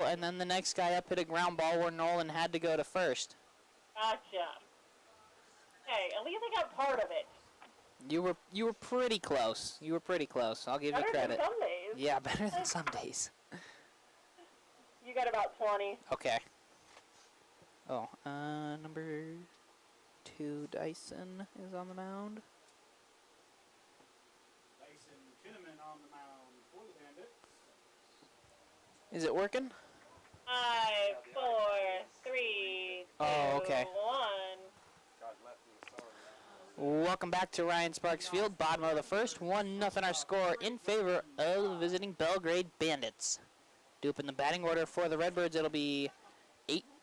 and then the next guy up hit a ground ball where Nolan had to go to first. Gotcha. Hey, at least I got part of it. You were pretty close. You were pretty close. I'll give you credit. Better than some days. Yeah, better than some days. You got about 20. Okay. Oh, number 2, Dyson is on the mound. Dyson Kinnaman on the mound for the Bandits. Is it working? 5, 4, 3, 2, Oh, okay. 1. Welcome back to Ryan Sparks Field. Bottom of the first, 1-0 our score in favor of the visiting Belgrade Bandits. Due up in the batting order for the Redbirds, it'll be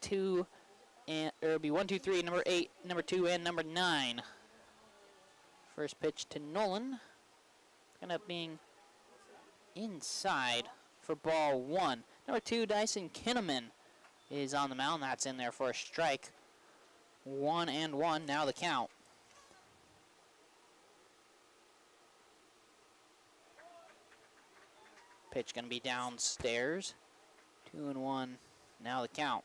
8-2, and it'll be 1, 2, 3, number 8, number 2, and number 9. First pitch to Nolan, end up being inside for ball 1. Number 2, Dyson Kinnaman is on the mound. That's in there for a strike. 1-1. Now the count. Pitch going to be downstairs. 2-1. Now the count.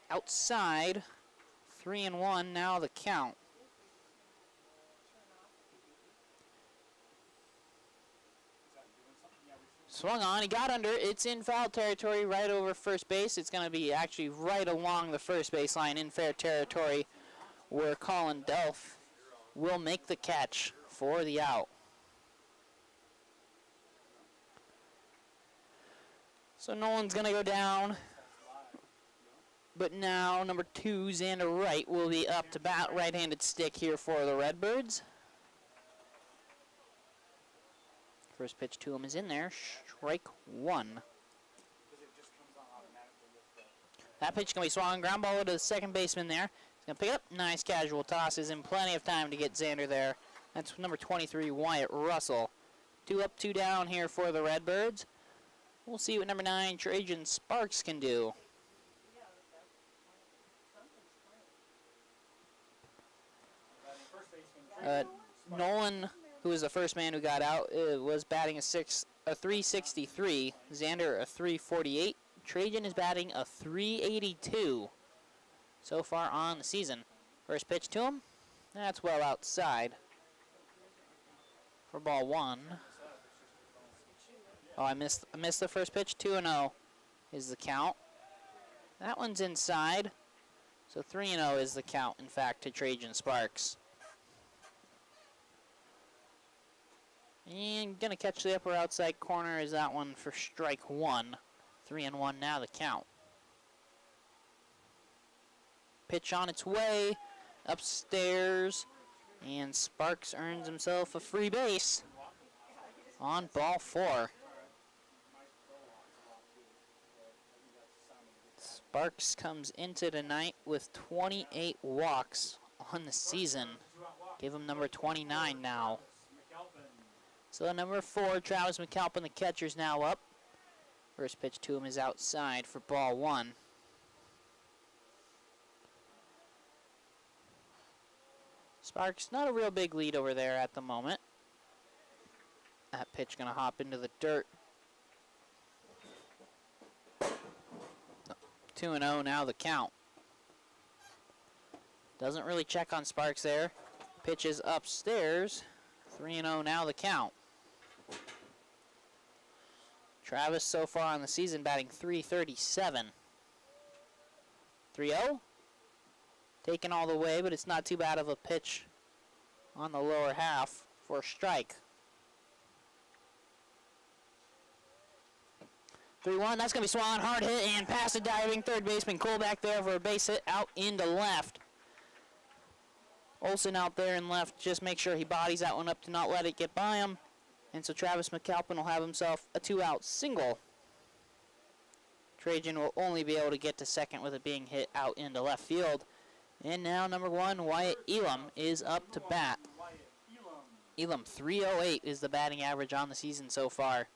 Outside. 3-1. Now the count. Swung on. He got under. It's in foul territory right over first base. It's going to be actually right along the first base line in fair territory where Colin Delph will make the catch for the out. So Nolan's going to go down. But now number 2, Xander Wright, will be up to bat. Right-handed stick here for the Redbirds. First pitch to him is in there. Strike 1. That pitch going to be swung. Ground ball to the second baseman there. He's going to pick it up. Nice casual tosses and plenty of time to get Xander there. That's number 23, Wyatt Russell. 2 up, 2 down here for the Redbirds. We'll see what number 9, Trajan Sparks can do. Nolan, who was the first man who got out, was batting a 363. Xander a 348. Trajan is batting a 382 so far on the season. First pitch to him. That's well outside for ball 1. Oh, I missed the first pitch. 2-0 is the count. That one's inside. So 3-0 is the count, in fact, to Trajan Sparks. And going to catch the upper outside corner is that one for strike 1. 3-1 now the count. Pitch on its way upstairs, and Sparks earns himself a free base on ball 4. Sparks comes into tonight with 28 walks on the season. Give him number 29 now. So number 4, Travis McAlpin, the catcher's now up. First pitch to him is outside for ball 1. Sparks, not a real big lead over there at the moment. That pitch going to hop into the dirt. 2-0 now the count. Doesn't really check on Sparks there. Pitch is upstairs. 3-0 now the count. Travis so far on the season batting .337. 3-0. Taken all the way, but it's not too bad of a pitch on the lower half for a strike. 3-1, that's going to be swung, hard hit, and past the diving third baseman. Cole back there for a base hit out into left. Olsen out there in left, just make sure he bodies that one up to not let it get by him. And so Travis McAlpin will have himself a 2-out single. Trajan will only be able to get to second with it being hit out into left field. And now number 1, Wyatt Elam, is up to bat. Elam, 308 is the batting average on the season so far.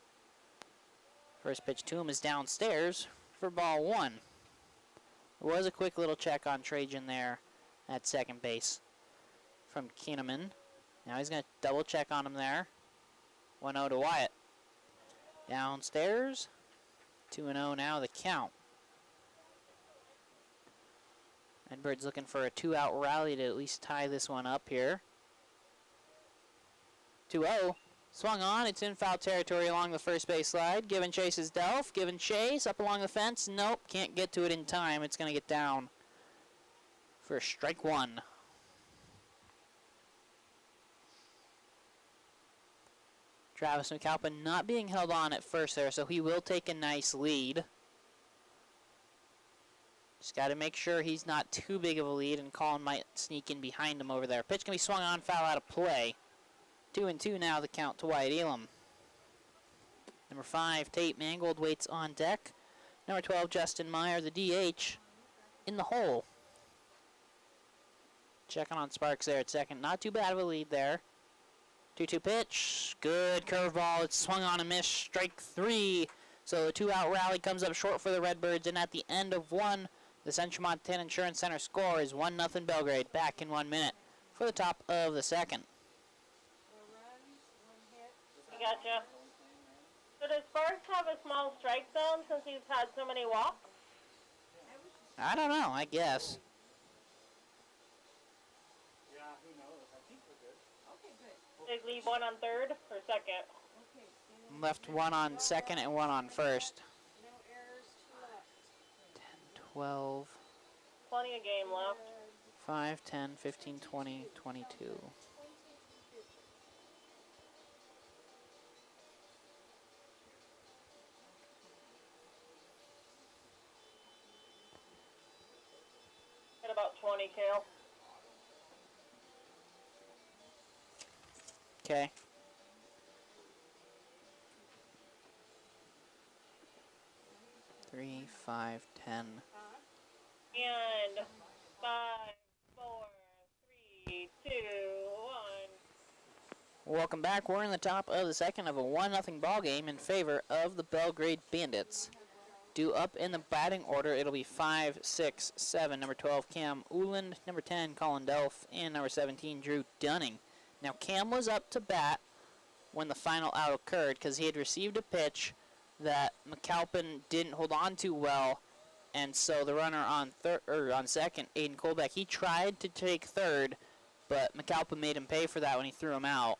First pitch to him is downstairs for ball 1. There was a quick little check on Trajan there at second base from Kinnaman. Now he's going to double check on him there. 1-0 to Wyatt. Downstairs. 2-0 now the count. Redbirds looking for a 2-out rally to at least tie this one up here. 2-0. Swung on. It's in foul territory along the first base slide. Giving chase is Delph. Giving chase up along the fence. Nope. Can't get to it in time. It's going to get down for strike one. Travis McAlpin not being held on at first there, so he will take a nice lead. Just got to make sure he's not too big of a lead, and Colin might sneak in behind him over there. Pitch can be swung on, foul out of play. 2-2 now the count to Wyatt Elam. Number 5, Tate Mangold waits on deck. Number 12, Justin Meyer, the DH, in the hole. Checking on Sparks there at second. Not too bad of a lead there. 2-2 pitch. Good curveball. It's swung on and missed. Strike 3. So the 2-out rally comes up short for the Redbirds, and at the end of one, the Central Montana Insurance Center score is 1-0 Belgrade. Back in 1 minute for the top of the second. I gotcha. So does Sparks have a small strike zone since he's had so many walks? I don't know, I guess. Yeah, who knows? I think we're good. Okay, good. They leave one on third or second? Okay. Left one on second and one on first. No errors to left. 10, 12, Plenty of game left. 5, 10, 15, 20, 22. At about 20, Kale. Okay. Three, 5, 10. And 5, 4, 3, 2, 1. Welcome back. We're in the top of the second of a 1-0 ball game in favor of the Belgrade Bandits. Due up in the batting order, it'll be 5, 6, 7. Number 12, Cam Uland. Number 10, Colin Delph. And number 17, Drew Dunning. Now, Cam was up to bat when the final out occurred because he had received a pitch that McAlpin didn't hold on to well, and so the runner on second, Aiden Colbeck, he tried to take third, but McAlpin made him pay for that when he threw him out.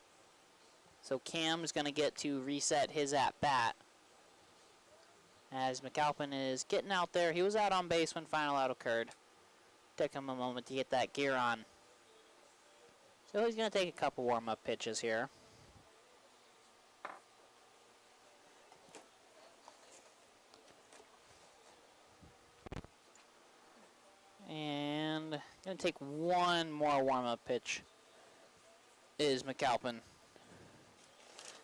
So Cam's going to get to reset his at-bat. As McAlpin is getting out there, he was out on base when final out occurred. Took him a moment to get that gear on. So he's going to take a couple warm-up pitches here. And going to take one more warm-up pitch is McAlpin.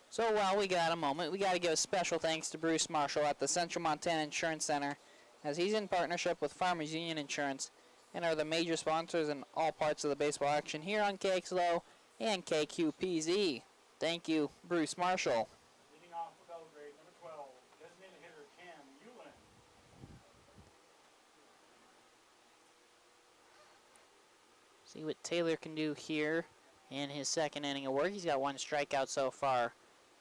So while we got a moment, we got to give a special thanks to Bruce Marshall at the Central Montana Insurance Center, as he's in partnership with Farmers Union Insurance and are the major sponsors in all parts of the baseball action here on KXLO and KQPZ. Thank you, Bruce Marshall. Leading off for Belgrade, number 12, designated hitter Cam Uland. See what Taylor can do here in his second inning of work. He's got one strikeout so far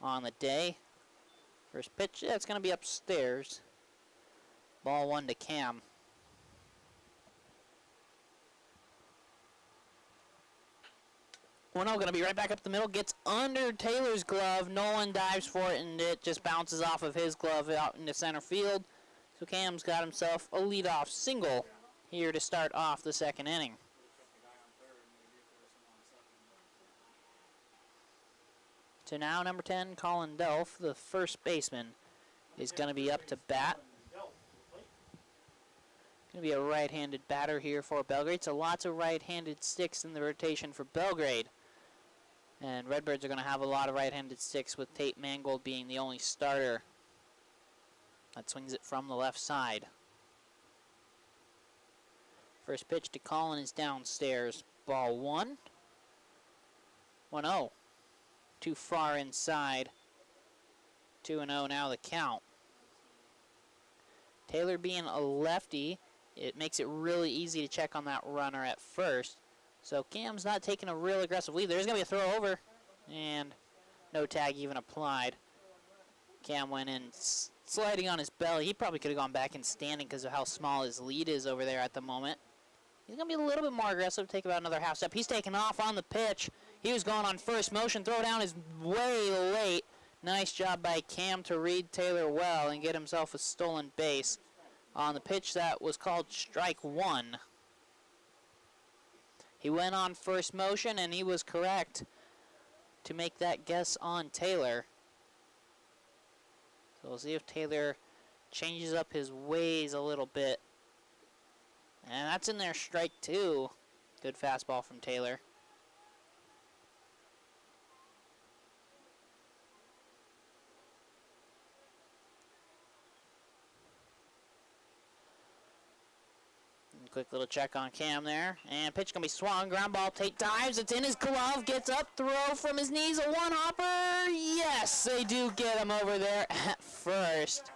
on the day. First pitch, yeah, it's going to be upstairs. Ball 1 to Cam. Going to be right back up the middle. Gets under Taylor's glove. Nolan dives for it, and it just bounces off of his glove out into center field. So Cam's got himself a leadoff single here to start off the second inning. So now number 10, Colin Delph, the first baseman, is going to be up to bat. Going to be a right-handed batter here for Belgrade. So lots of right-handed sticks in the rotation for Belgrade. And Redbirds are going to have a lot of right-handed sticks, with Tate Mangold being the only starter that swings it from the left side. First pitch to Colin is downstairs. Ball 1. 1-0. Too far inside. 2-0 now the count. Taylor being a lefty, it makes it really easy to check on that runner at first. So Cam's not taking a real aggressive lead. There's going to be a throw over. And No tag even applied. Cam went in sliding on his belly. He probably could have gone back in standing because of how small his lead is over there at the moment. He's going to be a little bit more aggressive, take about another half step. He's taking off on the pitch. He was going on first motion. Throw down is way late. Nice job by Cam to read Taylor well and get himself a stolen base. On the pitch, that was called strike one. He went on first motion, and he was correct to make that guess on Taylor. So we'll see if Taylor changes up his ways a little bit. And that's in there, strike two. Good fastball from Taylor. Quick little check on Cam there. And pitch going to be swung. Ground ball. Tate dives. It's in his glove. Gets up. Throw from his knees. A one-hopper. Yes, they do get him over there at first.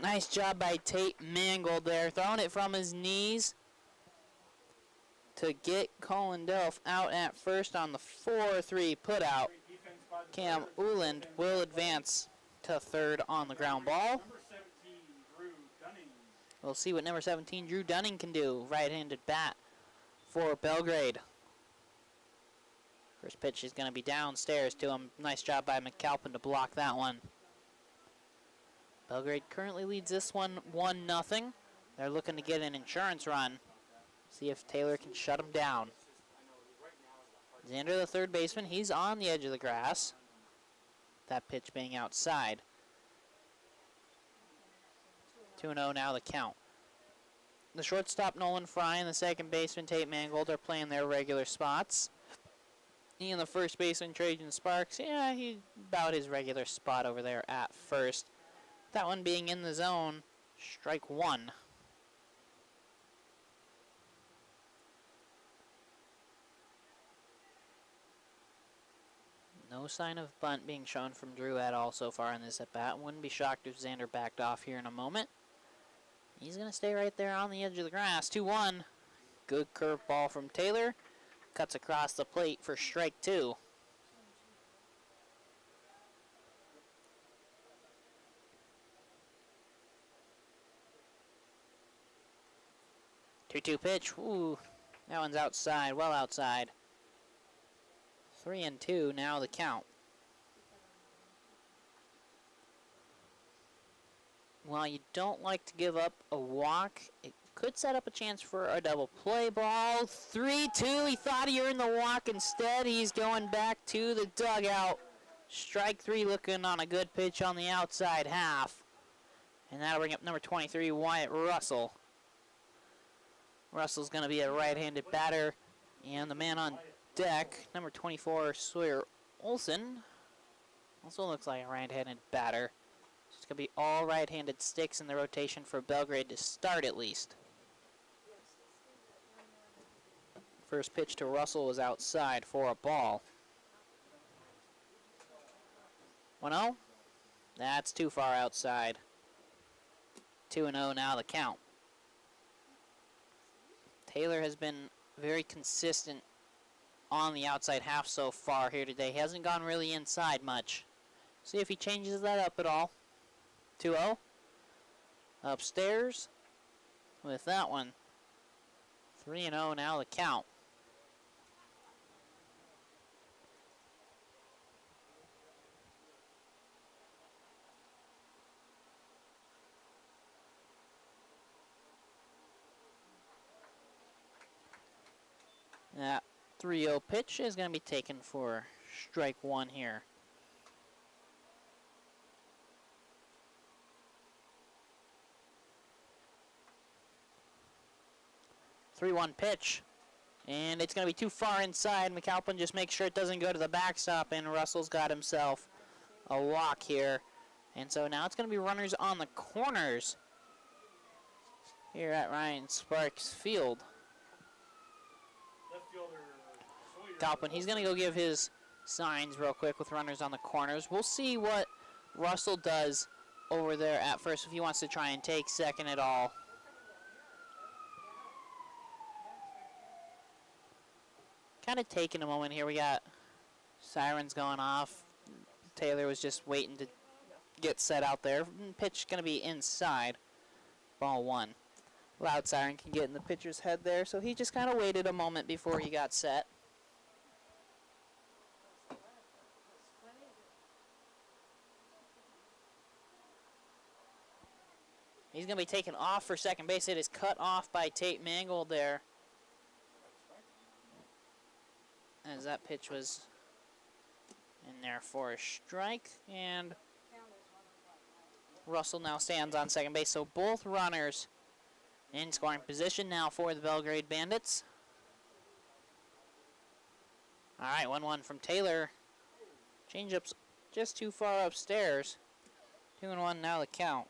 Nice job by Tate. Mangled there. Throwing it from his knees to get Colin Delph out at first on the 4-3 putout. Cam Uland will advance to third on the ground ball. We'll see what number 17, Drew Dunning, can do. Right-handed bat for Belgrade. First pitch is going to be downstairs to him. Nice job by McAlpin to block that one. Belgrade currently leads this one 1-0. They're looking to get an insurance run. See if Taylor can shut him down. Xander, the third baseman, he's on the edge of the grass. That pitch being outside. 2-0 now the count. The shortstop, Nolan Fry, and the second baseman, Tate Mangold, are playing their regular spots. He and the first baseman, Trajan Sparks, yeah, he's about his regular spot over there at first. That one being in the zone, strike one. No sign of bunt being shown from Drew at all so far in this at-bat. Wouldn't be shocked if Xander backed off here in a moment. He's going to stay right there on the edge of the grass. 2-1. Good curveball from Taylor. Cuts across the plate for strike two. Two-two pitch. Ooh, that one's outside, well outside. 3-2 now the count. While you don't like to give up a walk, it could set up a chance for a double play ball. 3-2, he thought he earned the walk. Instead, he's going back to the dugout. Strike three, looking on a good pitch on the outside half. And that'll bring up number 23, Wyatt Russell. Russell's going to be a right-handed batter. And the man on deck, number 24, Sawyer Olson, also looks like a right-handed batter. It's going to be all right-handed sticks in the rotation for Belgrade to start at least. First pitch to Russell was outside for a ball. 1-0. That's too far outside. 2-0 now the count. Taylor has been very consistent on the outside half so far here today. He hasn't gone really inside much. See if he changes that up at all. 2-0. Upstairs with that one. 3-0 now the count. That 3-0 pitch is going to be taken for strike one here. 3-1 pitch. And it's going to be too far inside. McAlpin just makes sure it doesn't go to the backstop, and Russell's got himself a walk here. And so now it's going to be runners on the corners here at Ryan Sparks Field. McAlpin, he's going to go give his signs real quick with runners on the corners. We'll see what Russell does over there at first, if he wants to try and take second at all. Kind of taking a moment here. We got sirens going off. Taylor was just waiting to get set out there. Pitch going to be inside. Ball 1. Loud siren can get in the pitcher's head there, so he just kind of waited a moment before he got set. He's going to be taken off for second base. It is cut off by Tate Mangold there, as that pitch was in there for a strike. And Russell now stands on second base. So both runners in scoring position now for the Belgrade Bandits. All right, 1-1 from Taylor. Changeup's just too far upstairs. 2-1 now the count.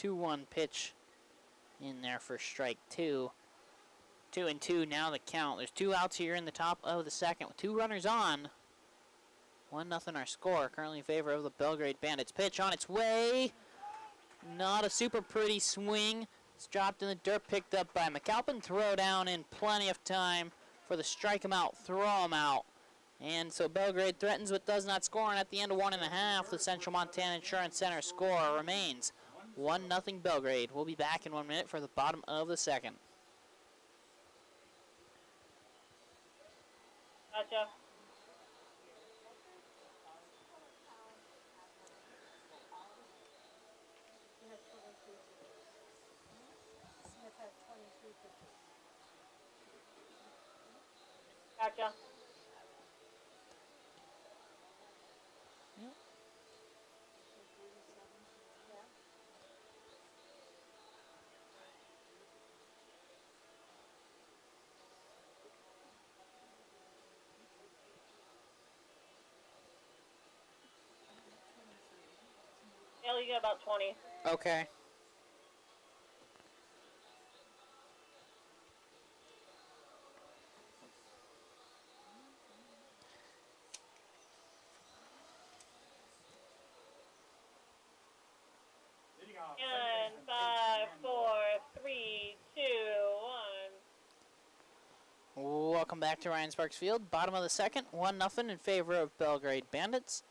One pitch in there for strike 2. 2-2 now the count. There's 2 outs here in the top of the second with 2 runners on. 1-0 our score. Currently in favor of the Belgrade Bandits. Pitch on its way. Not a super pretty swing. It's dropped in the dirt, picked up by McAlpin. Throw down in plenty of time for the strike him out, throw him out. And so Belgrade threatens but does not score. And at the end of 1.5, the Central Montana Insurance Center score remains 1-0 Belgrade. We'll be back in 1 minute for the bottom of the second. Gotcha. Gotcha. Yeah, you got about 20. Okay. And 5, 4, 3, 2, 1. Welcome back to Ryan Sparks Field. Bottom of the second, 1-0 in favor of Belgrade Bandits.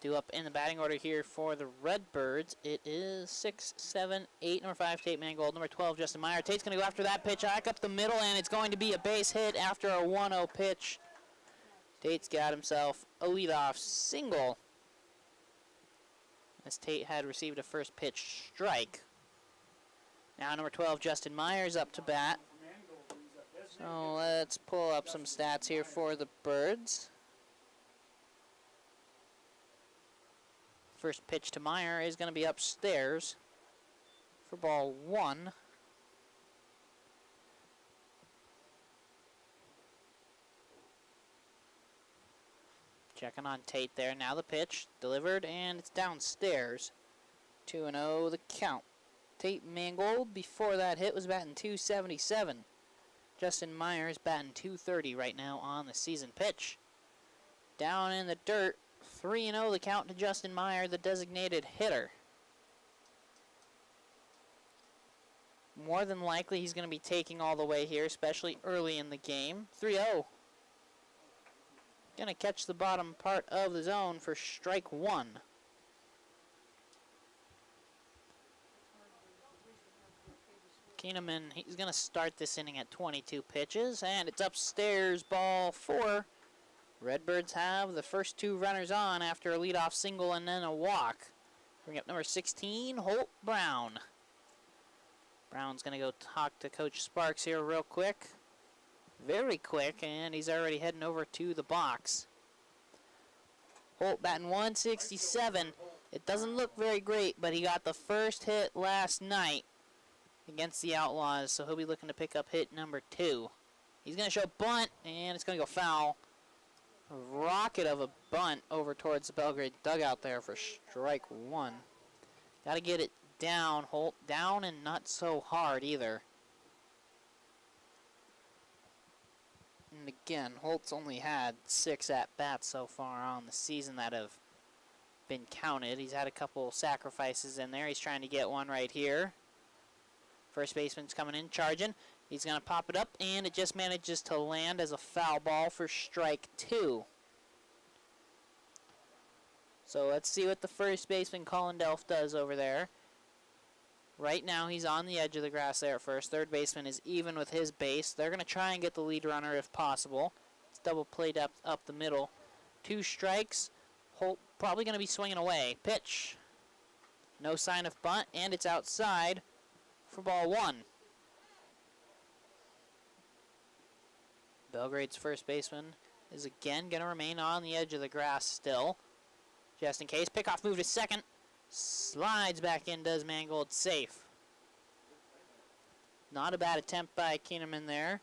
Due up in the batting order here for the Redbirds. It is 6, 7, 8. Number 5, Tate Mangold. Number 12, Justin Meyer. Tate's going to go after that pitch. Back up the middle, and it's going to be a base hit after a 1-0 pitch. Tate's got himself a leadoff single, as Tate had received a first pitch strike. Now number 12, Justin Myers, up to bat. So let's pull up some stats here for the Birds. First pitch to Meyer is going to be upstairs for ball 1. Checking on Tate there. Now the pitch delivered, and it's downstairs. 2-0 the count. Tate Mangold, before that hit, was batting .277. Justin Myers batting .230 right now on the season. Pitch down in the dirt. 3-0 the count to Justin Meyer, the designated hitter. More than likely he's going to be taking all the way here, especially early in the game. 3-0. Going to catch the bottom part of the zone for strike 1. Keeneman, he's going to start this inning at 22 pitches, and it's upstairs, ball 4. Redbirds have the first 2 runners on after a leadoff single and then a walk. Bring up number 16, Holt Brown. Brown's going to go talk to Coach Sparks here real quick. Very quick, and he's already heading over to the box. Holt batting .167. It doesn't look very great, but he got the first hit last night against the Outlaws, so he'll be looking to pick up hit number 2. He's going to show bunt, and it's going to go foul. A rocket of a bunt over towards the Belgrade dugout there for strike 1. Got to get it down, Holt. Down and not so hard either. And again, Holt's only had 6 at-bats so far on the season that have been counted. He's had a couple sacrifices in there. He's trying to get one right here. First baseman's coming in, charging. He's going to pop it up, and it just manages to land as a foul ball for strike 2. So let's see what the first baseman, Colin Delph, does over there. Right now, he's on the edge of the grass there at first. Third baseman is even with his base. They're going to try and get the lead runner if possible. It's double played up the middle. 2 strikes. Holt probably going to be swinging away. Pitch. No sign of bunt, and it's outside for ball 1. Belgrade's first baseman is again going to remain on the edge of the grass still. Just in case. Pickoff move to second. Slides back in, does Mangold, safe. Not a bad attempt by Keeneman there.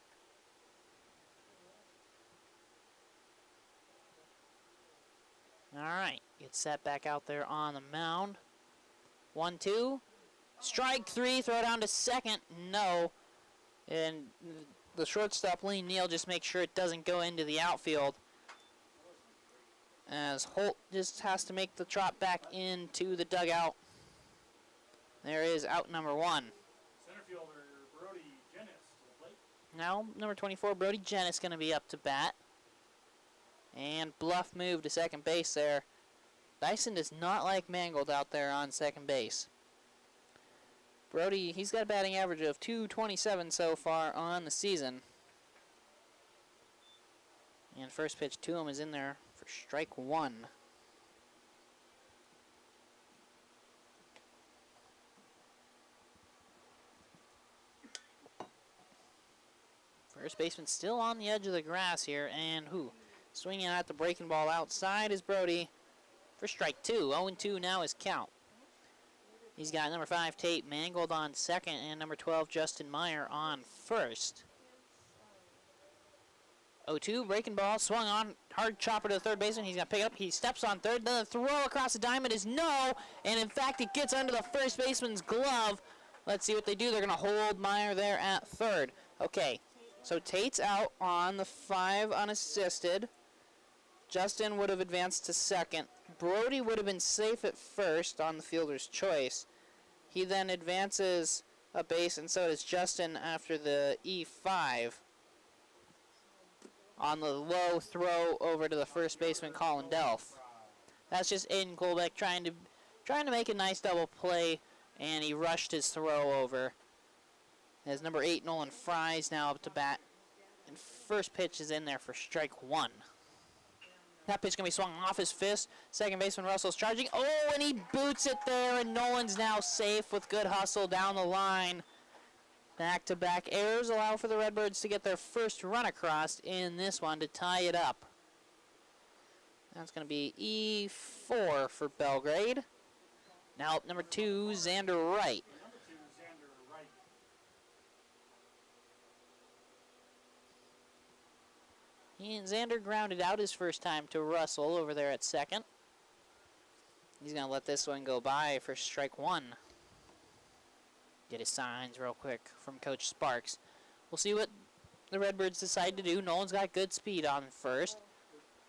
Alright, gets set back out there on the mound. 1-2. Strike 3, throw down to second. No. And the shortstop, Lee Neal, just makes sure it doesn't go into the outfield, as Holt just has to make the trot back into the dugout. There is out number 1. Center fielder Brody Jennis to the plate. Now, number 24, Brody Jennis, going to be up to bat. And bluff move to second base there. Dyson does not like Mangold out there on second base. Brody, he's got a batting average of .227 so far on the season. And first pitch to him is in there for strike 1. First baseman still on the edge of the grass here, and swinging at the breaking ball outside is Brody for strike 2. 0-2 now is count. He's got number 5, Tate Mangold on second, and number 12, Justin Meyer on first. 0-2, breaking ball, swung on, hard chopper to the third baseman. He's going to pick it up. He steps on third. The throw across the diamond is no, and in fact, it gets under the first baseman's glove. Let's see what they do. They're going to hold Meyer there at third. Okay, so Tate's out on the 5 unassisted. Justin would have advanced to second. Brody would have been safe at first on the fielder's choice. He then advances a base, and so does Justin after the E5 on the low throw over to the first baseman, Colin Delph. That's just Aiden Colbeck trying to make a nice double play, and he rushed his throw over. As number 8, Nolan Fry's now up to bat, and first pitch is in there for strike 1. That pitch going to be swung off his fist. Second baseman Russell's charging. Oh, and he boots it there, and Nolan's now safe with good hustle down the line. Back-to-back errors allow for the Redbirds to get their first run across in this one to tie it up. That's going to be E4 for Belgrade. Now up number 2, Xander Wright. And Xander grounded out his first time to Russell over there at second. He's going to let this one go by for strike 1. Get his signs real quick from Coach Sparks. We'll see what the Redbirds decide to do. Nolan's got good speed on first.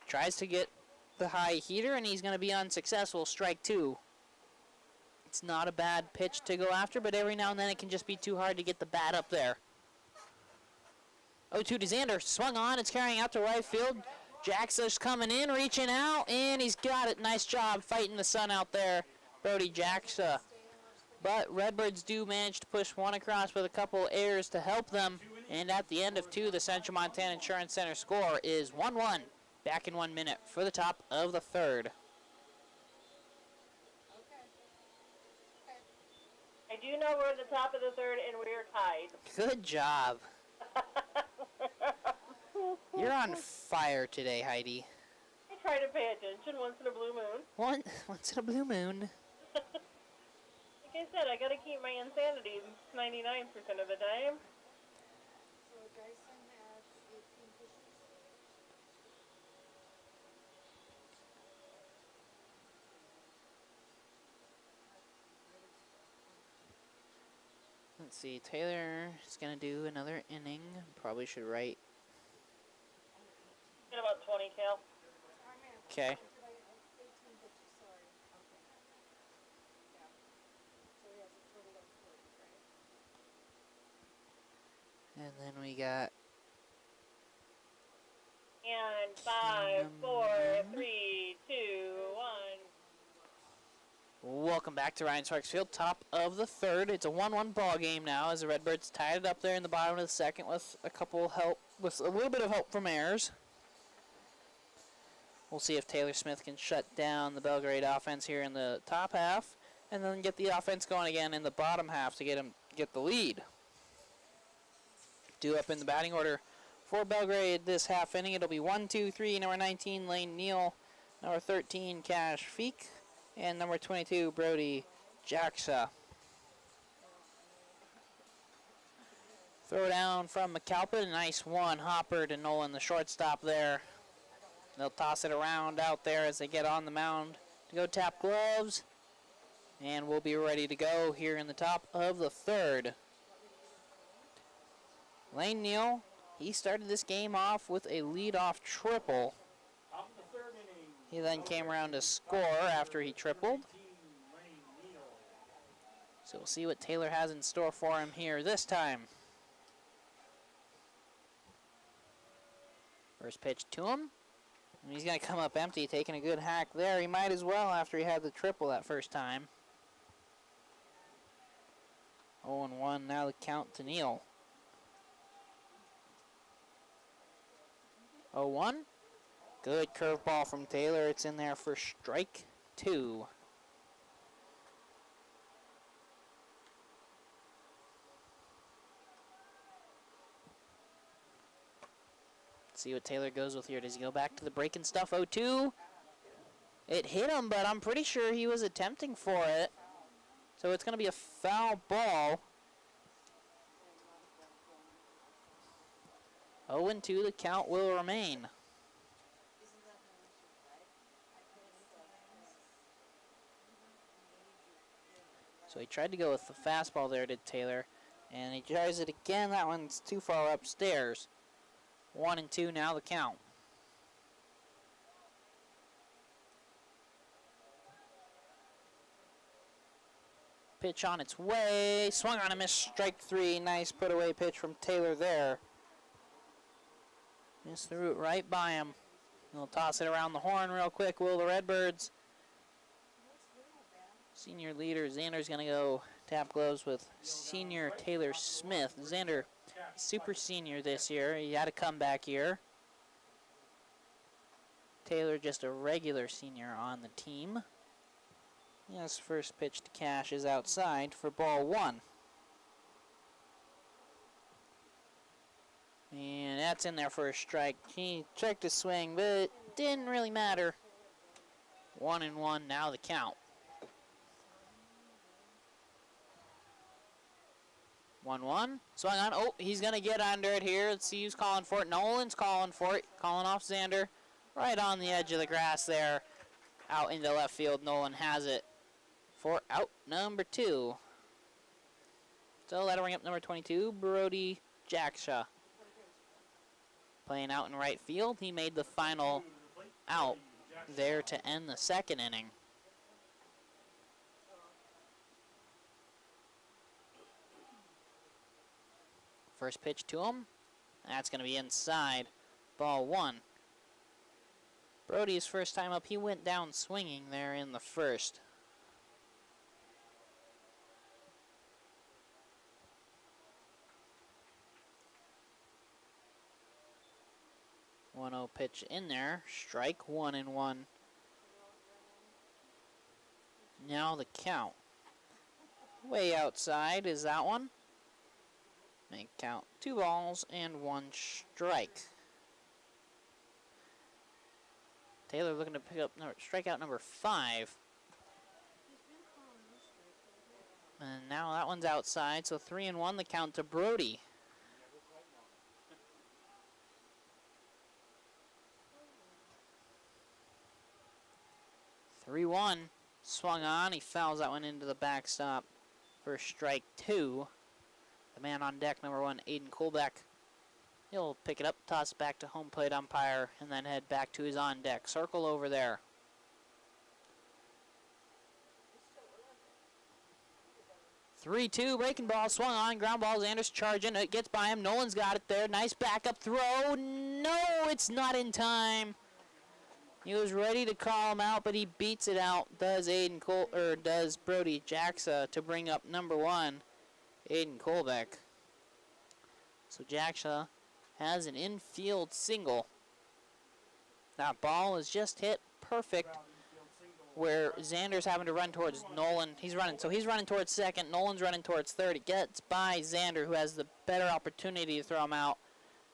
Tries to get the high heater, and he's going to be unsuccessful. Strike 2. It's not a bad pitch to go after, but every now and then it can just be too hard to get the bat up there. 0-2 to Xander, swung on, it's carrying out to right field. Jaxa's coming in, reaching out, and he's got it. Nice job fighting the sun out there, Brody Jaxa. But Redbirds do manage to push one across with a couple errors to help them. And at the end of 2, the Central Montana Insurance Center score is 1-1. Back in 1 minute for the top of the 3rd. I do know we're at the top of the 3rd and we're tied. Good job. You're on fire today, Heidi. I try to pay attention once in a blue moon. Once in a blue moon. Like I said, I gotta keep my insanity 99% of the time. So Dyson has 18 pitches. Let's see, Taylor is going to do another inning. Probably should write Tail. Okay. Did I have 18 pitches? Sorry. Okay. Yeah. So he has a total of 40, right? And then we got And 5, 4, 3, 2, 1. Welcome back to Ryan Sparks Field, top of the third. It's a 1-1 ball game now as the Redbirds tied it up there in the bottom of the second with with a little bit of help from Ayers. We'll see if Taylor Smith can shut down the Belgrade offense here in the top half and then get the offense going again in the bottom half to get the lead. Due up in the batting order for Belgrade this half inning. It'll be 1, 2, 3, number 19, Lane Neal, number 13, Cash Feek, and number 22, Brody Jacksa. Throw down from McAlpin, a nice one. Hopper to Nolan, the shortstop there. They'll toss it around out there as they get on the mound to go tap gloves. And we'll be ready to go here in the top of the third. Lane Neal, he started this game off with a leadoff triple. Top of the third inning. He then came around to score after he tripled. So we'll see what Taylor has in store for him here this time. First pitch to him. And he's going to come up empty, taking a good hack there. He might as well after he had the triple that first time. 0-1, now the count to Neal. 0-1. Good curveball from Taylor. It's in there for strike 2. See what Taylor goes with here. Does he go back to the breaking stuff? 0-2. It hit him, but I'm pretty sure he was attempting for it. So it's going to be a foul ball. 0-2, the count will remain. So he tried to go with the fastball there, did Taylor. And he tries it again. That one's too far upstairs. 1-2 now the count. Pitch on its way. Swung on a miss. Strike 3. Nice put away pitch from Taylor there. Missed the root right by him. They'll toss it around the horn real quick. Will the Redbirds? Senior leader Xander's going to go tap gloves with senior Taylor Smith. Xander, super senior this year. He had a comeback year. Taylor just a regular senior on the team. Yes, first pitch to Cash is outside for ball 1. And that's in there for a strike. He checked his swing, but it didn't really matter. 1-1 now the count. 1-1. Swung on. Oh, he's going to get under it here. Let's see who's calling for it. Nolan's calling for it. Calling off Xander. Right on the edge of the grass there. Out into left field. Nolan has it for out number 2. So that'll bring up number 22, Brody Jackshaw. Playing out in right field. He made the final out there to end the second inning. First pitch to him. That's going to be inside. Ball 1. Brody's first time up, he went down swinging there in the first. One-0 pitch in there. Strike 1-1. Now the count. Way outside is that one. Make count 2 balls and 1 strike. Taylor looking to pick up strikeout number 5. And now that one's outside, so 3-1 the count to Brody. 3-1. Swung on. He fouls that one into the backstop for strike 2. The man on deck, number 1, Aiden Kolbeck. He'll pick it up, toss it back to home plate umpire, and then head back to his on deck. Circle over there. 3-2, breaking ball, swung on, ground ball, Xander's charging, it gets by him, Nolan's got it there, nice backup throw, no, it's not in time. He was ready to call him out, but he beats it out, does Brody Jacksa to bring up number 1, Aiden Kolbeck. So Jacksa has an infield single. That ball is just hit perfect where Xander's having to run towards Nolan. He's running towards second. Nolan's running towards third. It gets by Xander, who has the better opportunity to throw him out.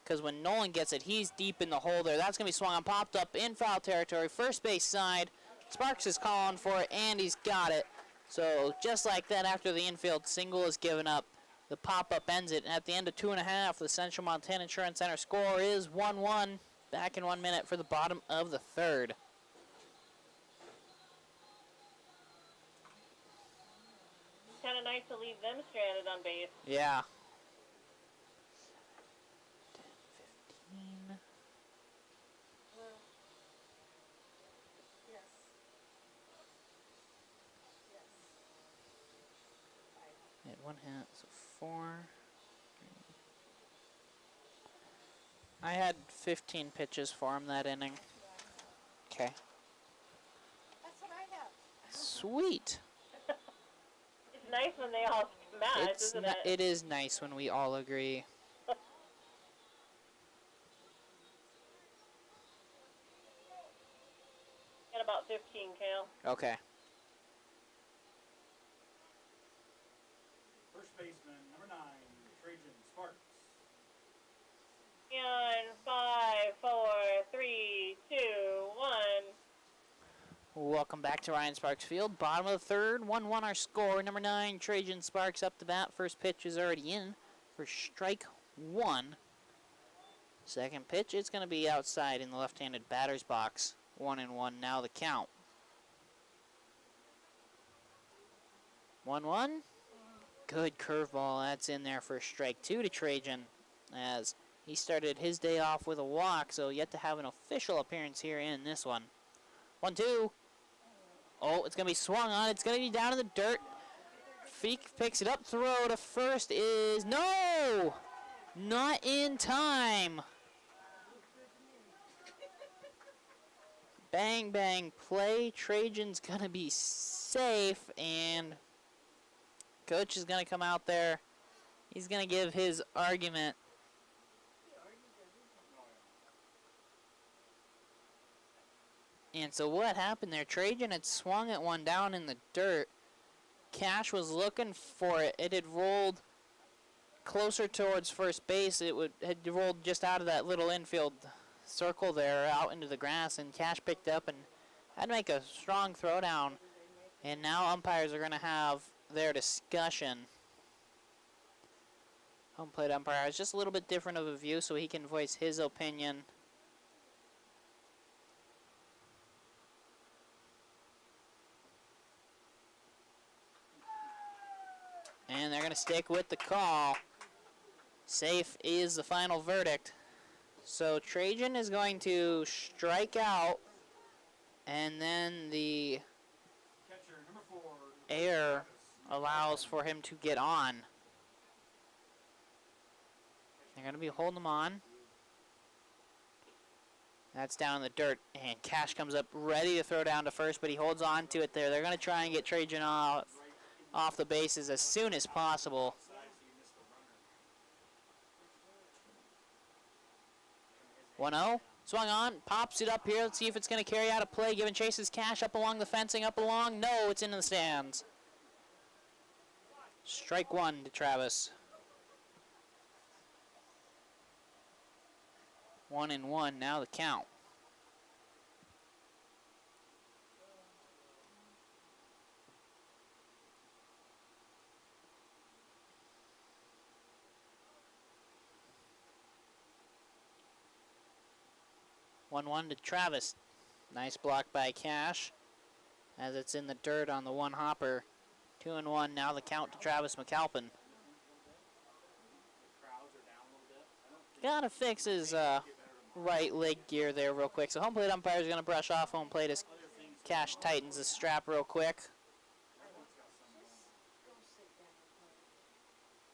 Because when Nolan gets it, he's deep in the hole there. That's going to be swung on, popped up in foul territory. First base side. Sparks is calling for it, and he's got it. So just like that, after the infield single is given up, the pop-up ends it. At the end of 2.5, the Central Montana Insurance Center score is 1-1. Back in 1 minute for the bottom of the third. Kind of nice to leave them stranded on base. Yeah. 10, 15. Yes. Yes. Hit one hit, so 4. I had 15 pitches for him that inning. Okay. That's what I have. Sweet. It's nice when they all match, isn't it? It is nice when we all agree. Got about 15, Kale. Okay. First baseman, number 9, Trajan Sparks. And 5, 4, 3, 2, 1. Welcome back to Ryan Sparks Field. Bottom of the third, 1-1 our score. Number 9, Trajan Sparks up to bat. First pitch is already in for strike 1. Second pitch, it's going to be outside in the left-handed batter's box. 1-1 now the count. 1-1. Good curveball. That's in there for strike 2 to Trajan, as he started his day off with a walk, so yet to have an official appearance here in this one. 1-2. Oh, it's going to be swung on. It's going to be down in the dirt. Feek picks it up. Throw to first is no! Not in time. Bang, bang, play. Trajan's going to be safe, and coach is going to come out there. He's going to give his argument. And so what happened there? Trajan had swung at one down in the dirt. Cash was looking for it. It had rolled closer towards first base. Had rolled just out of that little infield circle there out into the grass, and Cash picked up and had to make a strong throwdown. And now umpires are going to have their discussion. Home plate umpire is just a little bit different of a view, so he can voice his opinion. And they're going to stick with the call. Safe is the final verdict. So Trajan is going to strike out, and then the Catcher, number 4. air allows for him to get on. They're going to be holding him on. That's down in the dirt, and Cash comes up ready to throw down to first, but he holds on to it there. They're going to try and get Trajan off the bases as soon as possible. 1-0, swung on, pops it up here. Let's see if it's going to carry out a play. Giving chases Cash up along the fencing, up along. No, it's in the stands. Strike 1 to Travis. 1-1 now the count. One to Travis. Nice block by Cash as it's in the dirt on the one hopper. 2-1 now the count to Travis McAlpin. Gotta fix his right leg gear there real quick. So home plate umpire is going to brush off home plate as Cash tightens the strap real quick.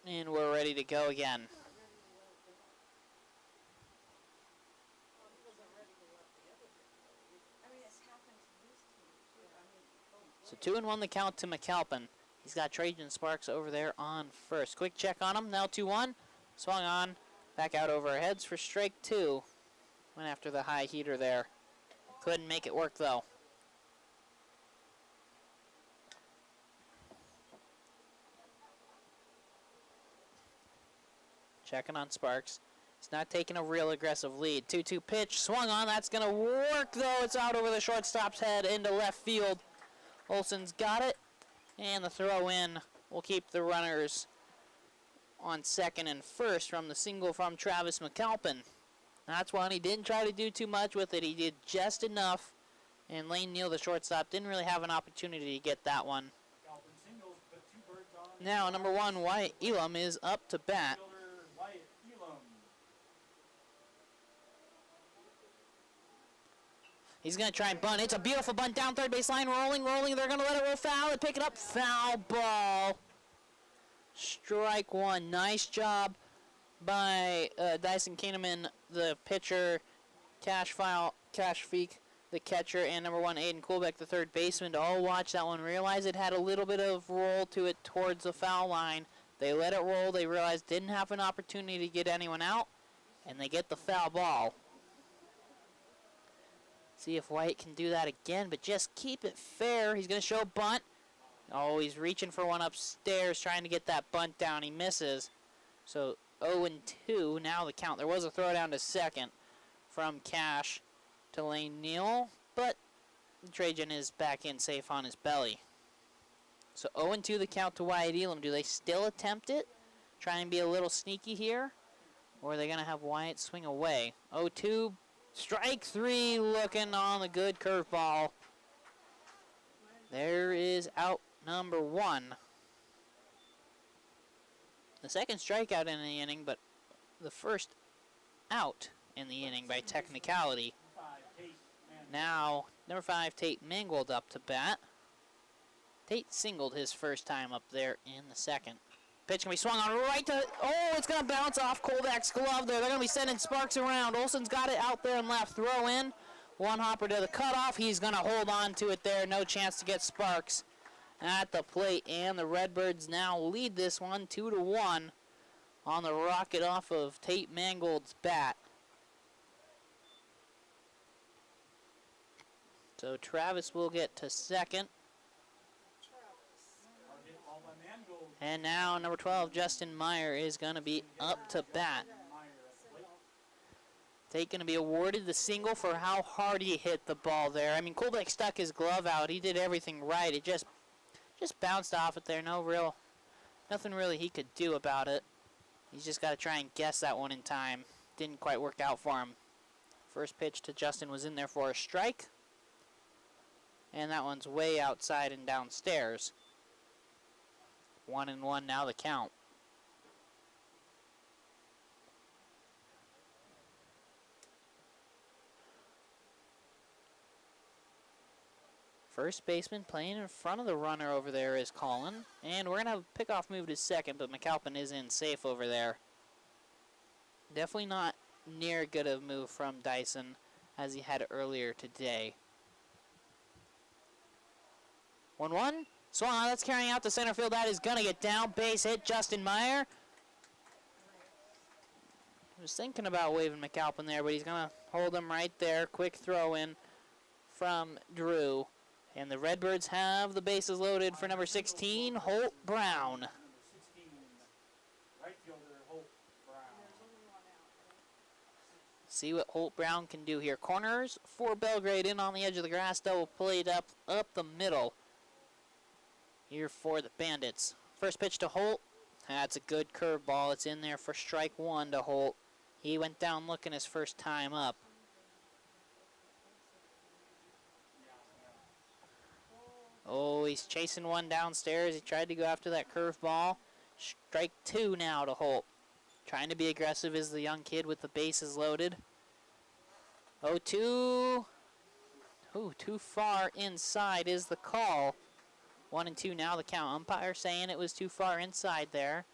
And we're ready to go again. So 2-1 the count to McAlpin. He's got Trajan Sparks over there on first. Quick check on him. Now 2-1. Swung on. Back out over our heads for strike 2. Went after the high heater there. Couldn't make it work though. Checking on Sparks. He's not taking a real aggressive lead. 2-2 pitch. Swung on. That's going to work though. It's out over the shortstop's head into left field. Olson's got it. And the throw in will keep the runners on second and first from the single from Travis McAlpin. That's one. He didn't try to do too much with it. He did just enough. And Lane Neal, the shortstop, didn't really have an opportunity to get that one. Now, number 1, Wyatt Elam is up to bat. He's going to try and bunt. It's a beautiful bunt down third base line. Rolling. They're going to let it roll foul and pick it up. Foul ball. Strike 1. Nice job by Dyson Kahneman, the pitcher, Cash Feek, the catcher, and number 1, Aiden Kuhlbeck, the third baseman, to all watch that one. Realize it had a little bit of roll to it towards the foul line. They let it roll. They realized didn't have an opportunity to get anyone out, and they get the foul ball. See if White can do that again, but just keep it fair. He's going to show bunt. Oh, he's reaching for one upstairs, trying to get that bunt down. He misses. So 0-2, now the count. There was a throw down to second from Cash to Lane Neal, but Trajan is back in safe on his belly. So 0-2 the count to Wyatt Elam. Do they still attempt it? Try and be a little sneaky here? Or are they going to have Wyatt swing away? 0-2, strike 3, looking on the good curveball. There is out number 1. The second strikeout in the inning, but the first out in the inning by technicality. Now, number 5, Tate Mangold up to bat. Tate singled his first time up there in the second. Pitch can be swung on right to, oh, it's going to bounce off Kuhlbeck's glove there. They're going to be sending Sparks around. Olson's got it out there and left. Throw in. One hopper to the cutoff. He's going to hold on to it there. No chance to get Sparks at the plate. And the Redbirds now lead this one 2-1 on the rocket off of Tate Mangold's bat. So Travis will get to second. And now number 12, Justin Meyer, is going to be up to bat. Tate going to be awarded the single for how hard he hit the ball there. I mean, Kuhlbeck stuck his glove out. He did everything right. It just bounced off it there. Nothing really he could do about it. He's just got to try and guess that one in time. Didn't quite work out for him. First pitch to Justin was in there for a strike. And that one's way outside and downstairs. 1-1 now the count. First baseman playing in front of the runner over there is Colin. And we're going to have a pickoff move to second, but McAlpin is in safe over there. Definitely not near good of a move from Dyson as he had earlier today. 1-1. Swan, that's carrying out the center field. That is going to get down. Base hit, Justin Meyer. I was thinking about waving McAlpin there, but he's going to hold him right there. Quick throw in from Drew. And the Redbirds have the bases loaded for number 16, Holt Brown. See what Holt Brown can do here. Corners for Belgrade in on the edge of the grass. Double played up the middle here for the Bandits. First pitch to Holt. That's a good curveball. It's in there for strike 1 to Holt. He went down looking his first time up. Oh, he's chasing one downstairs. He tried to go after that curveball. Strike 2 now to Holt. Trying to be aggressive is the young kid with the bases loaded. 0-2. Ooh, too far inside is the call. 1-2 now the count. Umpire saying it was too far inside there.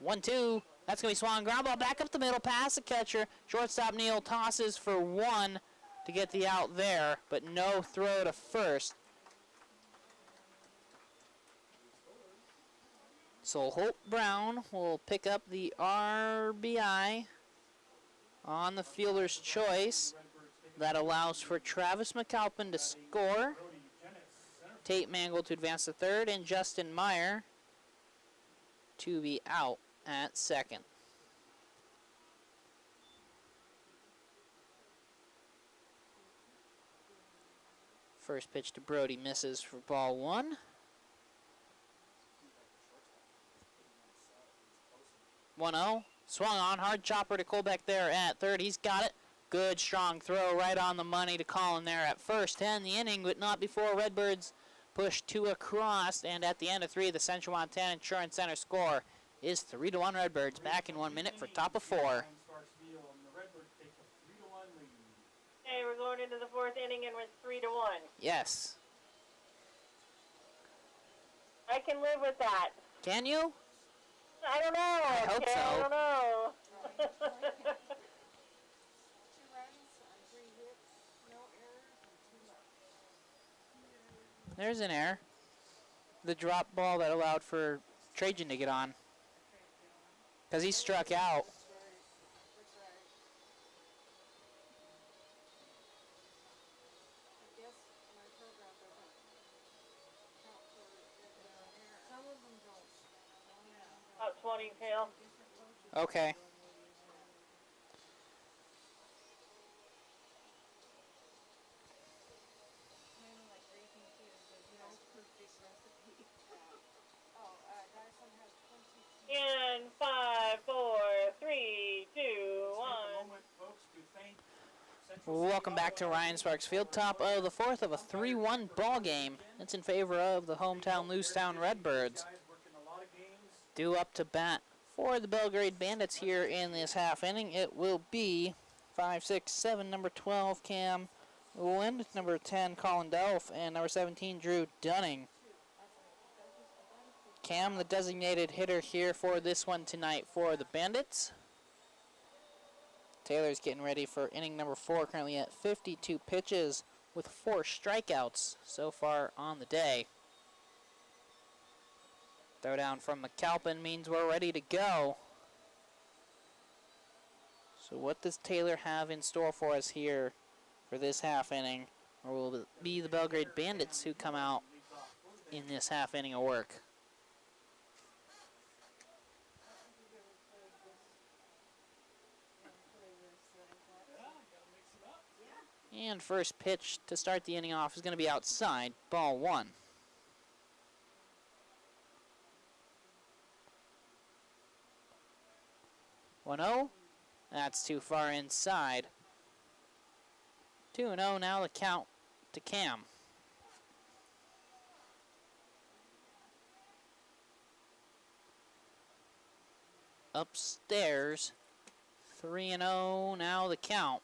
1-2. That's going to be swung. Ground ball back up the middle. Past the catcher. Shortstop Neal tosses for 1 to get the out there, but no throw to first. So Holt Brown will pick up the RBI on the fielder's choice. That allows for Travis McAlpin to score, Tate Mangold to advance to third, and Justin Meyer to be out at second. First pitch to Brody misses for ball 1. 1-0. Swung on. Hard chopper to Colbeck there at third. He's got it. Good strong throw right on the money to Colin there at first. To end the inning, but not before Redbirds push 2 across. And at the end of 3, the Central Montana Insurance Center score is 3-1 Redbirds. Back in 1 minute for top of 4. Okay, we're going into the 4th inning and we're 3-1. Yes. I can live with that. Can you? I don't know. I hope okay, so. I don't know. 2 runs on 3 hits, no errors, and 2 left. There's an error. The drop ball that allowed for Trajan to get on. Because he struck out. That's right. I guess my program doesn't count for error. Some of them don't. About 20 tail. Okay. In 5, 4, 3, 2, 1. Welcome back to Ryan Sparks Field. Top of the 4th of a 3-1 ball game. It's in favor of the hometown Lewistown Redbirds. Due up to bat for the Belgrade Bandits here in this half inning. It will be 5, 6, 7, number 12, Cam Lind, number 10, Colin Delph, and number 17, Drew Dunning. Cam, the designated hitter here for this one tonight for the Bandits. Taylor's getting ready for inning number 4, currently at 52 pitches with 4 strikeouts so far on the day. Throwdown from McAlpin means we're ready to go. So what does Taylor have in store for us here for this half inning? Or will it be the Belgrade Bandits who come out in this half inning of work? And first pitch to start the inning off is going to be outside, ball 1. 1-0. That's too far inside. 2-0 now the count to Cam. Upstairs. 3-0 now the count.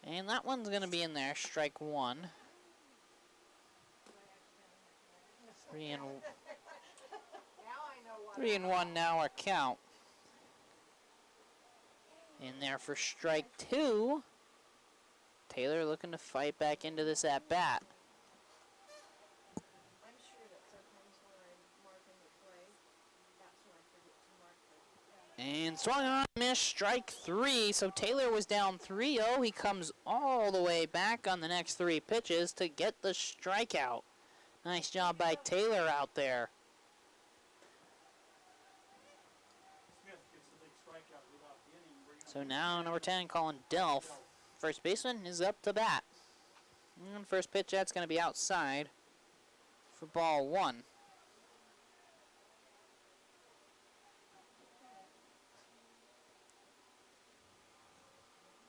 And that one's going to be in there, strike 1. 3-1 now our count. In there for strike 2. Taylor looking to fight back into this at bat. I'm sure that sometimes when I'm marking the play, that's when I forget to mark the. And swung on, missed, strike 3. So Taylor was down 3-0. He comes all the way back on the next 3 pitches to get the strikeout. Nice job by Taylor out there. So now number 10, Colin Delph. First baseman is up to bat. And first pitch, that's going to be outside for ball 1.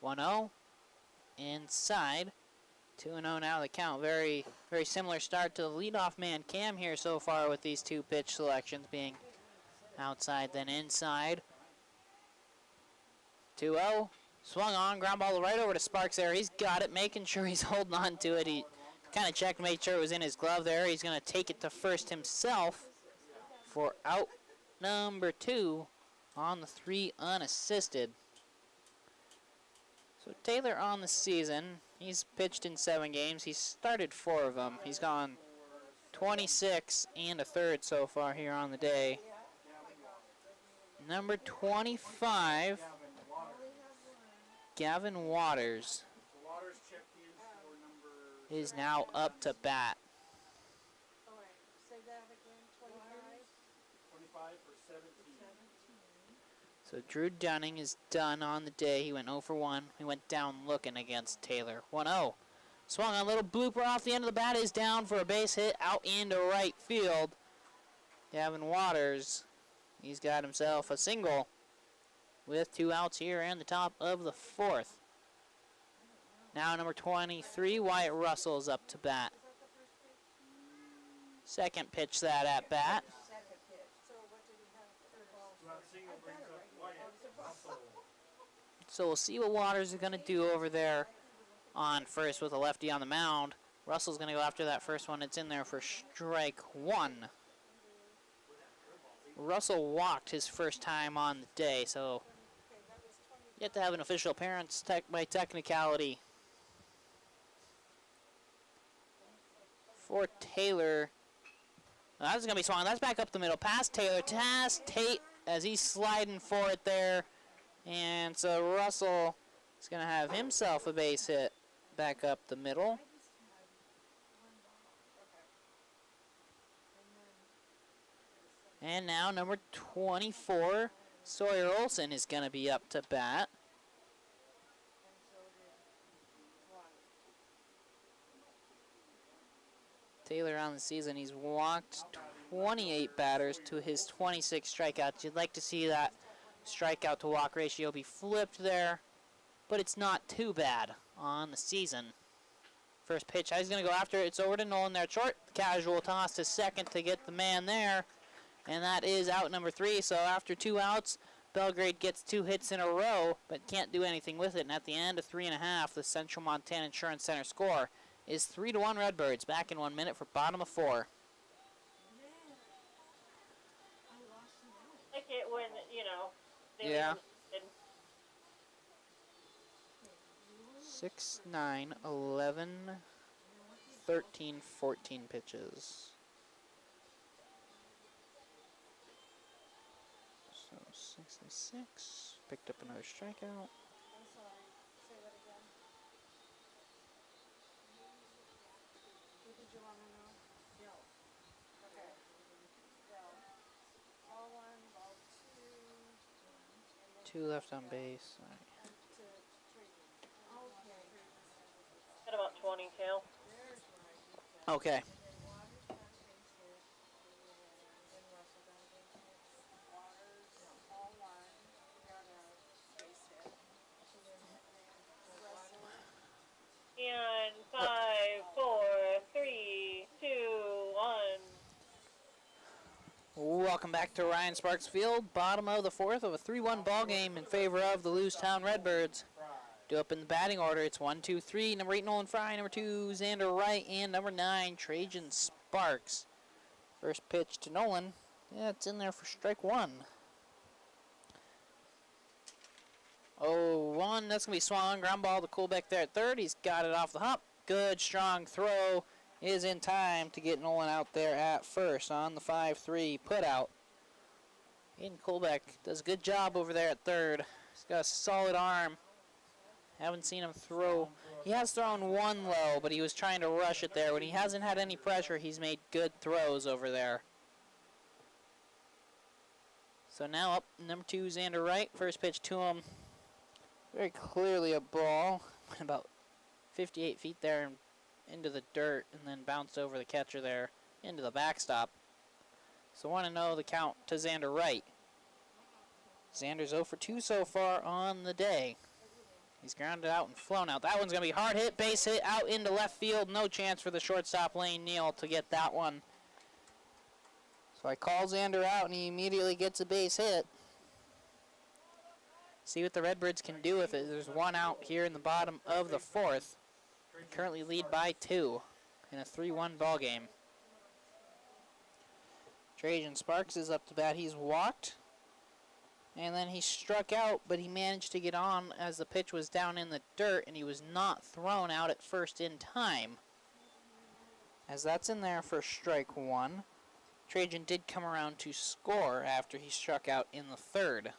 One 0 inside. 2-0 now the count. Very similar start to the leadoff man Cam here so far with these two pitch selections being outside then inside. 2-0. Swung on, ground ball right over to Sparks there. He's got it, making sure he's holding on to it. He kind of checked, made sure it was in his glove there. He's going to take it to first himself for out number 2 on the 3 unassisted. So Taylor on the season, he's pitched in 7 games. He's started 4 of them. He's gone 26 1/3 so far here on the day. Number 25, Gavin Waters, is now up to bat. All right, say that again, 25? 25 for 17. So Drew Dunning is done on the day. He went 0 for 1. He went down looking against Taylor. 1-0. Swung on a little blooper off the end of the bat. Is down for a base hit out into right field. Gavin Waters, he's got himself a single with 2 outs here in the top of the 4th. Now number 23, Wyatt Russell is up to bat. Second pitch that at bat. Second pitch. So what did he have? Third ball. Well, single brings up Wyatt Russell. So we'll see what Waters is going to do over there on first with a lefty on the mound. Russell's going to go after that first one. It's in there for strike 1. Russell walked his first time on the day, so yet to have an official appearance by technicality. For Taylor, that's going to be swung. That's back up the middle. Past Taylor, past Tate as he's sliding for it there. And so Russell is going to have himself a base hit back up the middle. And now number 24, Sawyer Olson, is going to be up to bat. Taylor on the season, he's walked 28 batters to his 26 strikeouts. You'd like to see that strikeout to walk ratio be flipped there, but it's not too bad on the season. First pitch, he's going to go after it. It's over to Nolan there. Short, casual toss to second to get the man there. And that is out number 3. So after 2 outs, Belgrade gets 2 hits in a row, but can't do anything with it. And at the end of 3.5, the Central Montana Insurance Center score is 3-1 Redbirds. Back in 1 minute for bottom of 4. Like it when, you know, they Yeah. and 6, 9, 11, 13, 14 pitches. So 66. Picked up another strikeout. I'm sorry, say that again. Who did you want to know? Bill. Okay. Bill. Ball 1, ball 2. 2 left on base. All right. To trading. Okay. got about 22. There's my detail. Okay. And then Waters got a base hit. And then Russell got a base hit. Waters, all 1, got a base hit. And then Russell. And 5, 4, 3, 2, 1. Welcome back to Ryan Sparks Field. Bottom of the 4th of a 3-1 ball game in favor of the Lewistown Redbirds. Do up in the batting order. It's 1, 2, 3. Number 8, Nolan Fry. Number 2, Xander Wright. And number 9, Trajan Sparks. First pitch to Nolan. Yeah, it's in there for strike 1. 0-1. That's going to be swung. Ground ball to Coolbeck there at third. He's got it off the hop. Good, strong throw is in time to get Nolan out there at first on the 5-3 put out. Aiden Coolbeck does a good job over there at third. He's got a solid arm. Haven't seen him throw. He has thrown 1 low, but he was trying to rush it there. When he hasn't had any pressure, he's made good throws over there. So now up number 2, Xander Wright. First pitch to him. Very clearly a ball. Went about 58 feet there and into the dirt, and then bounced over the catcher there into the backstop. So 1-0 the count to Xander Wright. Xander's 0 for 2 so far on the day. He's grounded out and flown out. That one's going to be hard hit, base hit, out into left field. No chance for the shortstop, Lane Neal, to get that one. So I call Xander out, and he immediately gets a base hit. See what the Redbirds can do with it. There's one out here in the bottom of the fourth. They currently lead by 2 in a 3-1 ball game. Trajan Sparks is up to bat. He's walked. And then he struck out, but he managed to get on as the pitch was down in the dirt, and he was not thrown out at first in time. As that's in there for strike 1. Trajan did come around to score after he struck out in the third.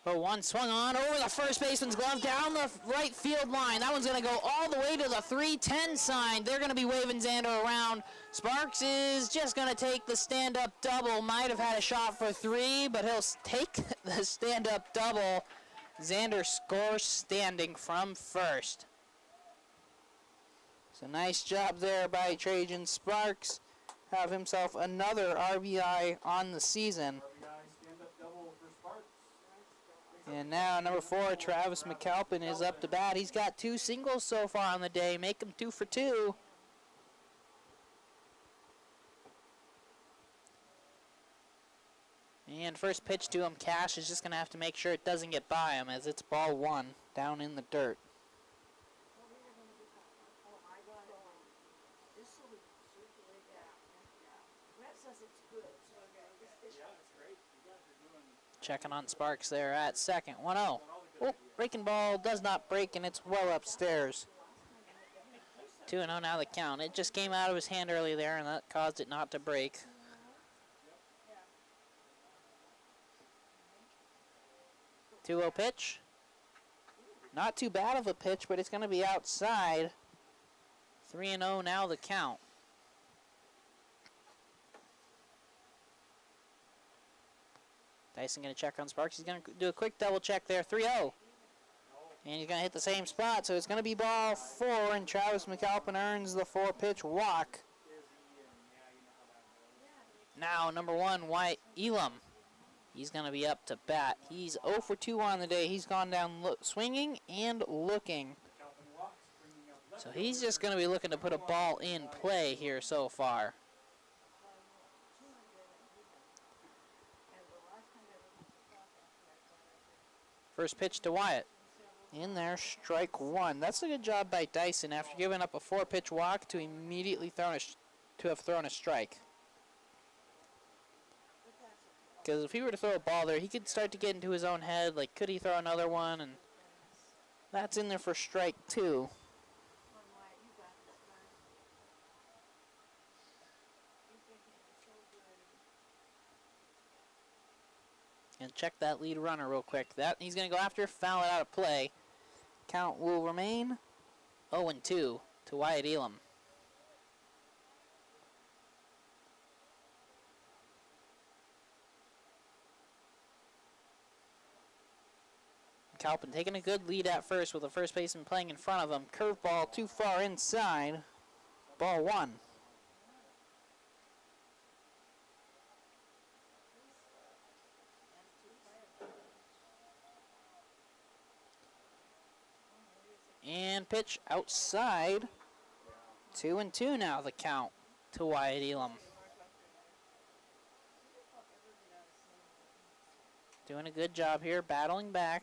But one swung on over the first baseman's glove down the right field line. That one's going to go all the way to the 3-10 sign. They're going to be waving Xander around. Sparks is just going to take the stand-up double. Might have had a shot for 3, but he'll take the stand-up double. Xander scores standing from first. So nice job there by Trajan Sparks. Have himself another RBI on the season. And now number 4, Travis McAlpin, is up to bat. He's got 2 singles so far on the day. Make him 2 for 2. And first pitch to him, Cash is just going to have to make sure it doesn't get by him, as it's ball 1 down in the dirt. Checking on Sparks there at second. 1-0. Oh, breaking ball does not break, and it's well upstairs. 2-0 now the count. It just came out of his hand early there, and that caused it not to break. 2-0 pitch. Not too bad of a pitch, but it's going to be outside. 3-0 now the count. Dyson going to check on Sparks. He's going to do a quick double check there. 3-0. And he's going to hit the same spot, so it's going to be ball 4, and Travis McAlpin earns the 4-pitch walk. Now, number 1, Wyatt Elam. He's going to be up to bat. He's 0 for 2 on the day. He's gone down swinging and looking. So he's just going to be looking to put a ball in play here so far. First pitch to Wyatt. In there, strike 1. That's a good job by Dyson after giving up a 4-pitch walk to immediately have thrown a strike. Because if he were to throw a ball there, he could start to get into his own head, like, could he throw another one? And that's in there for strike 2. And check that lead runner real quick. That he's going to go after, foul it out of play. Count will remain 0-2 to Wyatt Elam. Calpin taking a good lead at first with the first baseman playing in front of him. Curveball too far inside. Ball 1. And pitch outside. 2-2 now the count to Wyatt Elam. Doing a good job here, battling back.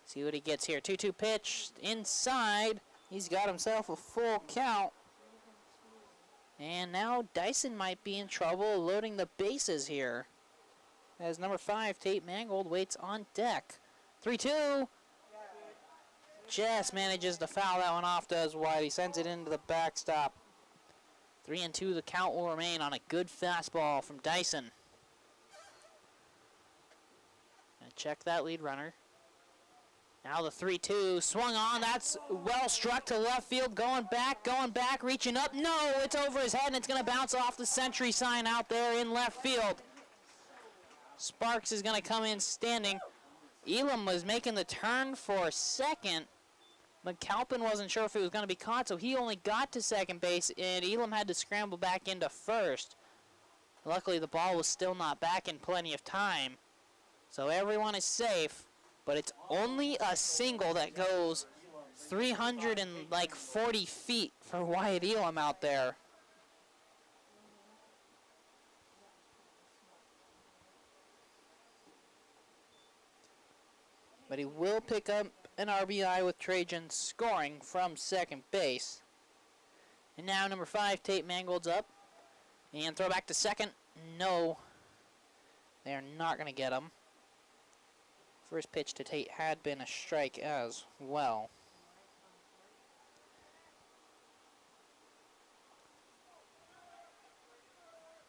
See what he gets here. 2-2 pitch inside. He's got himself a full count. And now Dyson might be in trouble loading the bases here, as number 5, Tate Mangold, waits on deck. 3-2. Just manages to foul that one off, does White. He sends it into the backstop. 3-2, the count will remain on a good fastball from Dyson. Gonna check that lead runner. Now the 3-2, swung on, that's well struck to left field, going back, reaching up. No, it's over his head, and it's gonna bounce off the century sign out there in left field. Sparks is gonna come in standing. Elam was making the turn for second. McAlpin wasn't sure if it was going to be caught, so he only got to second base, and Elam had to scramble back into first. Luckily, the ball was still not back in plenty of time. So everyone is safe, but it's only a single that goes 340 feet for Wyatt Elam out there. But he will pick up an RBI with Trajan scoring from second base. And now number 5, Tate Mangold's up. And throw back to second. No, they are not going to get him. First pitch to Tate had been a strike as well.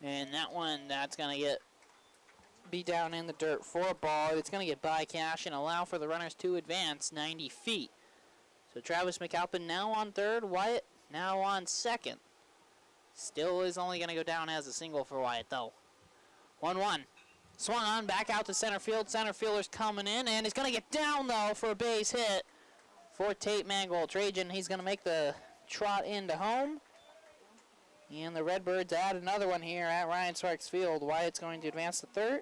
And that one, that's going to be down in the dirt for a ball. It's going to get by cash and allow for the runners to advance 90 feet. So Travis McAlpin now on third. Wyatt now on second. Still is only going to go down as a single for Wyatt, though. 1-1. Swung on, back out to center field. Center fielder's coming in, and he's going to get down, though, for a base hit for Tate Mangold. Trajan, he's going to make the trot into home. And the Redbirds add another one here at Ryan Sparks Field. Wyatt's going to advance to third.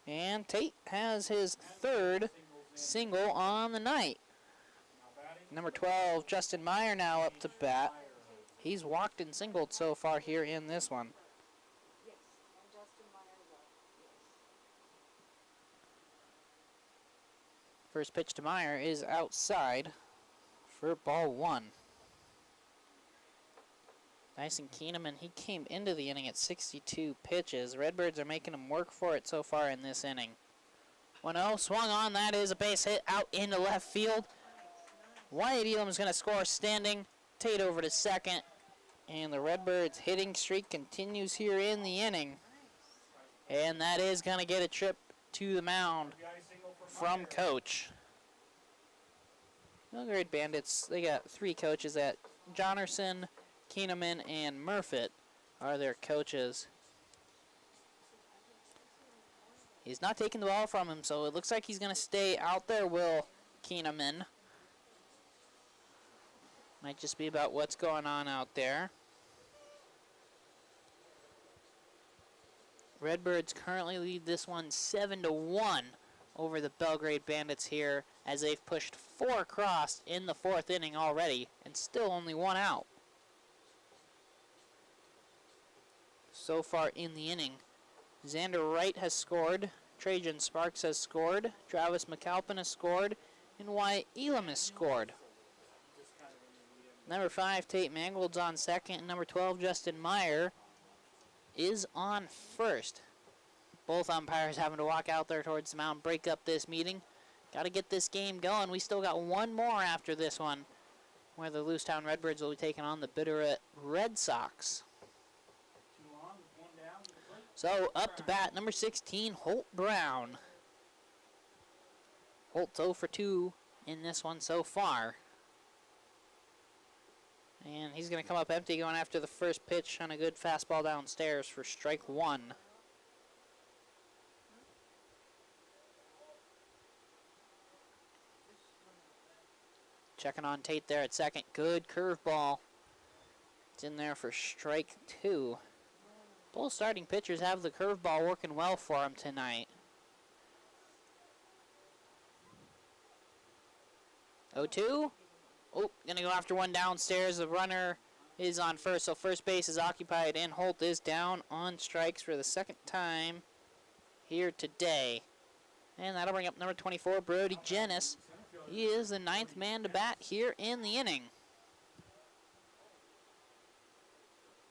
And Tate has his third single on the night. Number 12, Justin Meyer now up to bat. He's walked and singled so far here in this one. First pitch to Meyer is outside for ball 1. Dyson Keeneman, he came into the inning at 62 pitches. Redbirds are making him work for it so far in this inning. 1-0, swung on, that is a base hit out into left field. Wyatt Elam is going to score standing. Tate over to second. And the Redbirds hitting streak continues here in the inning. And that is going to get a trip to the mound from coach. Belgrade Bandits, they got 3 coaches at Jonerson, Keeneman, and Murfitt are their coaches. He's not taking the ball from him, so it looks like he's going to stay out there, Will Keeneman. Might just be about what's going on out there. Redbirds currently lead this one 7-1 over the Belgrade Bandits here, as they've pushed 4 across in the 4th inning already, and still only 1 out so far in the inning. Xander Wright has scored, Trajan Sparks has scored, Travis McAlpin has scored, and Wyatt Elam has scored. Number 5, Tate Mangold's on second, and number 12, Justin Meyer, is on first. Both umpires having to walk out there towards the mound, break up this meeting. Got to get this game going. We still got one more after this one, where the Lewistown Redbirds will be taking on the Bitterroot Red Sox. So up to bat, number 16, Holt Brown. Holt's 0 for 2 in this one so far. And he's going to come up empty, going after the first pitch on a good fastball downstairs for strike 1. Checking on Tate there at second. Good curveball. It's in there for strike 2. Both starting pitchers have the curveball working well for them tonight. 0-2. Oh, gonna go after one downstairs. The runner is on first, so first base is occupied, and Holt is down on strikes for the second time here today. And that'll bring up number 24, Brody Jennis. He is the 9th man to bat here in the inning.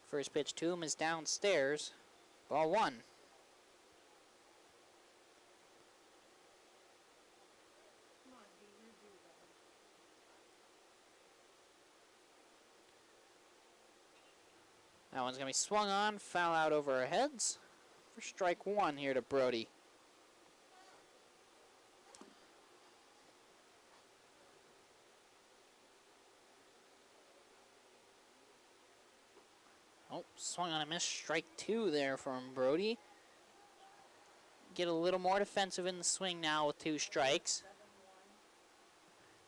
First pitch to him is downstairs. Ball 1. That one's going to be swung on, foul out over our heads for strike 1 here to Brody. Oh, swung on a miss, strike 2 there from Brody. Get a little more defensive in the swing now with 2 strikes.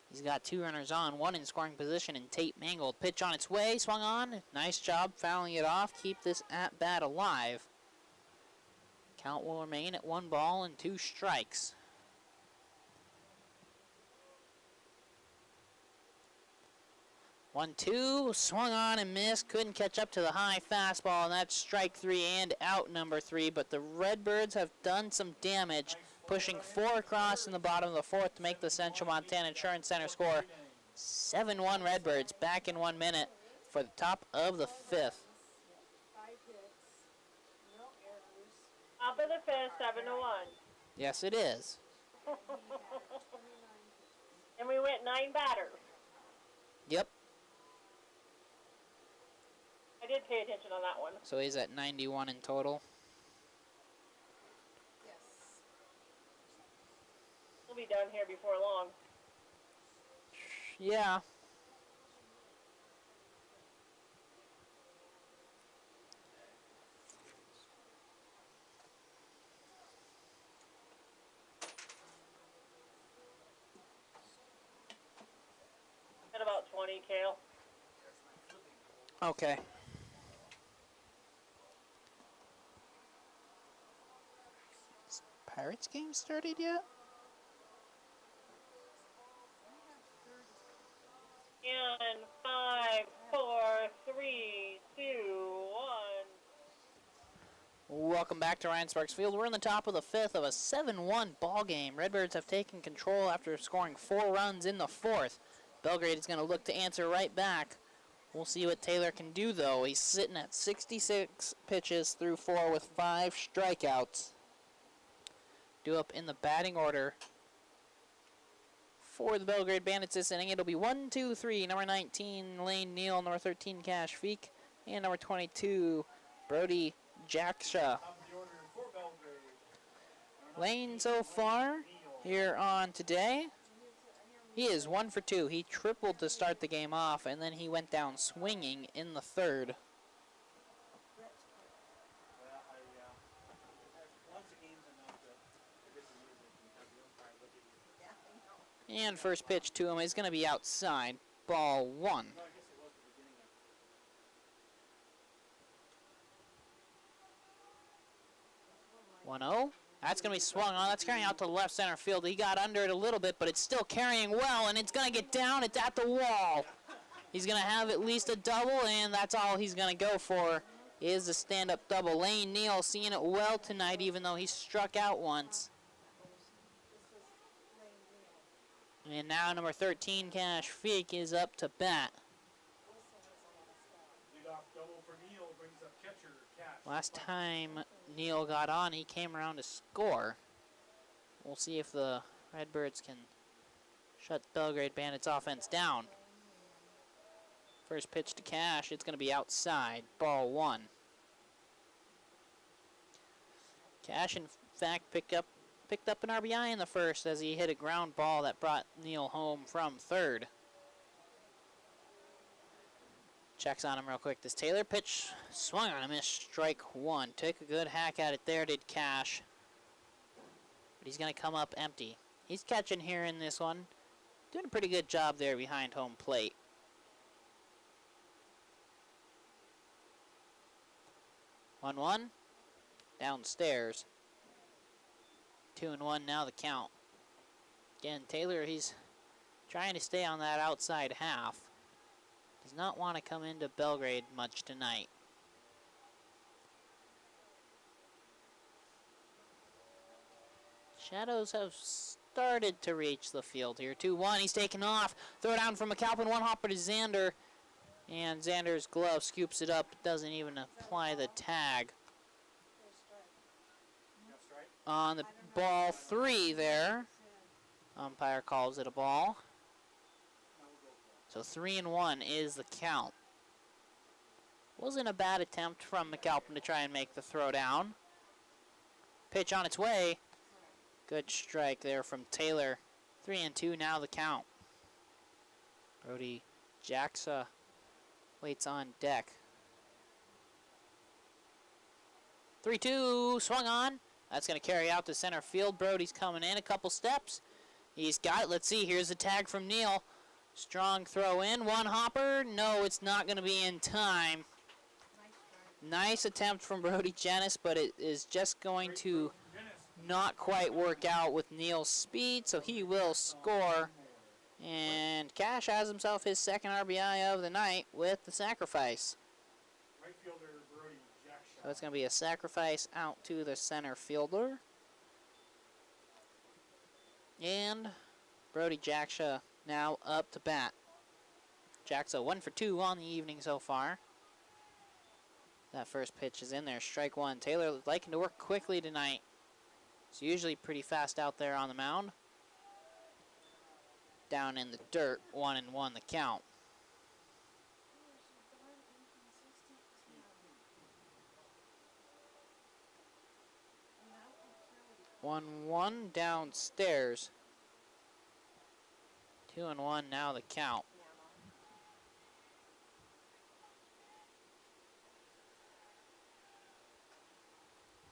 He's got 2 runners on, 1 in scoring position, and Tate Mangold. Pitch on its way, swung on. Nice job fouling it off. Keep this at-bat alive. Count will remain at 1 ball and 2 strikes. One, two, swung on and missed. Couldn't catch up to the high fastball, and that's strike 3 and out number 3. But the Redbirds have done some damage, pushing 4 across in the bottom of the 4th to make the Central Montana Insurance Center score 7-1 Redbirds. Back in 1 minute for the top of the 5th. 5 hits, no errors. Top of the 5th, 7-1. Yes, it is. And we went 9 batters. Yep. I did pay attention on that one. So he's at 91 in total. Yes. We'll be done here before long. Yeah. At about 20, Kale. Okay. Is Pirates game started yet? In 5, 4, 3, 2, 1. Welcome back to Ryan Sparks Field. We're in the top of the 5th of a 7-1 ball game. Redbirds have taken control after scoring 4 runs in the 4th. Belgrade is going to look to answer right back. We'll see what Taylor can do, though. He's sitting at 66 pitches through 4 with 5 strikeouts. Due up in the batting order for the Belgrade Bandits this inning. It'll be 1, 2, 3. Number 19, Lane Neal. Number 13, Cash Feek. And number 22, Brody Jacksha. Lane so far here on today, he is 1 for 2. He tripled to start the game off, and then he went down swinging in the 3rd. And first pitch to him is going to be outside. Ball 1. 1-0. That's going to be swung on. That's carrying out to the left center field. He got under it a little bit, but it's still carrying well, and it's going to get down. It's at the wall. He's going to have at least a double, and that's all he's going to go for is a stand-up double. Lane Neal seeing it well tonight, even though he struck out once. And now number 13, Cash Feek, is up to bat. Last time Neal got on, he came around to score. We'll see if the Redbirds can shut Belgrade Bandits offense down. First pitch to Cash, it's going to be outside. Ball 1. Cash, in fact, picked up an RBI in the first as he hit a ground ball that brought Neal home from 3rd. Checks on him real quick. This Taylor pitch swung on him, missed strike 1. Took a good hack at it there, did Cash. But he's going to come up empty. He's catching here in this one. Doing a pretty good job there behind home plate. One. Downstairs. 2-1 now the count. Again, Taylor, he's trying to stay on that outside half. Does not want to come into Belgrade much tonight. Shadows have started to reach the field here. 2-1, he's taken off. Throw down from McAlpin, 1-hopper to Xander. And Xander's glove scoops it up, doesn't even apply the tag. On the ball 3 there. Umpire calls it a ball. So 3-1 is the count. Wasn't a bad attempt from McAlpin to try and make the throw down. Pitch on its way. Good strike there from Taylor. 3-2 now the count. Brody Jacksa waits on deck. 3-2 swung on. That's going to carry out to center field. Brody's coming in a couple steps. He's got it. Let's see. Here's the tag from Neal. Strong throw in. 1-hopper. No, it's not going to be in time. Nice attempt from Brody Janis, but it is just going to not quite work out with Neal's speed, so he will score. And Cash has himself his second RBI of the night with the sacrifice. Right fielder Brody Jackshot. So it's going to be a sacrifice out to the center fielder. And Brody Jackshaw now up to bat. Jackshaw 1 for 2 on the evening so far. That first pitch is in there, strike one. Taylor liking to work quickly tonight. He's usually pretty fast out there on the mound. Down in the dirt, 1-1 the count. 1-1 downstairs. 2-1 now the count.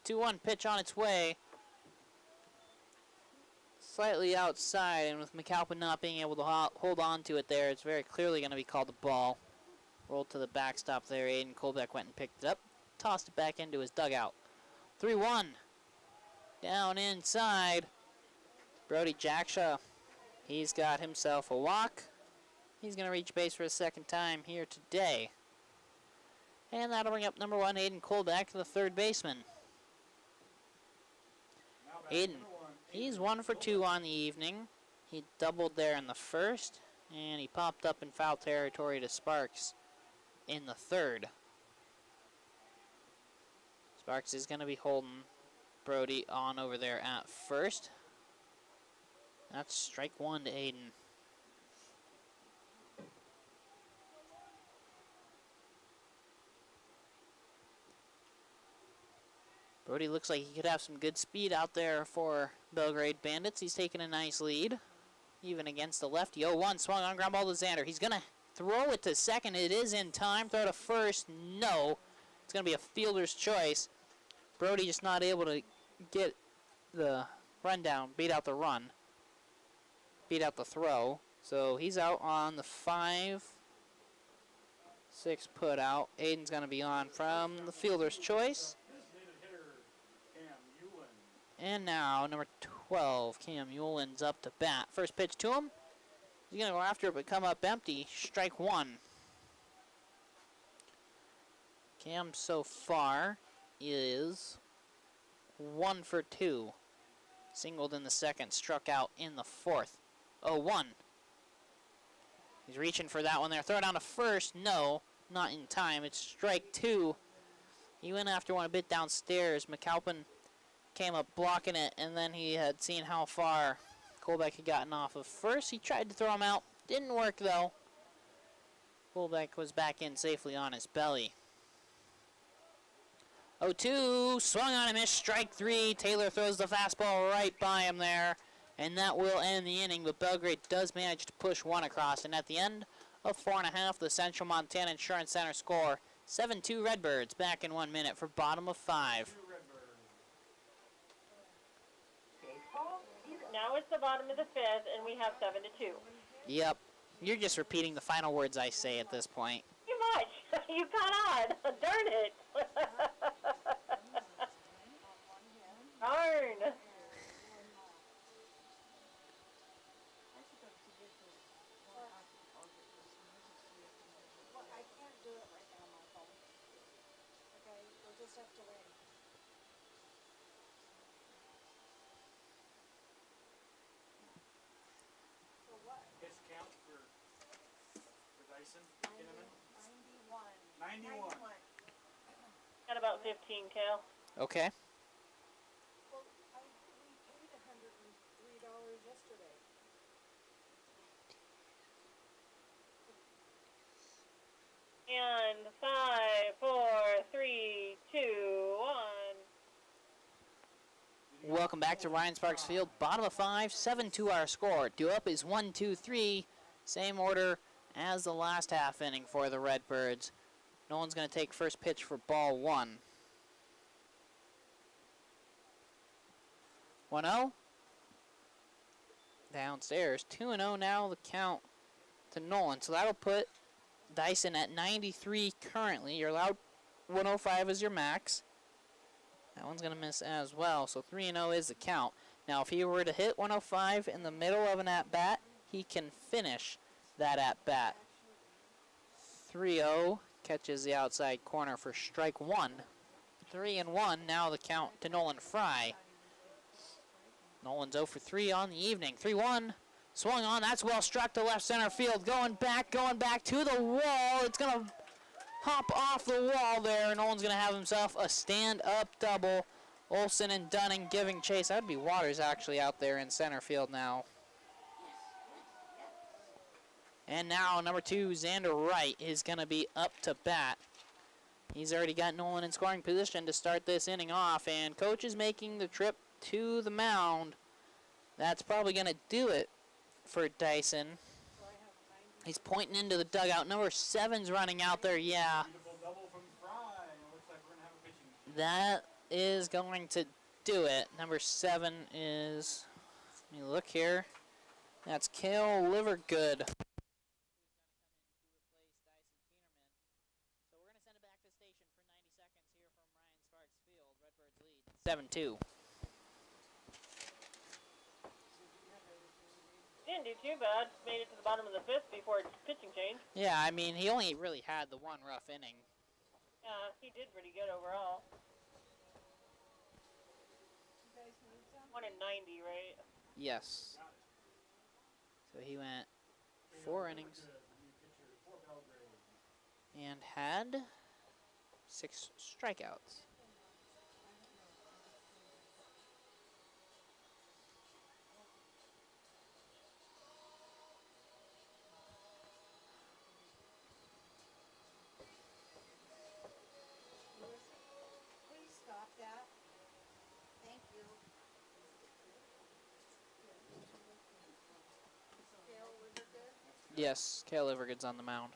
The 2-1 pitch on its way. Slightly outside, and with McAlpin not being able to hold on to it there, it's very clearly going to be called a ball. Rolled to the backstop there. Aiden Colbeck went and picked it up, tossed it back into his dugout. 3-1. Down inside. Brody Jackshaw. He's got himself a walk. He's going to reach base for a second time here today. And that'll bring up number 1, Aiden Colbeck, the third baseman. Aiden, he's 1 for 2 on the evening. He doubled there in the first, and he popped up in foul territory to Sparks in the third. Sparks is going to be holding Brody on over there at first. That's strike one to Aiden. Brody looks like he could have some good speed out there for Belgrade Bandits. He's taking a nice lead, even against the lefty. 0-1, swung on, ground ball to Xander. He's going to throw it to second. It is in time. Throw to first. No. It's going to be a fielder's choice. Brody just not able to get the rundown, beat out the run, beat out the throw. So he's out on the 5-6 put out. Aiden's going to be on from the fielder's choice. And now number 12, Cam Euland's up to bat. First pitch to him. He's going to go after it, but come up empty. Strike one. Cam so far is 1 for 2. Singled in the second, struck out in the fourth. 0-1. He's reaching for that one there. Throw it down to first. No, not in time. It's strike two. He went after one a bit downstairs. McAlpin came up blocking it, and then he had seen how far Colbeck had gotten off of first. He tried to throw him out. Didn't work, though. Colbeck was back in safely on his belly. 0-2, swung on and missed, strike three. Taylor throws the fastball right by him there, and that will end the inning, but Belgrade does manage to push one across, and at the end of 4.5, the Central Montana Insurance Center score, 7-2 Redbirds, back in 1 minute for bottom of 5. Now it's the bottom of the 5th, and we have 7-2. Yep, you're just repeating the final words I say at this point. Too much. You caught on. Darn it. Darn. Well, I can't do it right now on my phone. Okay, we'll just have to wait. For what? Discount for Dyson. 91. 91. Got about 15, Cal. Okay. Well, we paid $103 yesterday. And 5, 4, 3, 2, 1. Welcome back to Ryan Sparks Field. Bottom of 5, 7-2 our score. Due up is 1, 2, 3. Same order as the last half inning for the Redbirds. Nolan's going to take first pitch for ball 1. 1-0. Downstairs. 2-0 now the count to Nolan. So that'll put Dyson at 93 currently. You're allowed 105 is your max. That one's going to miss as well, so 3-0 is the count. Now, if he were to hit 105 in the middle of an at-bat, he can finish that at-bat. 3-0 catches the outside corner for strike one. 3-1, now the count to Nolan Fry. Nolan's 0 for 3 on the evening. 3-1, swung on, that's well struck to left center field. Going back to the wall. It's going to hop off the wall there. Nolan's going to have himself a stand-up double. Olsen and Dunning giving chase. That'd be Waters actually out there in center field now. And now number 2, Xander Wright, is going to be up to bat. He's already got Nolan in scoring position to start this inning off, and coach is making the trip to the mound. That's probably going to do it for Dyson. He's pointing into the dugout. Number 7's running out there, yeah. That is going to do it. Number 7 is, let me look here, that's Cale Livergood. So we're going to send it back to the station for 90 seconds here from Ryan Sparks Field. Redbirds lead 7-2. Didn't do too bad. Made it to the bottom of the 5th before pitching change. Yeah, I mean, he only really had the one rough inning. Yeah, he did pretty good overall. 1 in 90, right? Yes. So he went 4 innings and had 6 strikeouts. Please stop that. Thank you. Cale Livergood? Yes, Cale Livergood's on the mound.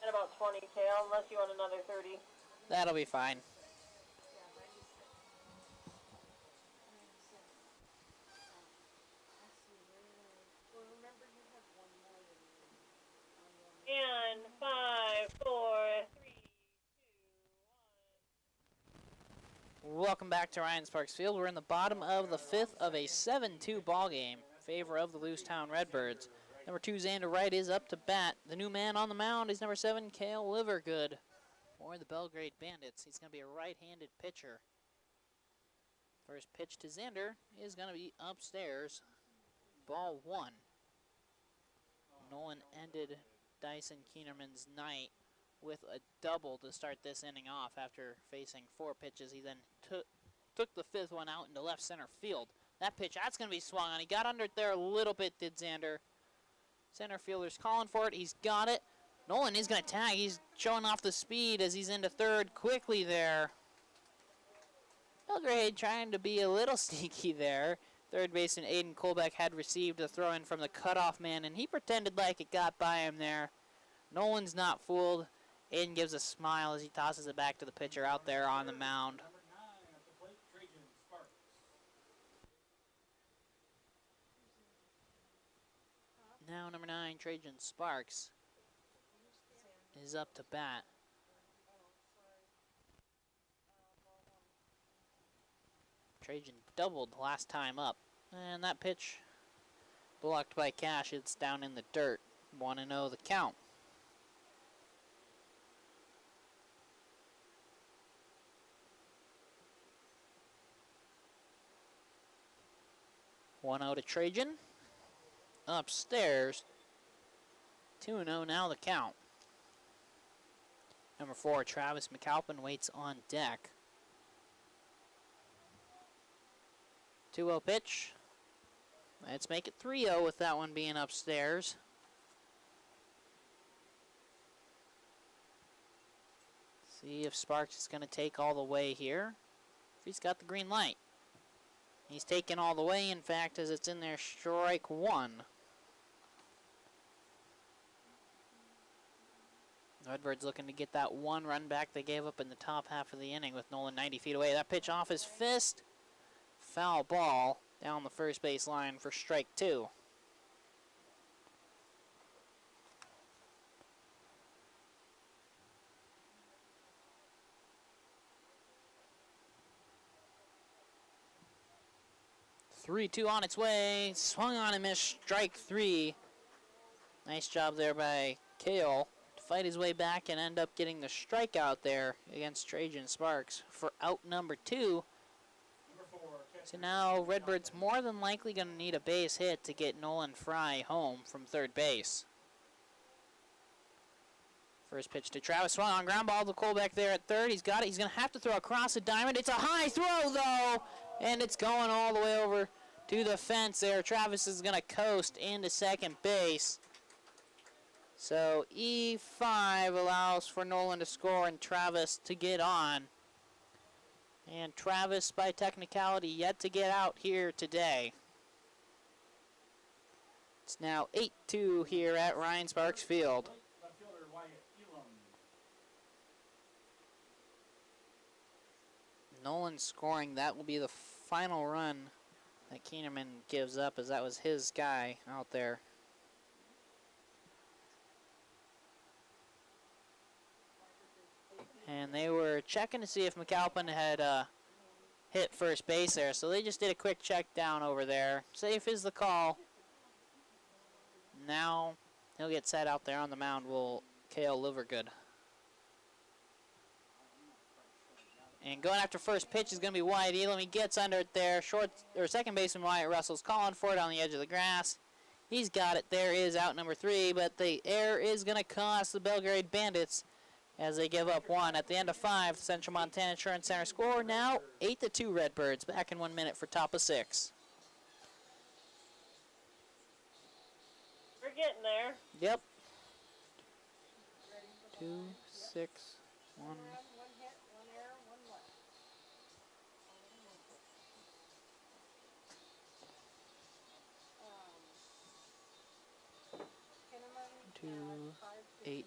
At about 20, Cale, unless you want another 30. That'll be fine. And 5, 4, 3, 2, 1. Welcome back to Ryan Sparks Field. We're in the bottom of the 5th of a 7-2 ball game in favor of the Lewistown Redbirds. Number 2, Xander Wright, is up to bat. The new man on the mound is number 7, Cale Livergood, for the Belgrade Bandits. He's going to be a right-handed pitcher. First pitch to Xander is going to be upstairs. Ball 1. Nolan ended Dyson Keenerman's night with a double to start this inning off after facing 4 pitches. He then took the 5th one out into left center field. That pitch, that's going to be swung on. He got under it there a little bit, did Xander. Center fielder's calling for it. He's got it. Nolan is going to tag. He's showing off the speed as he's into third quickly there. Belgrade trying to be a little sneaky there. Third baseman Aiden Colbeck had received a throw in from the cutoff man, and he pretended like it got by him there. Nolan's not fooled. Aiden gives a smile as he tosses it back to the pitcher out there on the mound. Now number 9, Trajan Sparks, is up to bat. Trajan doubled last time up, and that pitch blocked by Cash. It's down in the dirt. 1-0 the count. To Trajan. Upstairs. 2-0 now the count. Number 4, Travis McAlpin, waits on deck. 2-0 pitch. Let's make it 3-0 with that one being upstairs. See if Sparks is going to take all the way here. If he's got the green light. He's taking all the way, in fact, as it's in there, strike 1. Redbirds looking to get that one run back they gave up in the top half of the inning with Nolan 90 feet away. That pitch off his fist. Foul ball down the first base line for strike 2. Three-two on its way. Swung on and missed. Strike 3. Nice job there by Kale to fight his way back and end up getting the strikeout there against Trajan Sparks for out number 2. So now Redbirds more than likely going to need a base hit to get Nolan Fry home from third base. First pitch to Travis, swung on ground ball to Colbeck there at third. He's got it. He's going to have to throw across the diamond. It's a high throw though, and it's going all the way over to the fence there. Travis is going to coast into second base. So E5 allows for Nolan to score and Travis to get on. And Travis, by technicality, yet to get out here today. It's now 8-2 here at Ryan Sparks Field. Nolan scoring, that will be the final run that Keenerman gives up, as that was his guy out there. And they were checking to see if McAlpin had hit first base there, so they just did a quick check down over there. Safe is the call. Now he'll get set out there on the mound, will Kale Livergood. And going after first pitch is going to be Wyatt Elam. He gets under it there. Second baseman Wyatt Russell's calling for it on the edge of the grass. He's got it. There is out number 3, but the error is going to cost the Belgrade Bandits as they give up 1 at the end of 5. The Central Montana Insurance Center score now 8-2 Redbirds. Back in 1 minute for top of 6. We're getting there. Yep. 2, 6, 1. One hit, one error, one left. 2, 8,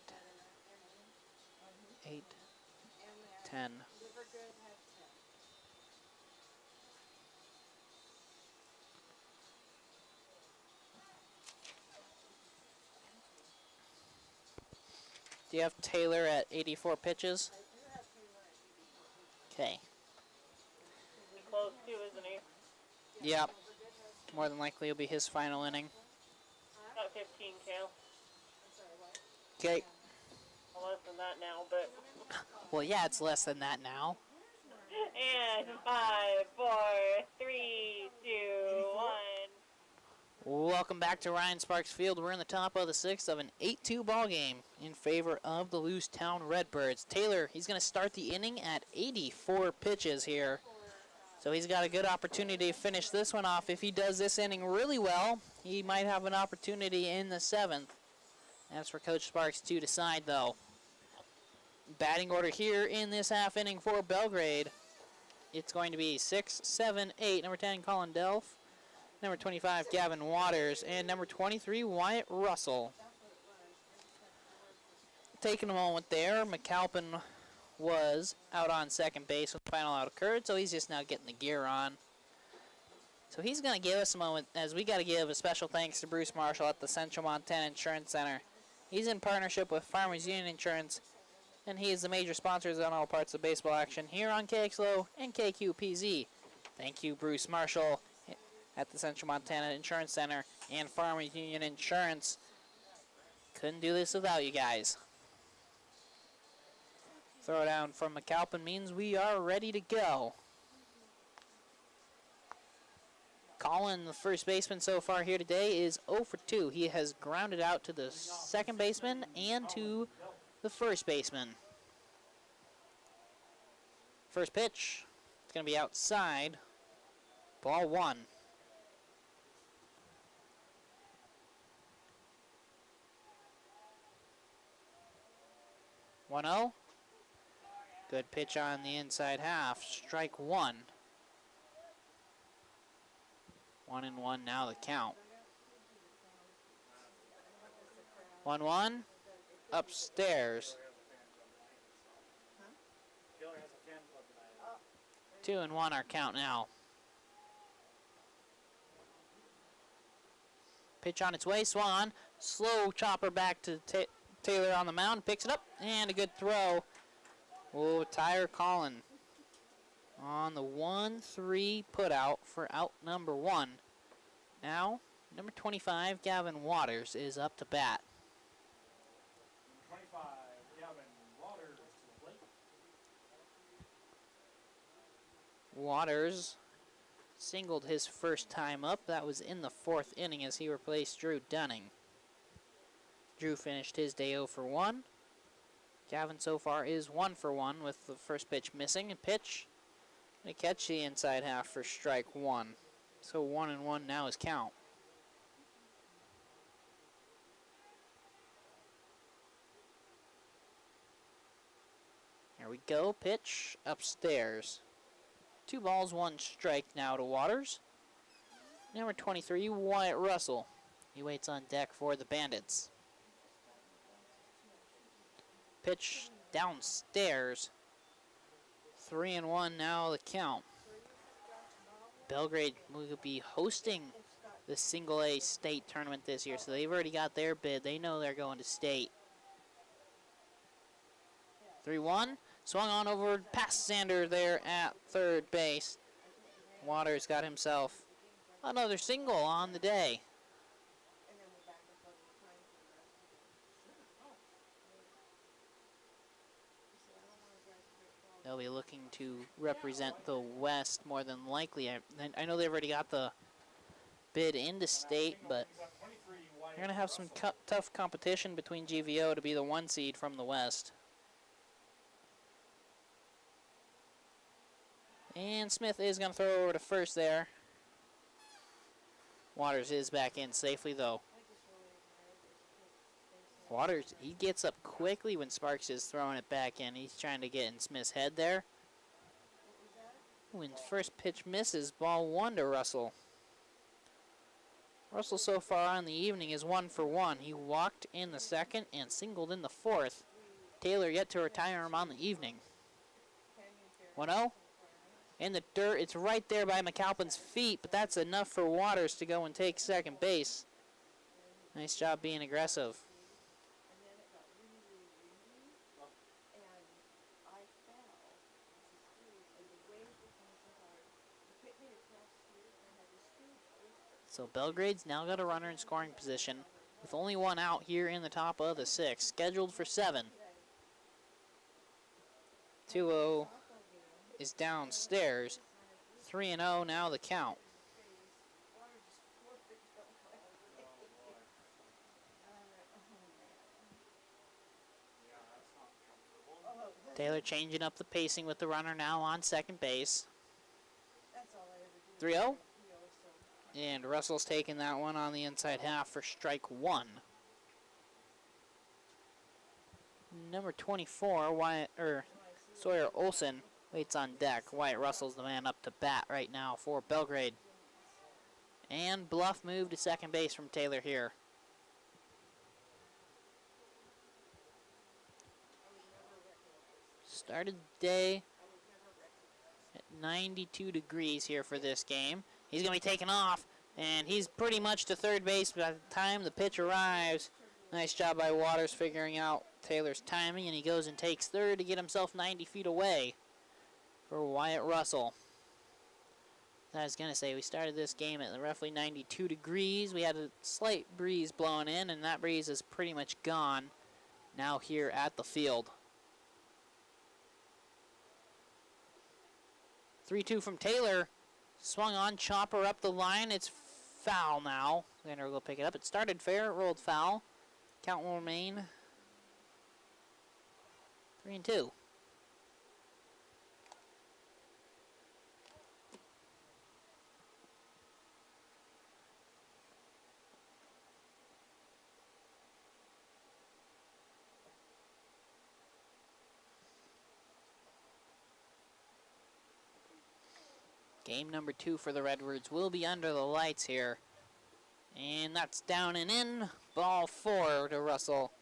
8, 10. Do you have Taylor at 84 pitches? Okay. He's close too, isn't he? Yep. More than likely it'll be his final inning. About 15, Kale. Okay. Well, less than that now, but... Well, yeah, it's less than that now. And 5, 4, 3, 2, 1. Welcome back to Ryan Sparks Field. We're in the top of the 6th of an 8-2 ball game in favor of the Lewistown Redbirds. Taylor, he's going to start the inning at 84 pitches here. So he's got a good opportunity to finish this one off. If he does this inning really well, he might have an opportunity in the 7th. That's for Coach Sparks to decide, though. Batting order here in this half inning for Belgrade. It's going to be 6, 7, 8. Number 10, Colin Delph. Number 25, Gavin Waters. And number 23, Wyatt Russell. Taking a moment there, McAlpin was out on second base when the final out occurred, so he's just now getting the gear on. So he's going to give us a moment, as we got to give a special thanks to Bruce Marshall at the Central Montana Insurance Center. He's in partnership with Farmers Union Insurance, and he is the major sponsors on all parts of baseball action here on KXLO and KQPZ. Thank you, Bruce Marshall at the Central Montana Insurance Center and Farmers Union Insurance. Couldn't do this without you guys. Throw down from McAlpin means we are ready to go. Colin, the first baseman so far here today, is 0 for 2. He has grounded out to the second baseman and to the first baseman. First pitch, it's going to be outside. Ball 1. 1-0. Good pitch on the inside half. Strike 1. 1-1 now the count. 1-1. Upstairs. 2-1 our count now. Pitch on its way, swung on. Slow chopper back to Taylor on the mound. Picks it up, and a good throw. Oh, Tyre Collin on the 1-3 put out for out number 1. Now, number 25, Gavin Waters, is up to bat. 25, Gavin Waters to the plate. Waters singled his first time up. That was in the 4th inning as he replaced Drew Dunning. Drew finished his day 0 for 1. Gavin so far is 1 for 1 with the first pitch missing. A pitch, gonna catch the inside half for strike 1. So 1-1 now is count. Here we go, pitch upstairs. 2 balls, 1 strike now to Waters. Number 23, Wyatt Russell. He waits on deck for the Bandits. Pitch downstairs. 3-1 now the count. Belgrade will be hosting the Single A state tournament this year, so they've already got their bid. They know they're going to state. 3-1. Swung on over past Sander there at third base. Waters got himself another single on the day. They'll be looking to represent the West more than likely. I know they've already got the bid into state, but they're going to have some tough competition between GVO to be the 1 seed from the West. And Smith is going to throw over to first there. Waters is back in safely, though. Waters, he gets up quickly when Sparks is throwing it back in. He's trying to get in Smith's head there. When first pitch misses, ball 1 to Russell. Russell so far on the evening is 1 for 1. He walked in the 2nd and singled in the 4th. Taylor yet to retire him on the evening. 1-0. In the dirt, it's right there by McAlpin's feet, but that's enough for Waters to go and take second base. Nice job being aggressive. So Belgrade's now got a runner in scoring position with only 1 out here in the top of the 6th, scheduled for 7. 2-0 is downstairs. 3-0 now the count. Taylor changing up the pacing with the runner now on second base. 3-0. And Russell's taking that one on the inside half for strike 1. Number 24, Sawyer Olson waits on deck. Wyatt Russell's the man up to bat right now for Belgrade. And bluff move to second base from Taylor here. Started the day at 92 degrees here for this game. He's going to be taken off, and he's pretty much to third base by the time the pitch arrives. Nice job by Waters figuring out Taylor's timing, and he goes and takes third to get himself 90 feet away for Wyatt Russell. I was going to say, we started this game at roughly 92 degrees. We had a slight breeze blowing in, and that breeze is pretty much gone now here at the field. 3-2 from Taylor. Swung on, chopper up the line. It's foul now. Xander will go pick it up. It started fair, it rolled foul. Count will remain 3-2. Game number 2 for the Redbirds will be under the lights here. And that's down and in. Ball 4 to Russell.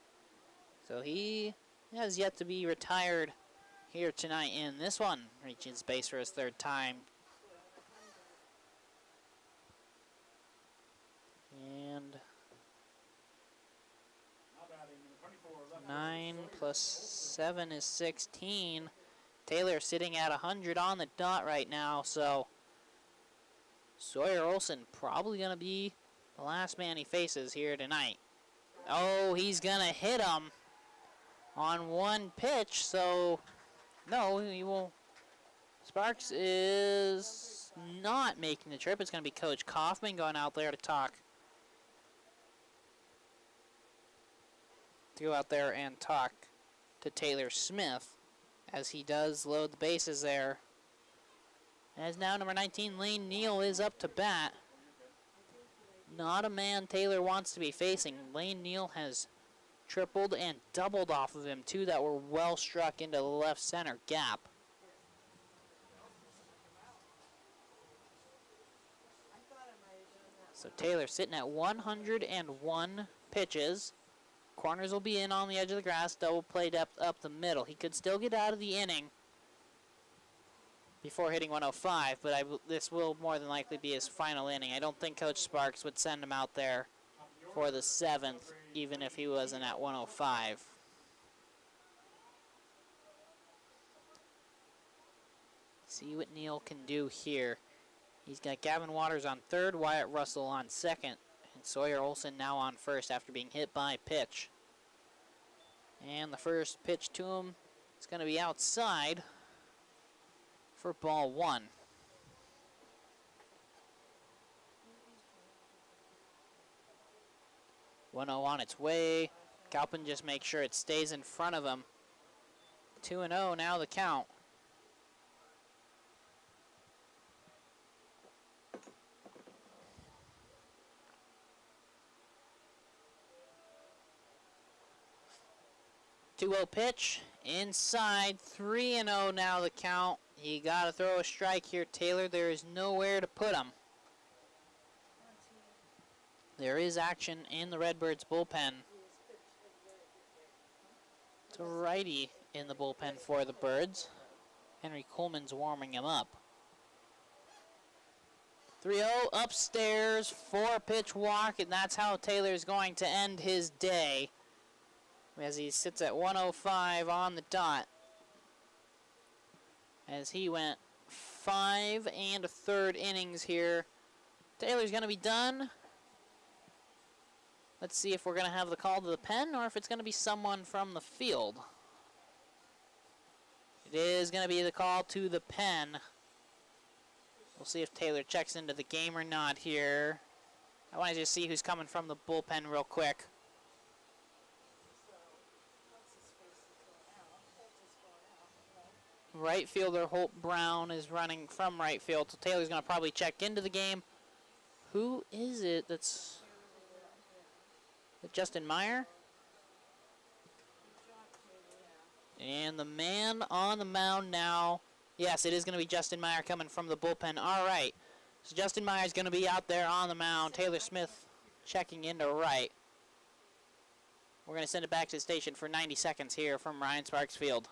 So he has yet to be retired here tonight in this one. Reaches base for his third time. And 9 plus 7 is 16. Taylor sitting at 100 on the dot right now, so Sawyer Olson probably going to be the last man he faces here tonight. Oh, he's going to hit him on one pitch, so no, he won't. Sparks is not making the trip. It's going to be Coach Kaufman going out there to talk. To go out there and talk to Taylor Smith as he does load the bases there. As now number 19, Lane Neal, is up to bat. Not a man Taylor wants to be facing. Lane Neal has tripled and doubled off of him, two that were well struck into the left center gap. So Taylor sitting at 101 pitches. Corners will be in on the edge of the grass, double play depth up the middle. He could still get out of the inning before hitting 105, but this will more than likely be his final inning. I don't think Coach Sparks would send him out there for the 7th, even if he wasn't at 105. See what Neal can do here. He's got Gavin Waters on third, Wyatt Russell on second, and Sawyer Olson now on first after being hit by pitch. And the first pitch to him is going to be outside for ball 1. 1-0 on its way. Galpin just makes sure it stays in front of him. 2-0 now the count. Two-0 pitch inside. 3-0 now the count. You got to throw a strike here, Taylor. There is nowhere to put him. There is action in the Redbirds bullpen. It's a righty in the bullpen for the Birds. Henry Coleman's warming him up. 3-0 upstairs, 4-pitch walk, and that's how Taylor's going to end his day as he sits at 105 on the dot. As he went 5 1/3 innings here. Taylor's going to be done. Let's see if we're going to have the call to the pen or if it's going to be someone from the field. It is going to be the call to the pen. We'll see if Taylor checks into the game or not here. I want to just see who's coming from the bullpen real quick. Right fielder Holt Brown is running from right field, so Taylor's going to probably check into the game. Who is it that's... Is it Justin Meyer? And the man on the mound now. Yes, it is going to be Justin Meyer coming from the bullpen. All right. So Justin Meyer's going to be out there on the mound. Taylor Smith checking into right. We're going to send it back to the station for 90 seconds here from Ryan Sparks Field.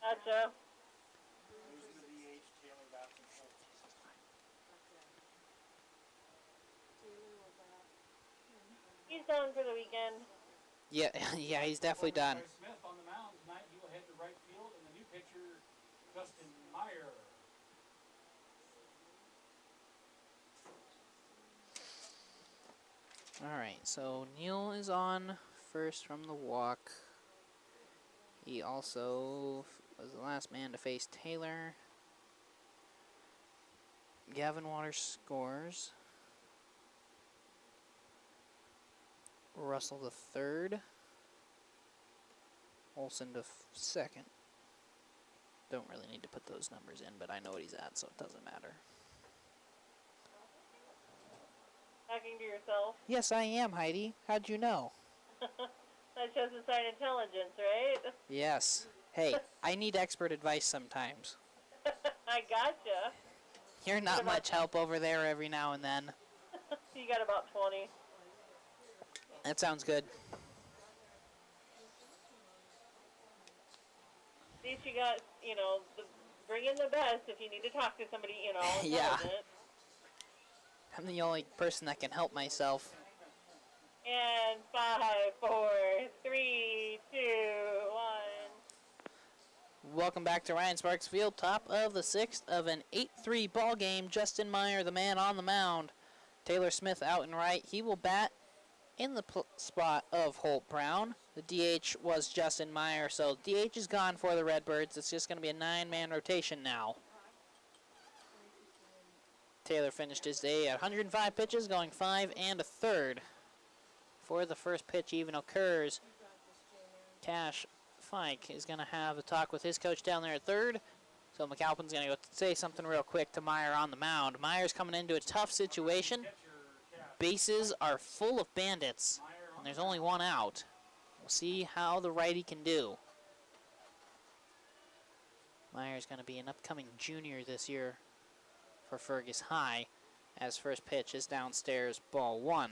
Gotcha. He's done for the weekend. Yeah, yeah, he's definitely done. Smith on the mound tonight. He will head to right field, and the new pitcher, Justin Meyer. All right, so Neal is on first from the walk. He also was the last man to face Taylor. Gavin Waters scores. Russell the third. Olson to second. Don't really need to put those numbers in, but I know what he's at, so it doesn't matter. Talking to yourself. Yes, I am, Heidi. How'd you know? That shows a sign of intelligence, right? Yes. Hey, I need expert advice sometimes. I gotcha. You're not much help over there every now and then. You got about 20. That sounds good. At least you got, you know, bring in the best if you need to talk to somebody, you know, Yeah. intelligent. I'm the only person that can help myself. And 5, 4, 3, 2, 1. Welcome back to Ryan Sparks Field, top of the 6th of an 8-3 ball game. Justin Meyer, the man on the mound. Taylor Smith out and right. He will bat in the spot of Holt Brown. The DH was Justin Meyer, so DH is gone for the Redbirds. It's just going to be a 9-man rotation now. Taylor finished his day at 105 pitches, going 5 1/3. Before the first pitch even occurs, Cash Fike is going to have a talk with his coach down there at third. So McAlpin's going to go say something real quick to Meyer on the mound. Meyer's coming into a tough situation. Bases are full of Bandits, and there's only one out. We'll see how the righty can do. Meyer's going to be an upcoming junior this year for Fergus High, as first pitch is downstairs, ball 1.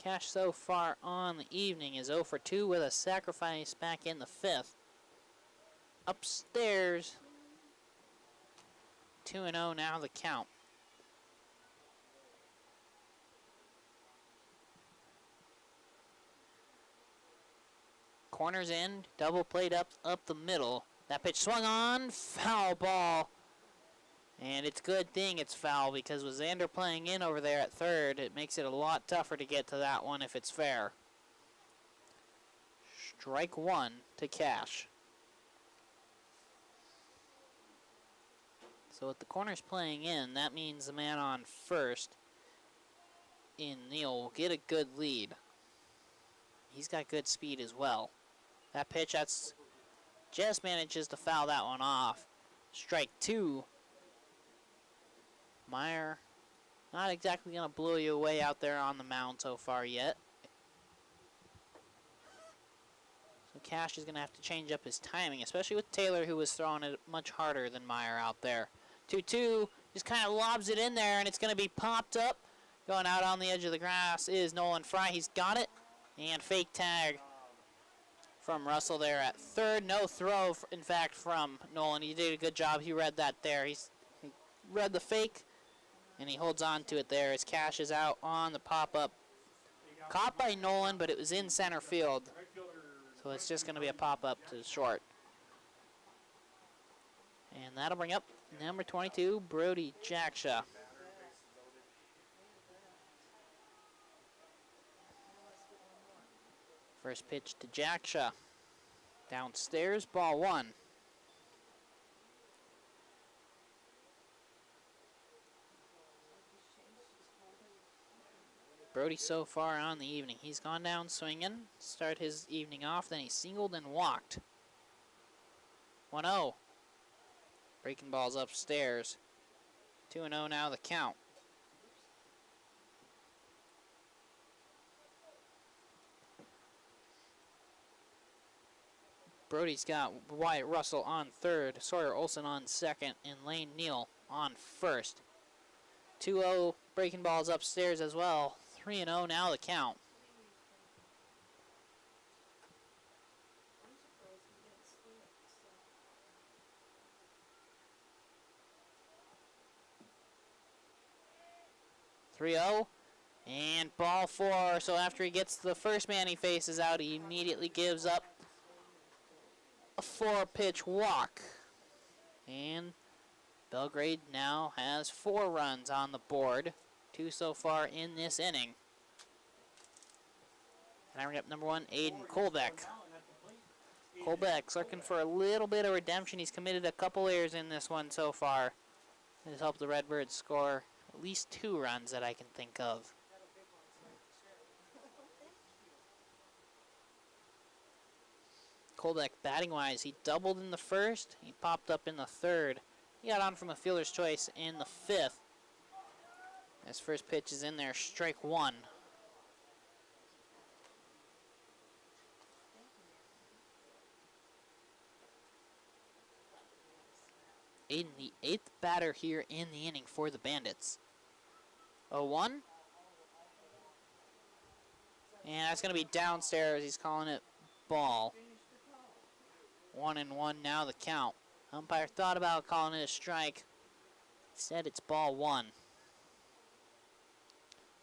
Cash so far on the evening is 0 for 2 with a sacrifice back in the 5th. Upstairs, 2-0 now the count. Corners in, double played up the middle. That pitch swung on, foul ball. And it's a good thing it's foul, because with Xander playing in over there at third, it makes it a lot tougher to get to that one if it's fair. Strike 1 to Cash. So with the corners playing in, that means the man on first in Neal will get a good lead. He's got good speed as well. That pitch, that's just manages to foul that one off. Strike 2. Meyer not exactly going to blow you away out there on the mound so far yet. So Cash is going to have to change up his timing, especially with Taylor, who was throwing it much harder than Meyer out there. 2-2, just kind of lobs it in there, and it's going to be popped up. Going out on the edge of the grass is Nolan Fry. He's got it. And fake tag from Russell there at third. No throw, in fact, from Nolan. He did a good job. He read that there. He read the fake, and he holds on to it there as Cash is out on the pop-up. Caught by Nolan, but it was in center field. So it's just going to be a pop-up to short. And that'll bring up number 22, Brody Jackshaw. First pitch to Jackshaw. Downstairs, ball 1. Brody so far on the evening. He's gone down swinging, start his evening off, then he singled and walked. 1-0. Breaking balls upstairs. 2-0 now the count. Brody's got Wyatt Russell on third, Sawyer Olson on second, and Lane Neal on first. 2-0 breaking balls upstairs as well. 3-0 now the count. And ball 4. So after he gets the first man he faces out, he immediately gives up a 4-pitch walk. And Belgrade now has 4 runs on the board. 2 so far in this inning. And I bring up number 1, Aiden Colbeck. Colbeck's looking for a little bit of redemption. He's committed a couple errors in this one so far. It has helped the Redbirds score at least 2 runs that I can think of. Colbeck, batting-wise, he doubled in the first. He popped up in the third. He got on from a fielder's choice in the 5th. His first pitch is in there, strike 1. Aiden, the 8th batter here in the inning for the Bandits. 0-1. And that's going to be downstairs. He's calling it ball. 1-1 now the count. Umpire thought about calling it a strike. Said it's ball 1.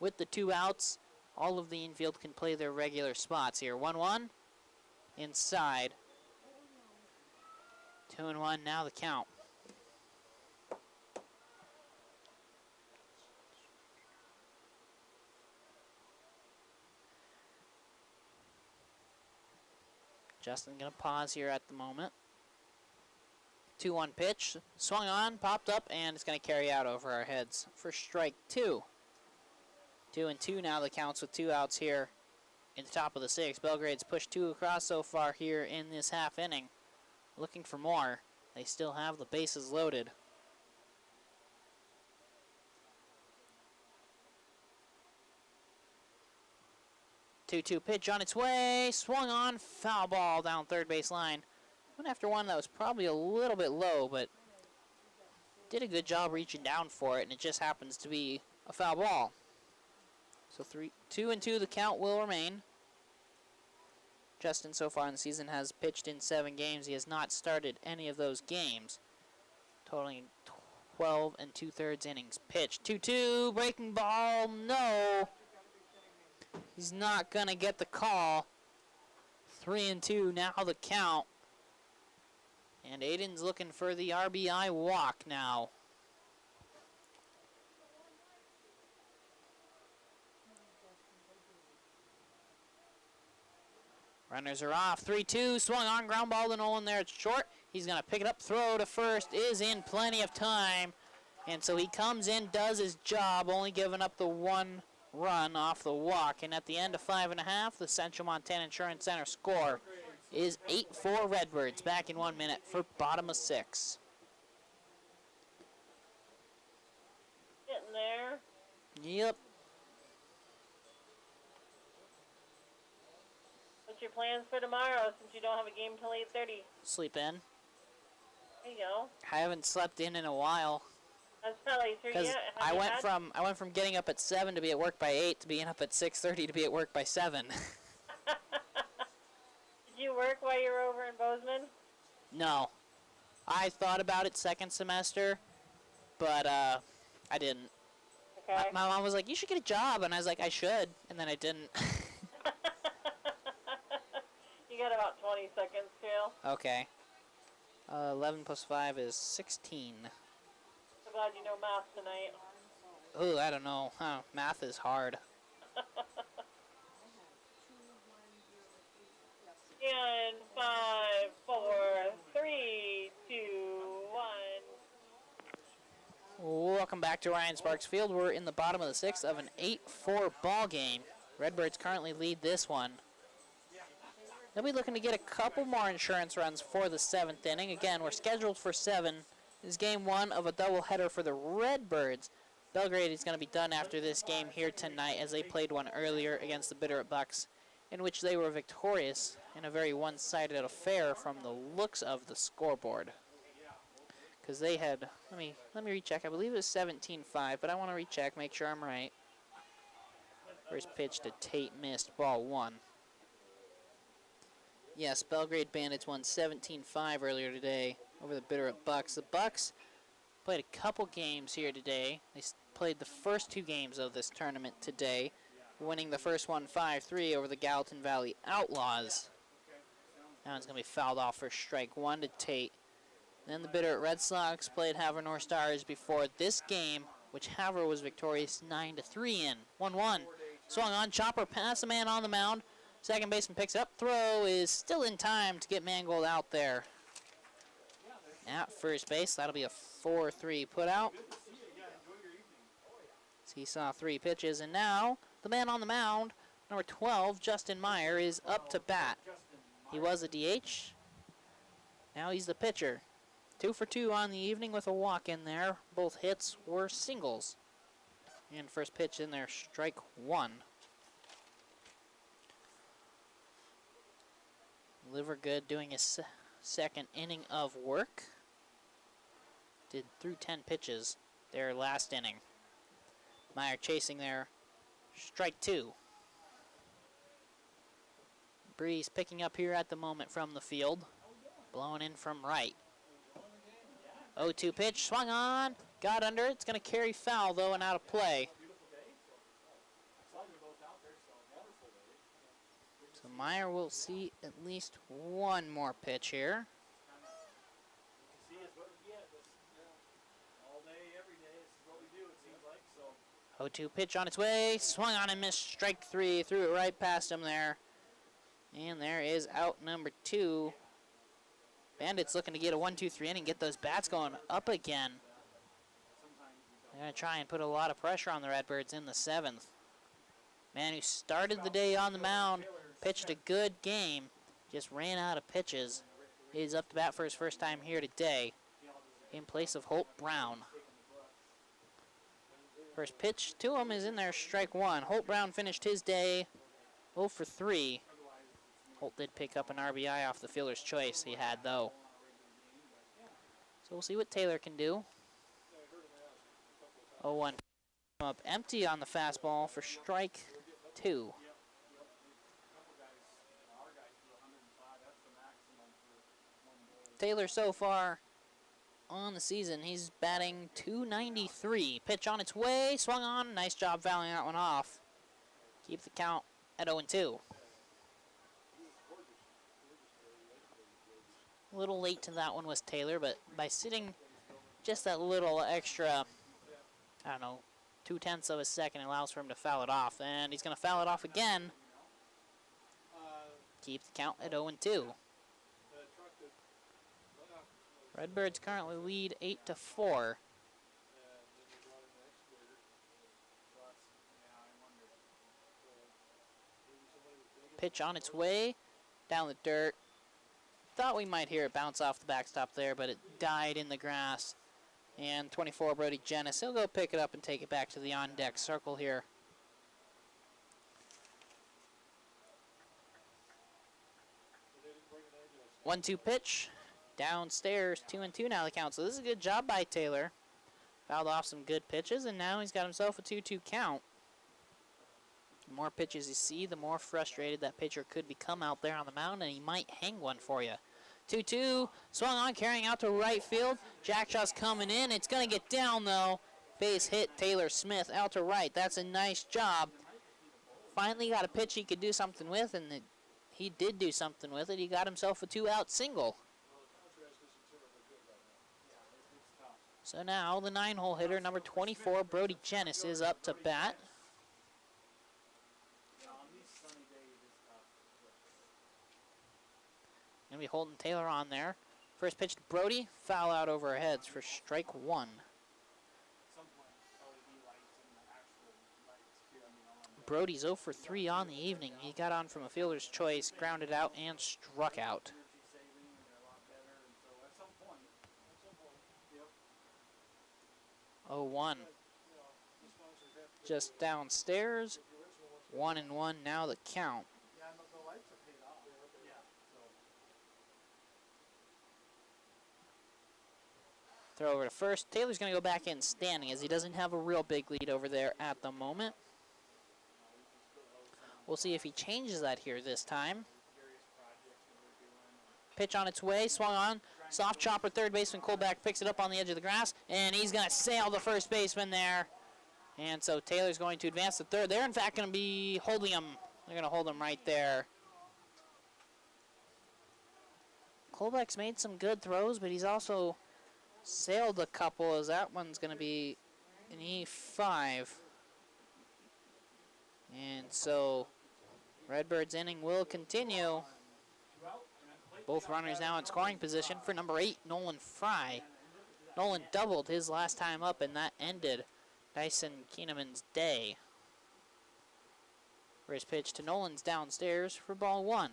With the 2 outs, all of the infield can play their regular spots here. 1-1. Inside. 2-1 now the count. Justin gonna pause here at the moment. 2-1 pitch, swung on, popped up, and it's gonna carry out over our heads for strike 2. 2-2 now the counts with 2 outs here in the top of the 6th. Belgrade's pushed 2 across so far here in this half inning. Looking for more. They still have the bases loaded. Two-two pitch on its way, swung on, foul ball down third base line. Went after one that was probably a little bit low, but did a good job reaching down for it, and it just happens to be a foul ball. So 2-2 the count will remain. Justin so far in the season has pitched in 7 games. He has not started any of those games, totaling 12 2/3 innings pitched. 2-2, breaking ball, no. He's not gonna get the call. 3-2 now the count. And Aiden's looking for the RBI walk now. Runners are off. 3-2, swung on, ground ball to Nolan there. It's short. He's gonna pick it up. Throw to first is in plenty of time. And so he comes in, does his job, only giving up the 1 run off the walk. And at the end of 5 1/2, the Central Montana Insurance Center score is 8-4 Redbirds, back in 1 minute for bottom of 6. Getting there. Yep. What's your plans for tomorrow since you don't have a game till 8:30? Sleep in. There you go. I haven't slept in a while. That's probably true. Because Yeah. I went from getting up at 7 to be at work by 8 to being up at 6:30 to be at work by 7. Did you work while you were over in Bozeman? No. I thought about it second semester, but I didn't. Okay. My mom was like, you should get a job, and I was like, I should, and then I didn't. You got about 20 seconds, Phil. Okay. 11 plus 5 is 16. So glad you know math tonight. Ooh, I don't know. Huh, math is hard. In 5, 4, 3, 2, 1. Welcome back to Ryan Sparks Field. We're in the bottom of the 6th of an 8-4 ball game. Redbirds currently lead this one. They'll be looking to get a couple more insurance runs for the 7th inning. Again, we're scheduled for 7. This is game 1 of a doubleheader for the Redbirds. Belgrade is going to be done after this game here tonight, as they played one earlier against the Bitterroot Bucks, in which they were victorious in a very one-sided affair from the looks of the scoreboard. Because they had, let me recheck. I believe it was 17-5, but I want to recheck, make sure I'm right. First pitch to Tate, missed, ball 1. Yes, Belgrade Bandits won 17-5 earlier today over the Bitterroot Bucks. The Bucks played a couple games here today. They played the first 2 games of this tournament today, winning the first one 5-3 over the Gallatin Valley Outlaws. That one's going to be fouled off for strike 1 to Tate. Then the Bitterroot Red Sox played Havre North Stars before this game, which Havre was victorious 9-3 in. 1-1. Swung on, chopper past the man on the mound. Second baseman picks up. Throw is still in time to get Mangold out there. At first base, that'll be a 4-3 put out. So he saw 3 pitches, and now the man on the mound, number 12, Justin Meyer, is up to bat. He was a DH. Now he's the pitcher. 2 for 2 on the evening with a walk in there. Both hits were singles. And first pitch in there, strike 1. Livergood doing his second inning of work. Threw 10 pitches their last inning. Meyer chasing there, strike 2. Breeze picking up here at the moment from the field. Blowing in from right. 0-2 pitch, swung on, got under it. It's going to carry foul, though, and out of play. So Meyer will see at least one more pitch here. 0-2 pitch on its way, swung on and missed, strike 3, threw it right past him there. And there is out number 2. Bandits looking to get a 1-2-3 inning, get those bats going up again. They're going to try and put a lot of pressure on the Redbirds in the 7th. Man who started the day on the mound, pitched a good game, just ran out of pitches. He's up to bat for his first time here today in place of Holt Brown. First pitch to him is in there, strike 1. Holt Brown finished his day 0 for 3. Holt did pick up an RBI off the fielder's choice he had, though. So we'll see what Taylor can do. 0-1 up empty on the fastball for strike 2. Taylor so far on the season, he's batting .293. Pitch on its way, swung on. Nice job fouling that one off. Keep the count at 0-2. A little late to that one was Taylor, but by sitting just that little extra, I don't know, 0.2 of a second allows for him to foul it off. And he's going to foul it off again. Keep the count at 0-2. Redbirds currently lead 8-4. Pitch on its way, down the dirt. Thought we might hear it bounce off the backstop there, but it died in the grass. And 24, Brody Jennis, he'll go pick it up and take it back to the on-deck circle here. One-two pitch, downstairs, 2-2 now the count. So this is a good job by Taylor. Fouled off some good pitches, and now he's got himself a 2-2 count. The more pitches you see, the more frustrated that pitcher could become out there on the mound, and he might hang one for you. 2-2, swung on, carrying out to right field. Jackshaw's coming in. It's going to get down, though. Base hit Taylor Smith out to right. That's a nice job. Finally got a pitch he could do something with, and he did do something with it. He got himself a 2-out single. So now the 9-hole hitter, number 24, Brody Jennis, is up to bat. Going to be holding Taylor on there. First pitch to Brody, foul out over our heads for strike 1. Brody's 0 for 3 on the evening. He got on from a fielder's choice, grounded out, and struck out. 0-1. Just downstairs. 1-1 now the count. Throw over to first. Taylor's going to go back in standing as he doesn't have a real big lead over there at the moment. We'll see if he changes that here this time. Pitch on its way, swung on. Soft chopper, third baseman Colback picks it up on the edge of the grass, and he's going to sail the first baseman there. And so Taylor's going to advance to third. They're, in fact, going to be holding him. They're going to hold him right there. Colback's made some good throws, but he's also sailed a couple, as that one's going to be an E5. And so Redbirds inning will continue. Both runners now in scoring position for number 8, Nolan Fry. Nolan doubled his last time up, and that ended Dyson Keeneman's day. First pitch to Nolan's downstairs for ball 1.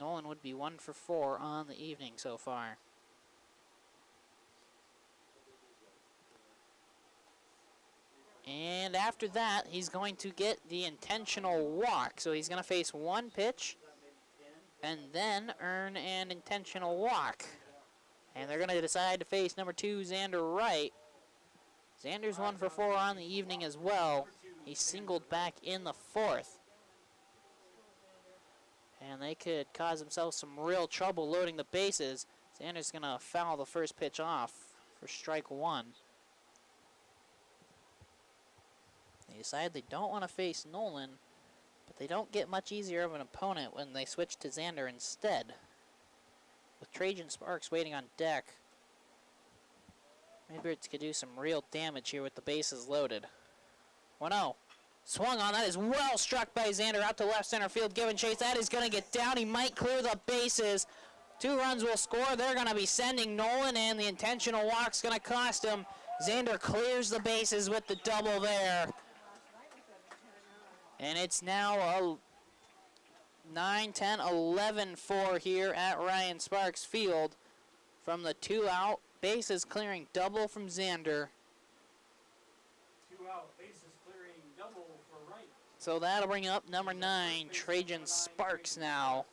Nolan would be 1 for 4 on the evening so far. And after that, he's going to get the intentional walk. So he's going to face one pitch and then earn an intentional walk. And they're going to decide to face number 2, Xander Wright. Xander's 1 for 4 on the evening as well. He singled back in the 4th. And they could cause themselves some real trouble loading the bases. Xander's going to foul the first pitch off for strike one. They decide they don't want to face Nolan, but they don't get much easier of an opponent when they switch to Xander instead. With Trajan Sparks waiting on deck, Redbirds could do some real damage here with the bases loaded. 1-0. Swung on. That is well struck by Xander out to left center field. Giving chase. That is going to get down. He might clear the bases. 2 runs will score. They're going to be sending Nolan in. The intentional walk's going to cost him. Xander clears the bases with the double there. And it's now a 9, 10, 11-4 here at Ryan Sparks Field from the 2 out. Bases clearing double from Xander. 2 out, bases clearing double for right. So that'll bring up number 9, Trajan Sparks now.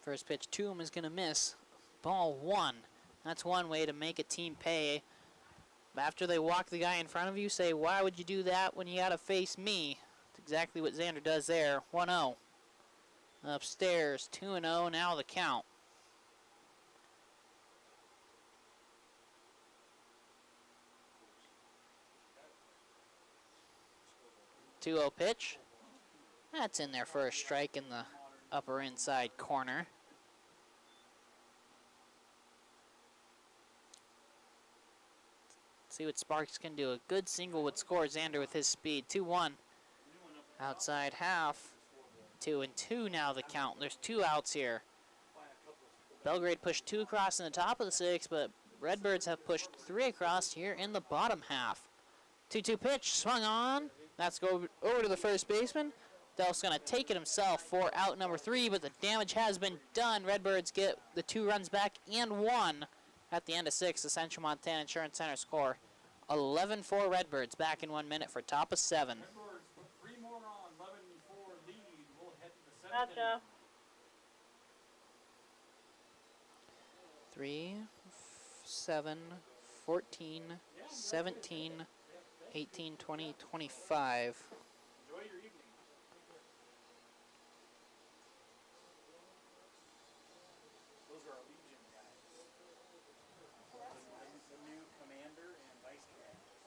First pitch to him is going to miss. Ball 1. That's one way to make a team pay. After they walk the guy in front of you, say, why would you do that when you got to face me? That's exactly what Xander does there. 1-0. Upstairs, 2-0, now the count. 2-0 pitch. That's in there for a strike in the upper inside corner. See what Sparks can do. A good single would score Xander with his speed. 2-1. Outside half. 2-2 now the count. There's 2 outs here. Belgrade pushed 2 across in the top of the 6th, but Redbirds have pushed 3 across here in the bottom half. 2-2 pitch, swung on. That's go over to the first baseman. Delph's going to take it himself for out number 3, but the damage has been done. Redbirds get the 2 runs back and 1 at the end of 6. The Central Montana Insurance Center score 11-4 Redbirds back in 1 minute for top of 7. Redbirds put 3 more on, 11-4 lead. We'll head to the 7th Gotcha. 3, 7, 14, 17, 18, 20, 25. Enjoy your evening. Those are our Legion guys. The new commander and vice commander.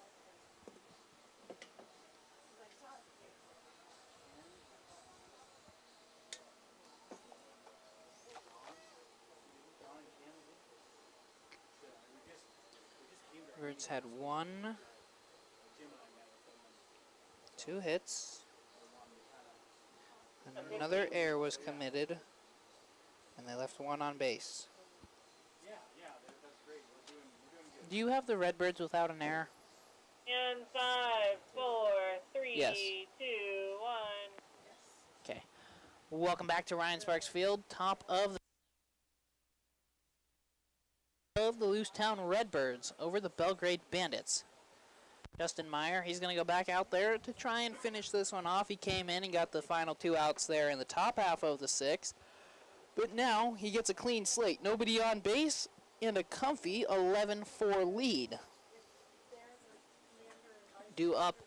Redbirds had 1, 2 hits. Another error was committed, and they left 1 on base. Yeah, that's great. We're doing good. Do you have the Redbirds without an error? And 5, 4, 3, Yes. 2, 1. Okay. Welcome back to Ryan Sparks Field, top of the Lewistown Redbirds over the Belgrade Bandits. Justin Meyer, he's going to go back out there to try and finish this one off. He came in and got the final 2 outs there in the top half of the 6th. But now he gets a clean slate. Nobody on base and a comfy 11-4 lead. Due up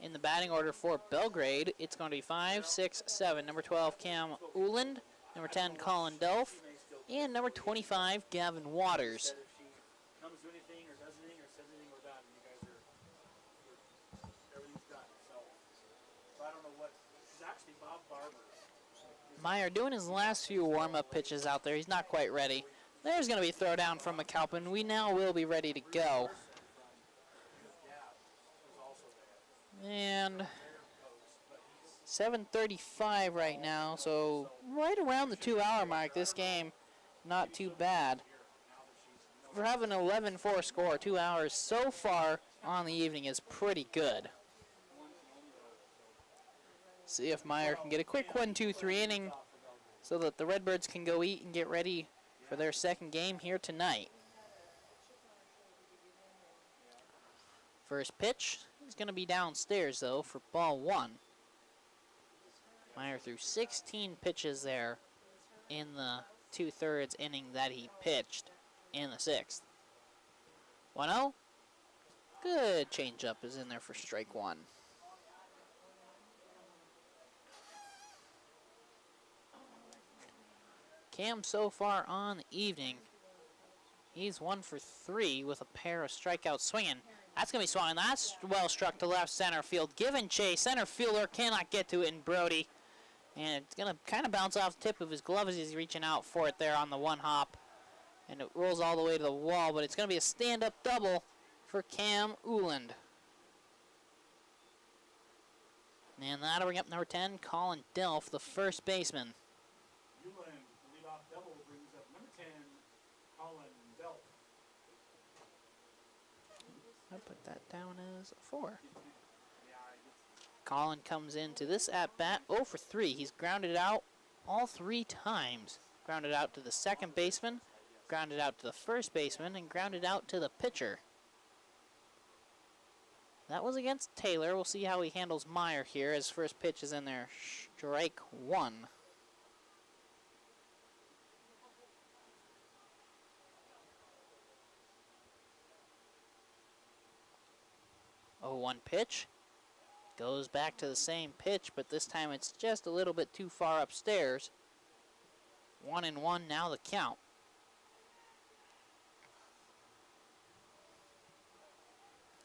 in the batting order for Belgrade, it's going to be 5, 6, 7. Number 12, Cam Uland. Number 10, Colin Delph. And number 25, Gavin Waters. If she comes to anything or does anything or says anything, we're done. You guys are, everything's done. So I don't know what, it's actually Bob Barber. Meyer doing his last few warm-up pitches out there. He's not quite ready. There's going to be a throwdown from McAlpin. We now will be ready to go. And 7:35 right now, so right around the 2-hour mark. This game, not too bad. For having an 11-4 score, 2 hours so far on the evening is pretty good. See if Meyer can get a quick 1-2-3 inning so that the Redbirds can go eat and get ready for their second game here tonight. First pitch is going to be downstairs, though, for ball 1. Meyer threw 16 pitches there in the 2/3 inning that he pitched in the 6th. 1-0. Good changeup is in there for strike one. Cam so far on the evening, he's 1 for 3 with a pair of strikeouts swinging. That's going to be swung. That's well struck to left center field. Given chase. Center fielder cannot get to it in Brody. And it's going to kind of bounce off the tip of his glove as he's reaching out for it there on the one hop. And it rolls all the way to the wall, but it's going to be a stand-up double for Cam Uland. And that'll bring up number 10, Colin Delph, the first baseman. Uland, the leadoff double, brings up number 10, Colin Delph. I put that down as a 4. Colin comes into this at-bat 0 for 3. He's grounded out all 3 times. Grounded out to the second baseman, grounded out to the first baseman, and grounded out to the pitcher. That was against Taylor. We'll see how he handles Meyer here. His first pitch is in there. Strike 1. 0-1 pitch. Goes back to the same pitch, but this time it's just a little bit too far upstairs. 1-1 now the count.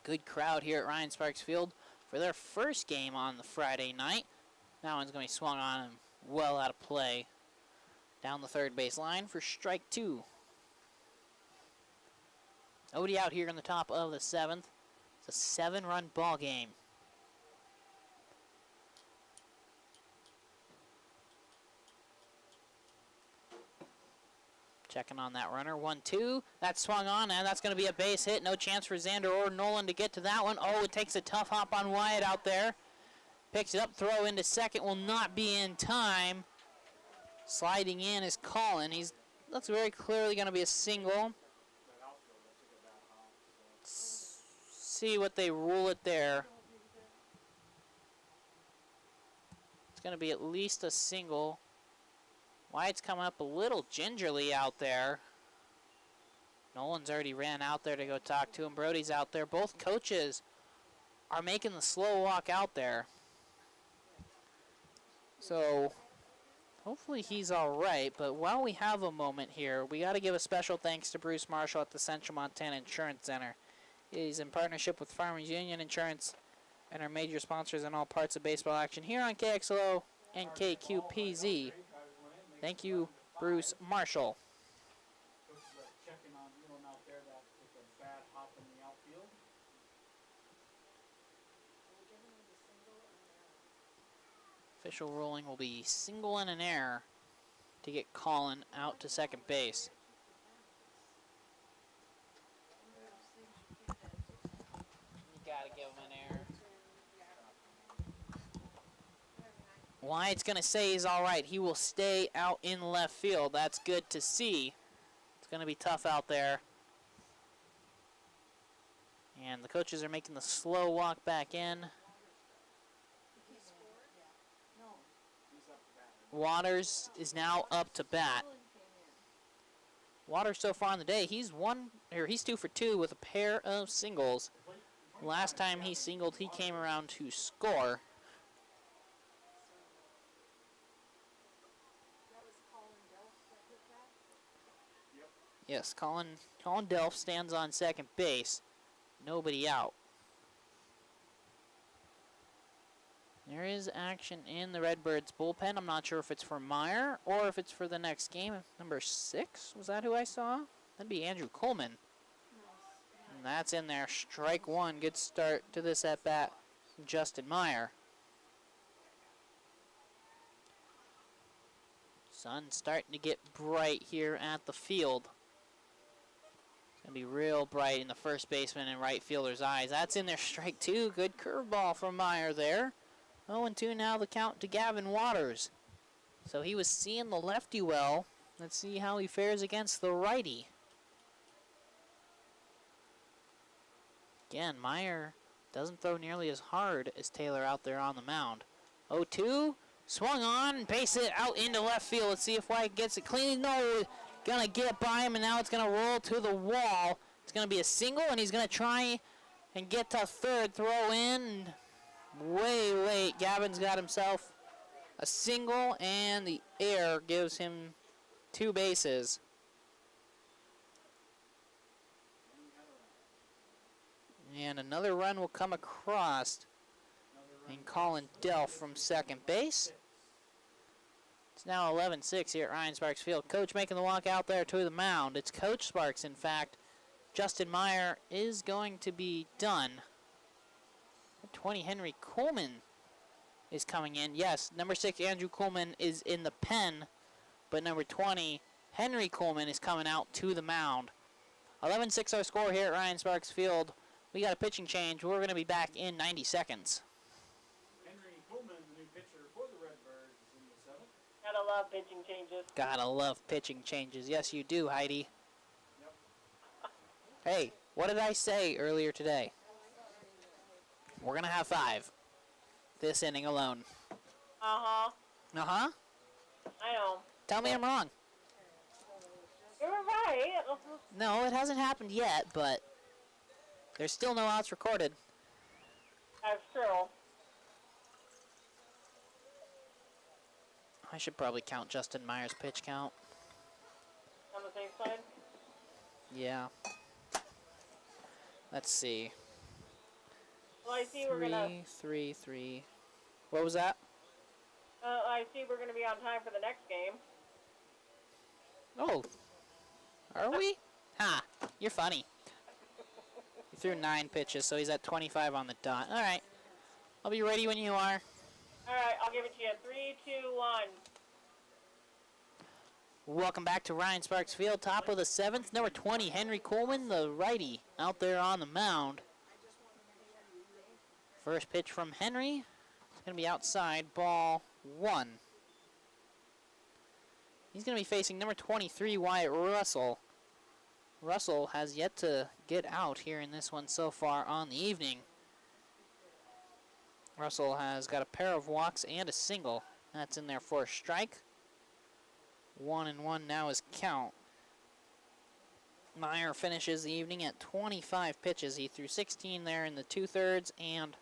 Good crowd here at Ryan Sparks Field for their first game on the Friday night. That one's going to be swung on and well out of play. Down the third base line for strike 2. Odie out here in the top of the 7th. It's a 7-run ball game. Checking on that runner. 1-2. That's swung on, and that's going to be a base hit. No chance for Xander or Nolan to get to that one. Oh, it takes a tough hop on Wyatt out there. Picks it up, throw into second. Will not be in time. Sliding in is Colin. That's very clearly going to be a single. See what they rule it there. It's going to be at least a single. Wyatt's coming up a little gingerly out there. Nolan's already ran out there to go talk to him. Brody's out there. Both coaches are making the slow walk out there. So hopefully he's all right. But while we have a moment here, we got to give a special thanks to Bruce Marshall at the Central Montana Insurance Center. He's in partnership with Farmers Union Insurance and our major sponsors in all parts of baseball action here on KXLO and KQPZ. Thank you, Bruce Marshall. Checking on Elon out there. That took a bad hop in the outfield. Official ruling will be single and an error to get Colin out to second base. You gotta give him an error. Wyatt's going to say he's all right. He will stay out in left field. That's good to see. It's going to be tough out there. And the coaches are making the slow walk back in. Waters is now up to bat. Waters so far in the day, he's 2 for 2 with a pair of singles. Last time he singled, he came around to score. Yes, Colin Delph stands on second base. Nobody out. There is action in the Redbirds bullpen. I'm not sure if it's for Meyer or if it's for the next game. Number 6, was that who I saw? That'd be Andrew Coleman. And that's in there. Strike 1. Good start to this at-bat. Justin Meyer. Sun's starting to get bright here at the field. It's going to be real bright in the first baseman and right fielder's eyes. That's in there. Strike 2. Good curveball from Meyer there. 0-2 now the count to Gavin Waters. So he was seeing the lefty well. Let's see how he fares against the righty. Again, Meyer doesn't throw nearly as hard as Taylor out there on the mound. 0-2. Swung on, base it out into left field. Let's see if White gets it clean. No, gonna get by him, and now it's gonna roll to the wall. It's gonna be a single, and he's gonna try and get to third. Throw in way late. Gavin's got himself a single, and the air gives him 2 bases. And another run will come across and Colin Delph from second base. It's now 11-6 here at Ryan Sparks Field. Coach making the walk out there to the mound. It's Coach Sparks, in fact. Justin Meyer is going to be done. 20 Henry Coleman is coming in. Yes, number 6 Andrew Coleman is in the pen, but number 20 Henry Coleman is coming out to the mound. 11-6 our score here at Ryan Sparks Field. We got a pitching change. We're going to be back in 90 seconds. Henry Coleman, the new pitcher for the Redbirds, is in the 7th. Gotta love pitching changes. Gotta love pitching changes. Yes, you do, Heidi. Yep. Hey, what did I say earlier today? We're going to have 5 this inning alone. Uh-huh. Uh-huh. I know. Tell me I'm wrong. You're right. No, it hasn't happened yet, but there's still no outs recorded. That's true. I should probably count Justin Meyer's pitch count. On the safe side? Yeah. Let's see. Well, I see we're gonna... 3. What was that? I see we're gonna be on time for the next game. Oh. Are we? Ha. You're funny. He threw 9 pitches, so he's at 25 on the dot. All right. I'll be ready when you are. All right, I'll give it to you. 3, 2, 1. Welcome back to Ryan Sparks Field. Top of the 7th. Number 20, Henry Coleman, the righty, out there on the mound. First pitch from Henry. It's going to be outside, ball 1. He's going to be facing number 23, Wyatt Russell. Russell has yet to get out here in this one so far on the evening. Russell has got a pair of walks and a single. That's in there for a strike. 1-1 now is count. Meyer finishes the evening at 25 pitches. He threw 16 there in the 2/3, and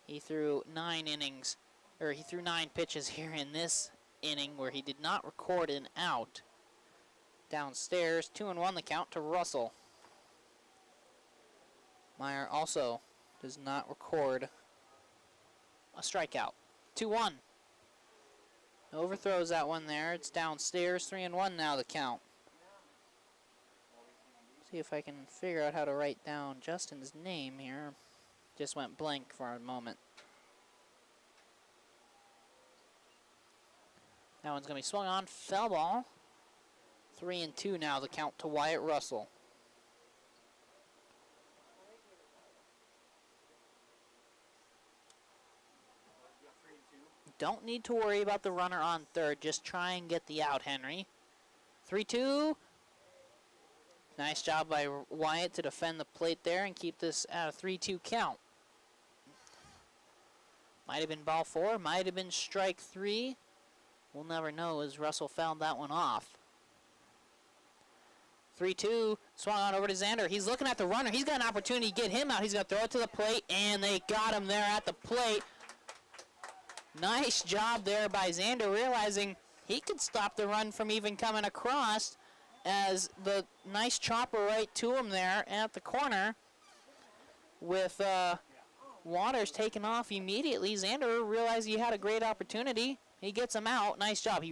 he threw 9 innings, or he threw 9 pitches here in this inning where he did not record an out. Downstairs, 2-1 the count to Russell. Meyer also does not record a strikeout. 2-1. Overthrows that one there. It's downstairs, 3-1 now the count. See if I can figure out how to write down Justin's name here. Just went blank for a moment. That one's going to be swung on. Foul ball. 3-2 now the count to Wyatt Russell. Don't need to worry about the runner on third. Just try and get the out, Henry. 3-2. Nice job by Wyatt to defend the plate there and keep this at a 3-2 count. Might have been ball 4. Might have been strike 3. We'll never know as Russell fouled that one off. 3-2. Swung on over to Xander. He's looking at the runner. He's got an opportunity to get him out. He's going to throw it to the plate, and they got him there at the plate. Nice job there by Xander, realizing he could stop the run from even coming across, as the nice chopper right to him there at the corner with Waters taking off immediately. Xander realized he had a great opportunity. He gets him out. Nice job.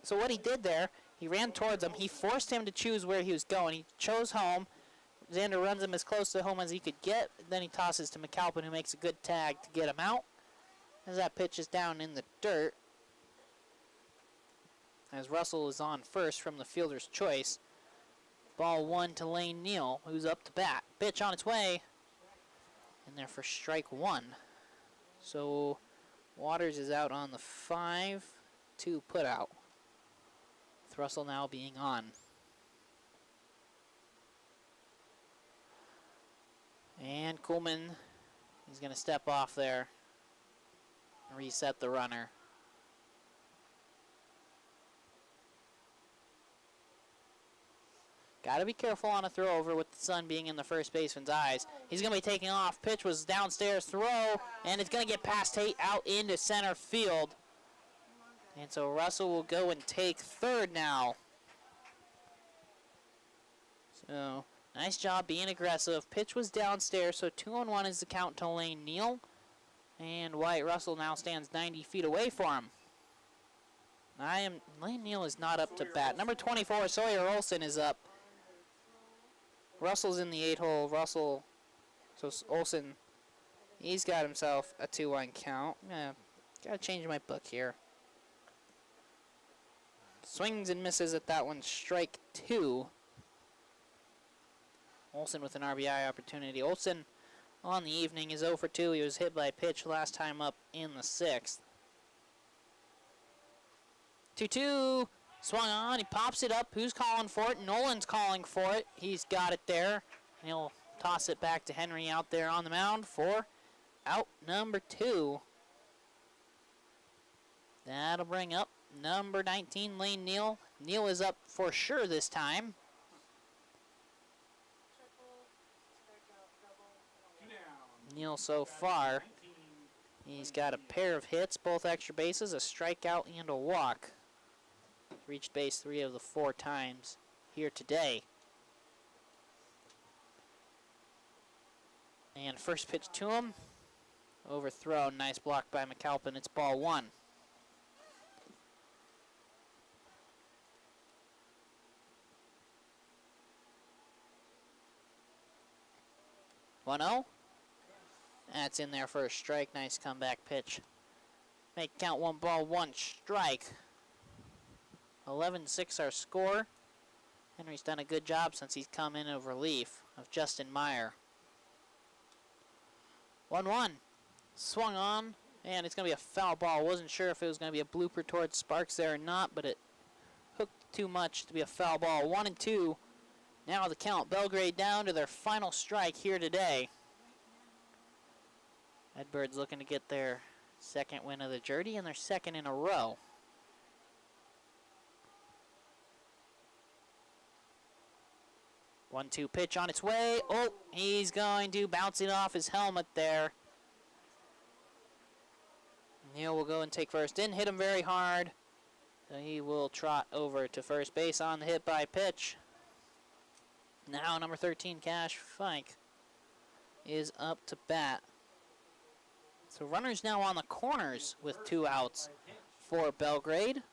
So what he did there, he ran towards him. He forced him to choose where he was going. He chose home. Xander runs him as close to home as he could get. Then he tosses to McAlpin, who makes a good tag to get him out. As that pitch is down in the dirt, as Russell is on first from the fielder's choice. Ball 1 to Lane Neal, who's up to bat. Pitch on its way. In there for strike 1. So Waters is out on the 5-2 put out, with Russell now being on. And Coleman, he's going to step off there. Reset the runner. Got to be careful on a throw over with the sun being in the first baseman's eyes. He's going to be taking off. Pitch was downstairs throw, and it's going to get past Tate out into center field. And so Russell will go and take third now. So, nice job being aggressive. Pitch was downstairs, so 2-1 is the count to Lane Neal. And Wyatt Russell now stands 90 feet away for him. Lane Neal is not up to bat. Number 24, Sawyer Olson, is up. Russell's in the 8-hole. Russell, so Olson, he's got himself a 2-1 count. Yeah, gotta change my book here. Swings and misses at that one. Strike 2. Olson with an RBI opportunity. Olson on the evening is 0 for 2. He was hit by a pitch last time up in the 6th. 2-2. Swung on. He pops it up. Who's calling for it? Nolan's calling for it. He's got it there. And he'll toss it back to Henry out there on the mound for out number 2. That'll bring up number 19, Lane Neal. Neal is up for sure this time. Neal so far, he's got a pair of hits, both extra bases, a strikeout, and a walk. Reached base 3 of the 4 times here today. And first pitch to him, overthrown. Nice block by McAlpin. It's ball 1. 1-0. That's in there for a strike. Nice comeback pitch. Make count 1 ball, 1 strike. 11-6 our score. Henry's done a good job since he's come in of relief of Justin Meyer. 1-1. Swung on, and it's going to be a foul ball. Wasn't sure if it was going to be a blooper towards Sparks there or not, but it hooked too much to be a foul ball. 1-2. Now the count. Belgrade down to their final strike here today. Redbirds looking to get their second win of the Gjerde and their second in a row. 1-2 pitch on its way. Oh, he's going to bounce it off his helmet there. Neal will go and take first. Didn't hit him very hard. So he will trot over to first base on the hit by pitch. Now number 13, Cash Fike, is up to bat. So runners now on the corners with 2 outs for Belgrade.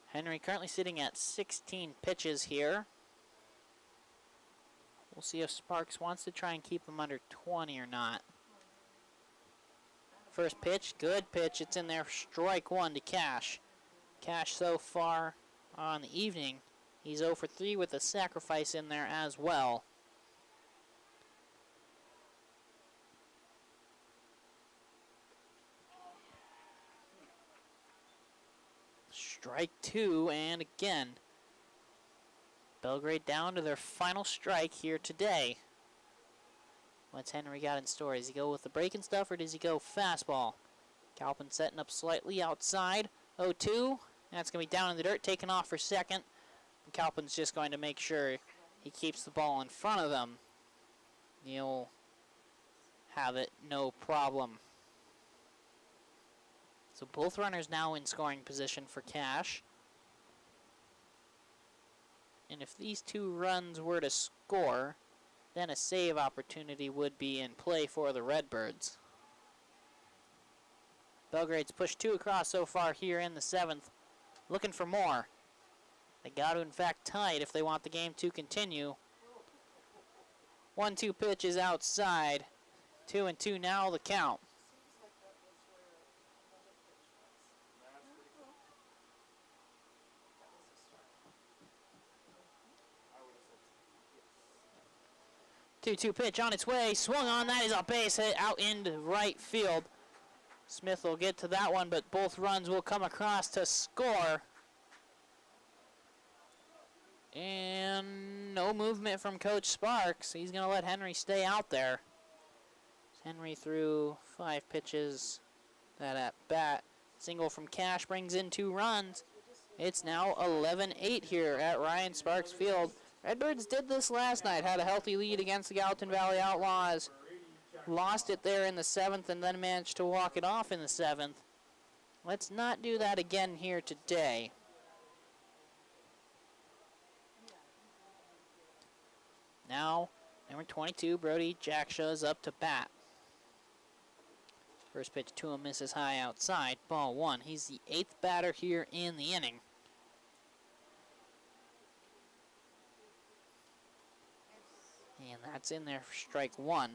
Henry currently sitting at 16 pitches here. We'll see if Sparks wants to try and keep him under 20 or not. First pitch, good pitch. It's in there. Strike 1 to Cash. Cash so far on the evening, he's 0 for 3 with a sacrifice in there as well. Strike 2, and again, Belgrade down to their final strike here today. What's Henry got in store? Does he go with the breaking stuff, or does he go fastball? Calpin setting up slightly outside. 0-2. That's going to be down in the dirt, taken off for second. And Calpin's just going to make sure he keeps the ball in front of them. He'll have it, no problem. So both runners now in scoring position for Cash. And if these 2 runs were to score, then a save opportunity would be in play for the Redbirds. Belgrade's pushed 2 across so far here in the 7th. Looking for more. They got to in fact tie it if they want the game to continue. 1-2 pitch is outside. 2-2 now the count. 2-2 pitch on its way. Swung on. That is a base hit out into right field. Smith will get to that one, but both runs will come across to score. And no movement from Coach Sparks. He's going to let Henry stay out there. Henry threw 5 pitches that at bat Single from Cash brings in 2 runs. It's now 11-8 here at Ryan Sparks Field. Redbirds did this last night, had a healthy lead against the Gallatin Valley Outlaws. Lost it there in the 7th and then managed to walk it off in the 7th. Let's not do that again here today. Now, number 22, Brody Jackshaw is up to bat. First pitch to him misses high outside, ball 1. He's the 8th batter here in the inning. And that's in there for strike 1.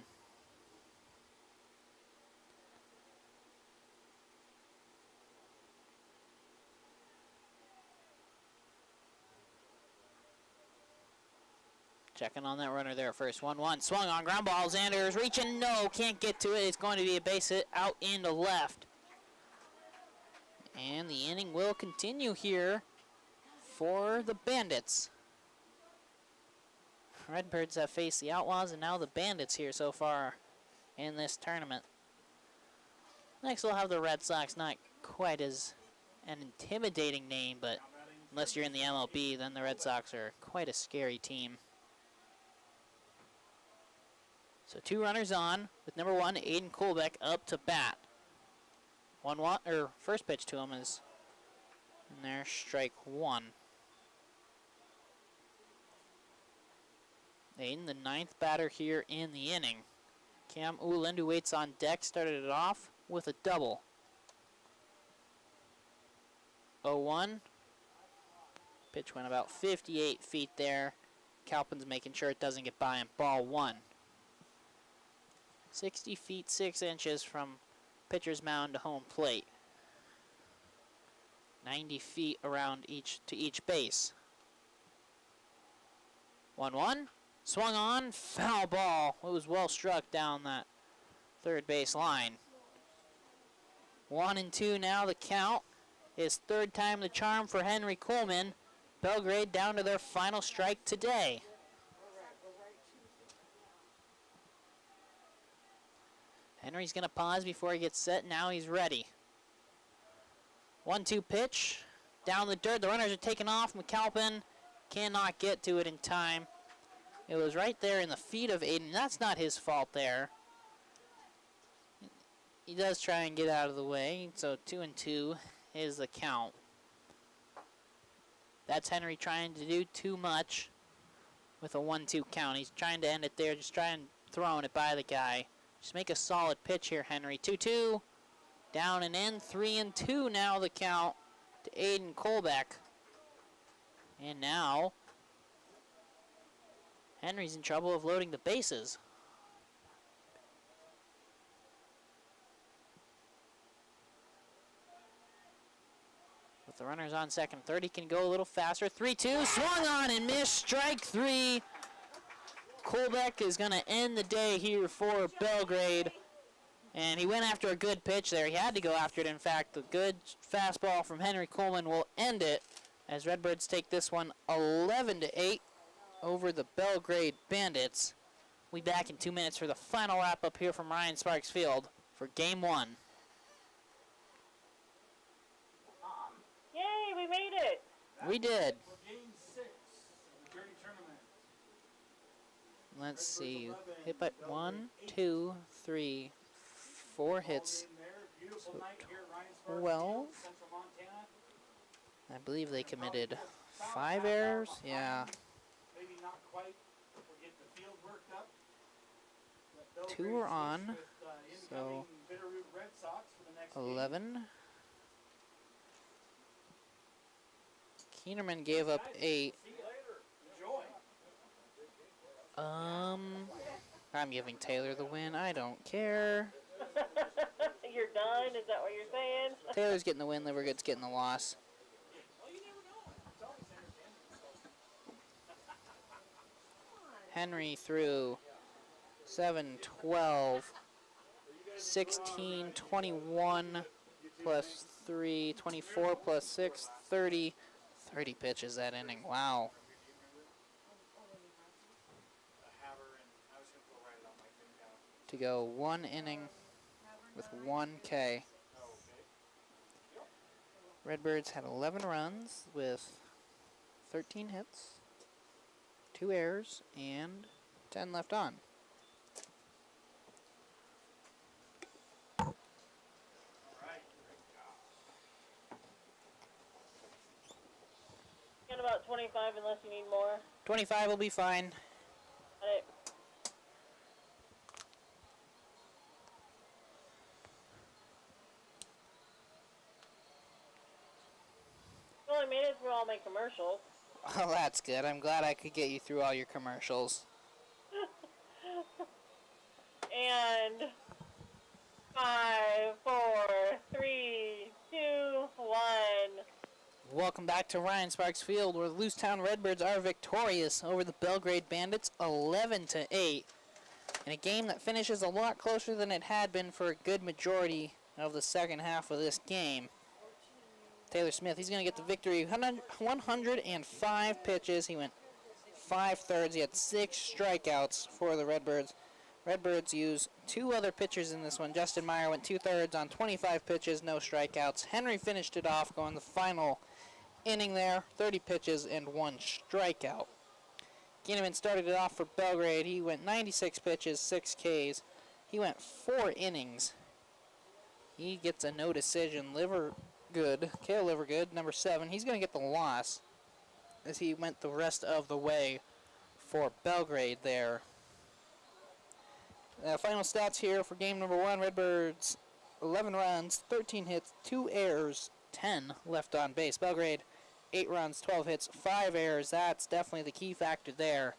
Checking on that runner there first. 1-1. Swung on, ground ball. Xander is reaching. No, can't get to it. It's going to be a base hit out into left. And the inning will continue here for the Bandits. Redbirds have faced the Outlaws and now the Bandits here so far in this tournament. Next we'll have the Red Sox. Not quite as an intimidating name, but unless you're in the MLB, then the Red Sox are quite a scary team. So 2 runners on with number 1, Aiden Kolbeck, up to bat. First pitch to him is in there, strike 1. Aiden, the 9th batter here in the inning. Cam Uland, who waits on deck, started it off with a double. 0-1. Pitch went about 58 feet there. Calpin's making sure it doesn't get by him. Ball 1. 60 feet 6 inches from pitcher's mound to home plate. 90 feet around to each base. 1-1. Swung on, foul ball. It was well struck down that third base line. 1-2 now the count. His 3rd time the charm for Henry Coleman. Belgrade down to their final strike today. Henry's going to pause before he gets set. Now he's ready. 1-2 pitch. Down the dirt. The runners are taking off. McAlpin cannot get to it in time. It was right there in the feet of Aiden. That's not his fault there. He does try and get out of the way. So 2-2 is the count. That's Henry trying to do too much with a 1-2 count. He's trying to end it there. Just trying throwing it by the guy. Just make a solid pitch here, Henry. 2-2. Down and in. 3-2 now the count to Aiden Kolbeck. And now Henry's in trouble of loading the bases. With the runners on second, third, he can go a little faster. 3-2, swung on and missed. Strike 3. Kolbeck is going to end the day here for Belgrade. And he went after a good pitch there. He had to go after it, in fact. The good fastball from Henry Coleman will end it as Redbirds take this one 11-8 over the Belgrade Bandits. We'll be back in 2 minutes for the final wrap-up here from Ryan Sparks Field for Game 1. Yay, we made it! We did. Game 6 of the Gjerde Tournament. Let's see. Hit by 1, 2, 3, 4 hits. So 12. I believe they committed 5 errors. Yeah. Maybe not quite. We'll get the field worked up. 2 are on. So Bitterroot Red Sox for the next 11. Keenerman gave up 8. I'm giving Taylor the win. I don't care. You're done? Is that what you're saying? Taylor's getting the win. Livergood's getting the loss. Henry threw 7, 12, 16, 21, plus 3, 24, plus 6, 30. 30 pitches that inning. Wow. To go 1 inning with 1 K. Redbirds had 11 runs with 13 hits, 2 errors, and 10 left on. Got about 25 unless you need more. 25 will be fine. Got it. You only made it through all my commercials. Well, that's good. I'm glad I could get you through all your commercials. And 5, 4, 3, 2, 1. Welcome back to Ryan Sparks Field, where the Lewistown Redbirds are victorious over the Belgrade Bandits 11-8 in a game that finishes a lot closer than it had been for a good majority of the second half of this game. Taylor Smith, he's going to get the victory. 105 pitches. He went 5/3. He had 6 strikeouts for the Redbirds. Redbirds used 2 other pitchers in this one. Justin Meyer went 2/3 on 25 pitches, no strikeouts. Henry finished it off, going the final inning there, 30 pitches and 1 strikeout. Ginneman started it off for Belgrade. He went 96 pitches, 6 Ks. He went 4 innings. He gets a no decision. Kale Livergood, number 7, he's going to get the loss as he went the rest of the way for Belgrade there. Final stats here for game number 1. Redbirds, 11 runs, 13 hits, 2 errors, 10 left on base. Belgrade, 8 runs, 12 hits, 5 errors. That's definitely the key factor there.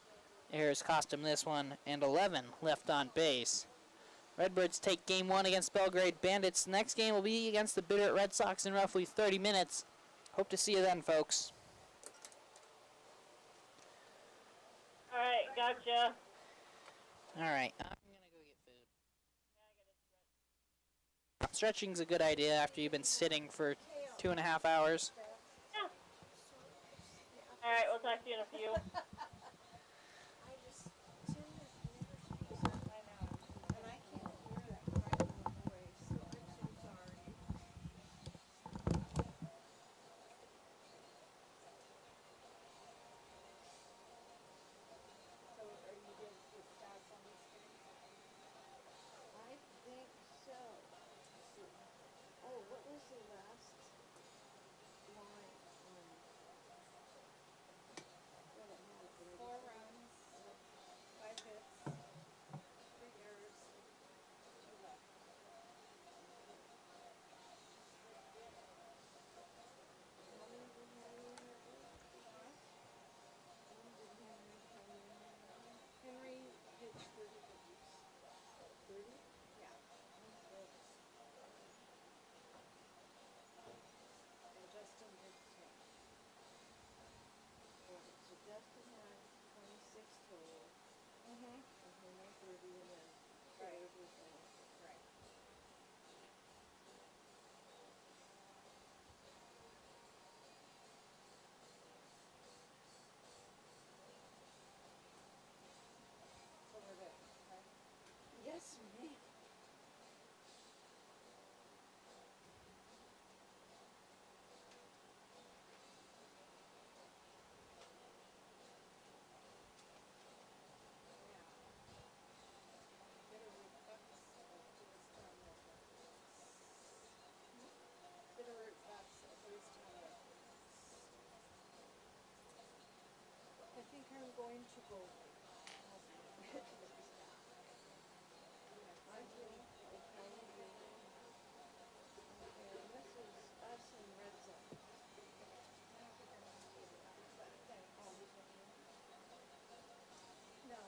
Errors cost him this one, and 11 left on base. Redbirds take game 1 against Belgrade Bandits. Next game will be against the Bitterroot Red Sox in roughly 30 minutes. Hope to see you then, folks. All right, gotcha. All right, I'm going to go get food. Stretching's a good idea after you've been sitting for 2.5 hours. Yeah. All right, we'll talk to you in a few. Yes, ma'am. Bitterroot Redbirds, Lewistown Redbirds. I think I'm going to go. I think the county building, and this is us and Red Sox. No.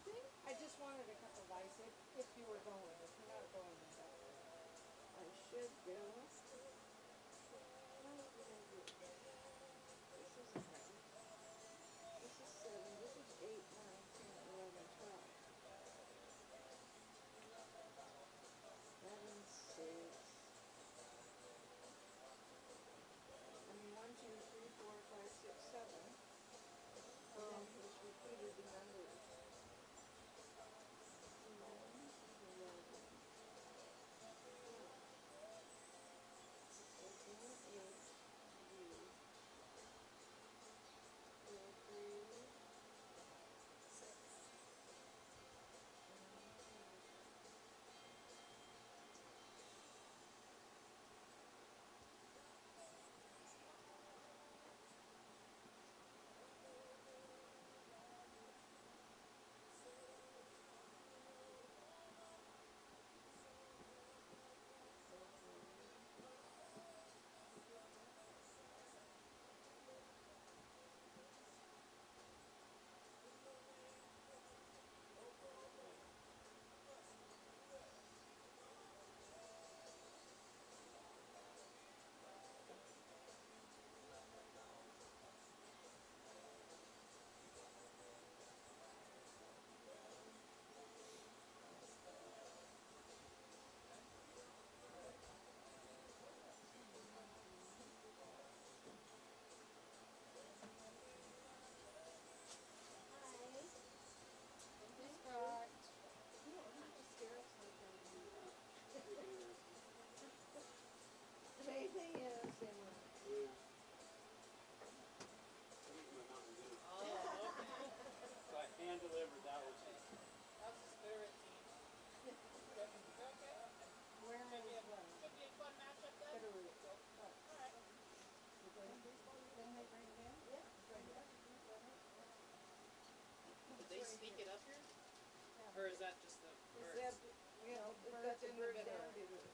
think I just wanted a couple of ice if you were going. If you're not going, then don't. I should go. How are we gonna do it? This is 11. This is 7. This is 8, 9, 10, 11, 12. 7, 6. I mean, 1, 2, 3, 4, 5, 6, 7. And then he's repeated the numbers. 10, 11, 12. 7, 8, U. 4, 3, 6. Scott. You don't have to stare us like that. Anything else, Emma? Oh, okay. So I hand delivered that one. How's the spirit team? Good? Okay. Where is Should be one? a fun matchup then. Bitterroot. Alright. Then they bring it in? Yeah. Did they sneak it up here? Or is that just the Is birds? that, you know, Birds that's a in the bird Bitterroot. down Bitterroot.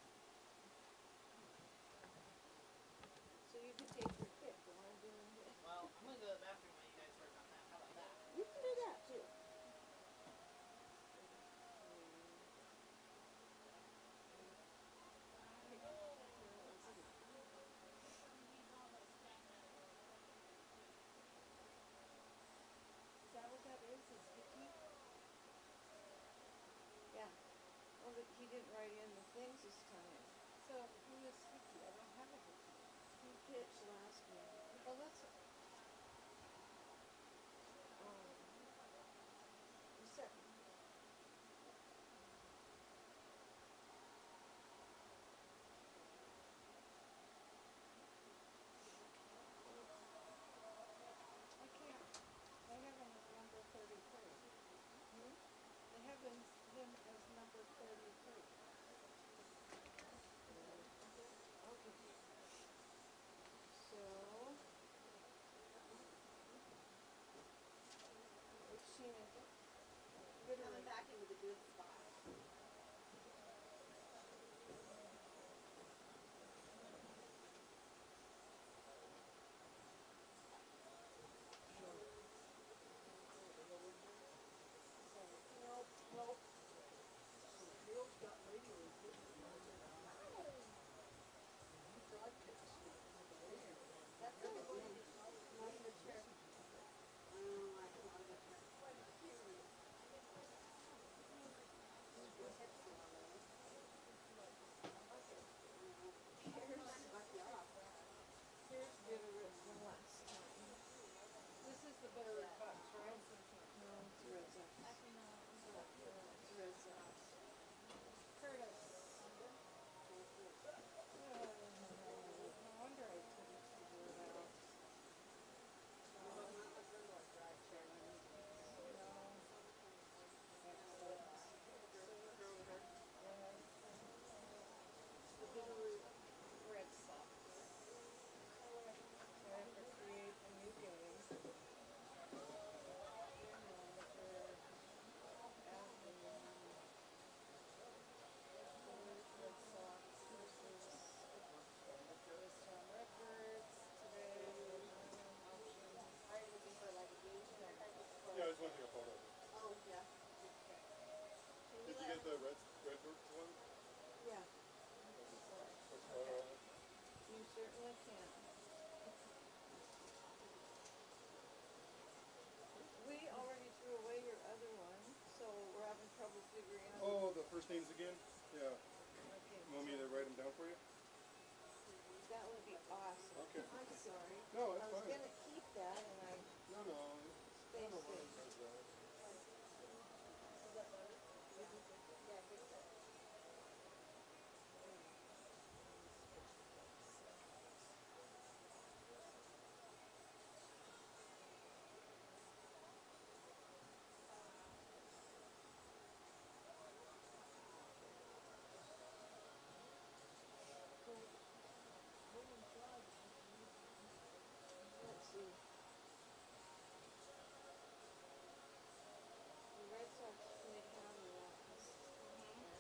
So you can take your pick while I'm doing this. Well, I'm gonna go to the bathroom while you guys work on that. How about that? You can do that too. Is that what that is? Is Vicky? Yeah. Well, but he didn't write in the things this time. So who is Vicky? I don't have a Vicky. He pitched last week. Oh, that's The second. I can't. They have him as number 33. They have him as number 33. Okay. So degree on it. Oh, the first names again? Yeah. Okay. You want me to write them down for you? That would be awesome. Okay. I'm sorry. No, I that's was fine. gonna keep that and I No, no. I spaced don't know why it. it does that. Yeah, I think so. Let's see. The Red Sox played Hadley last. Thank you.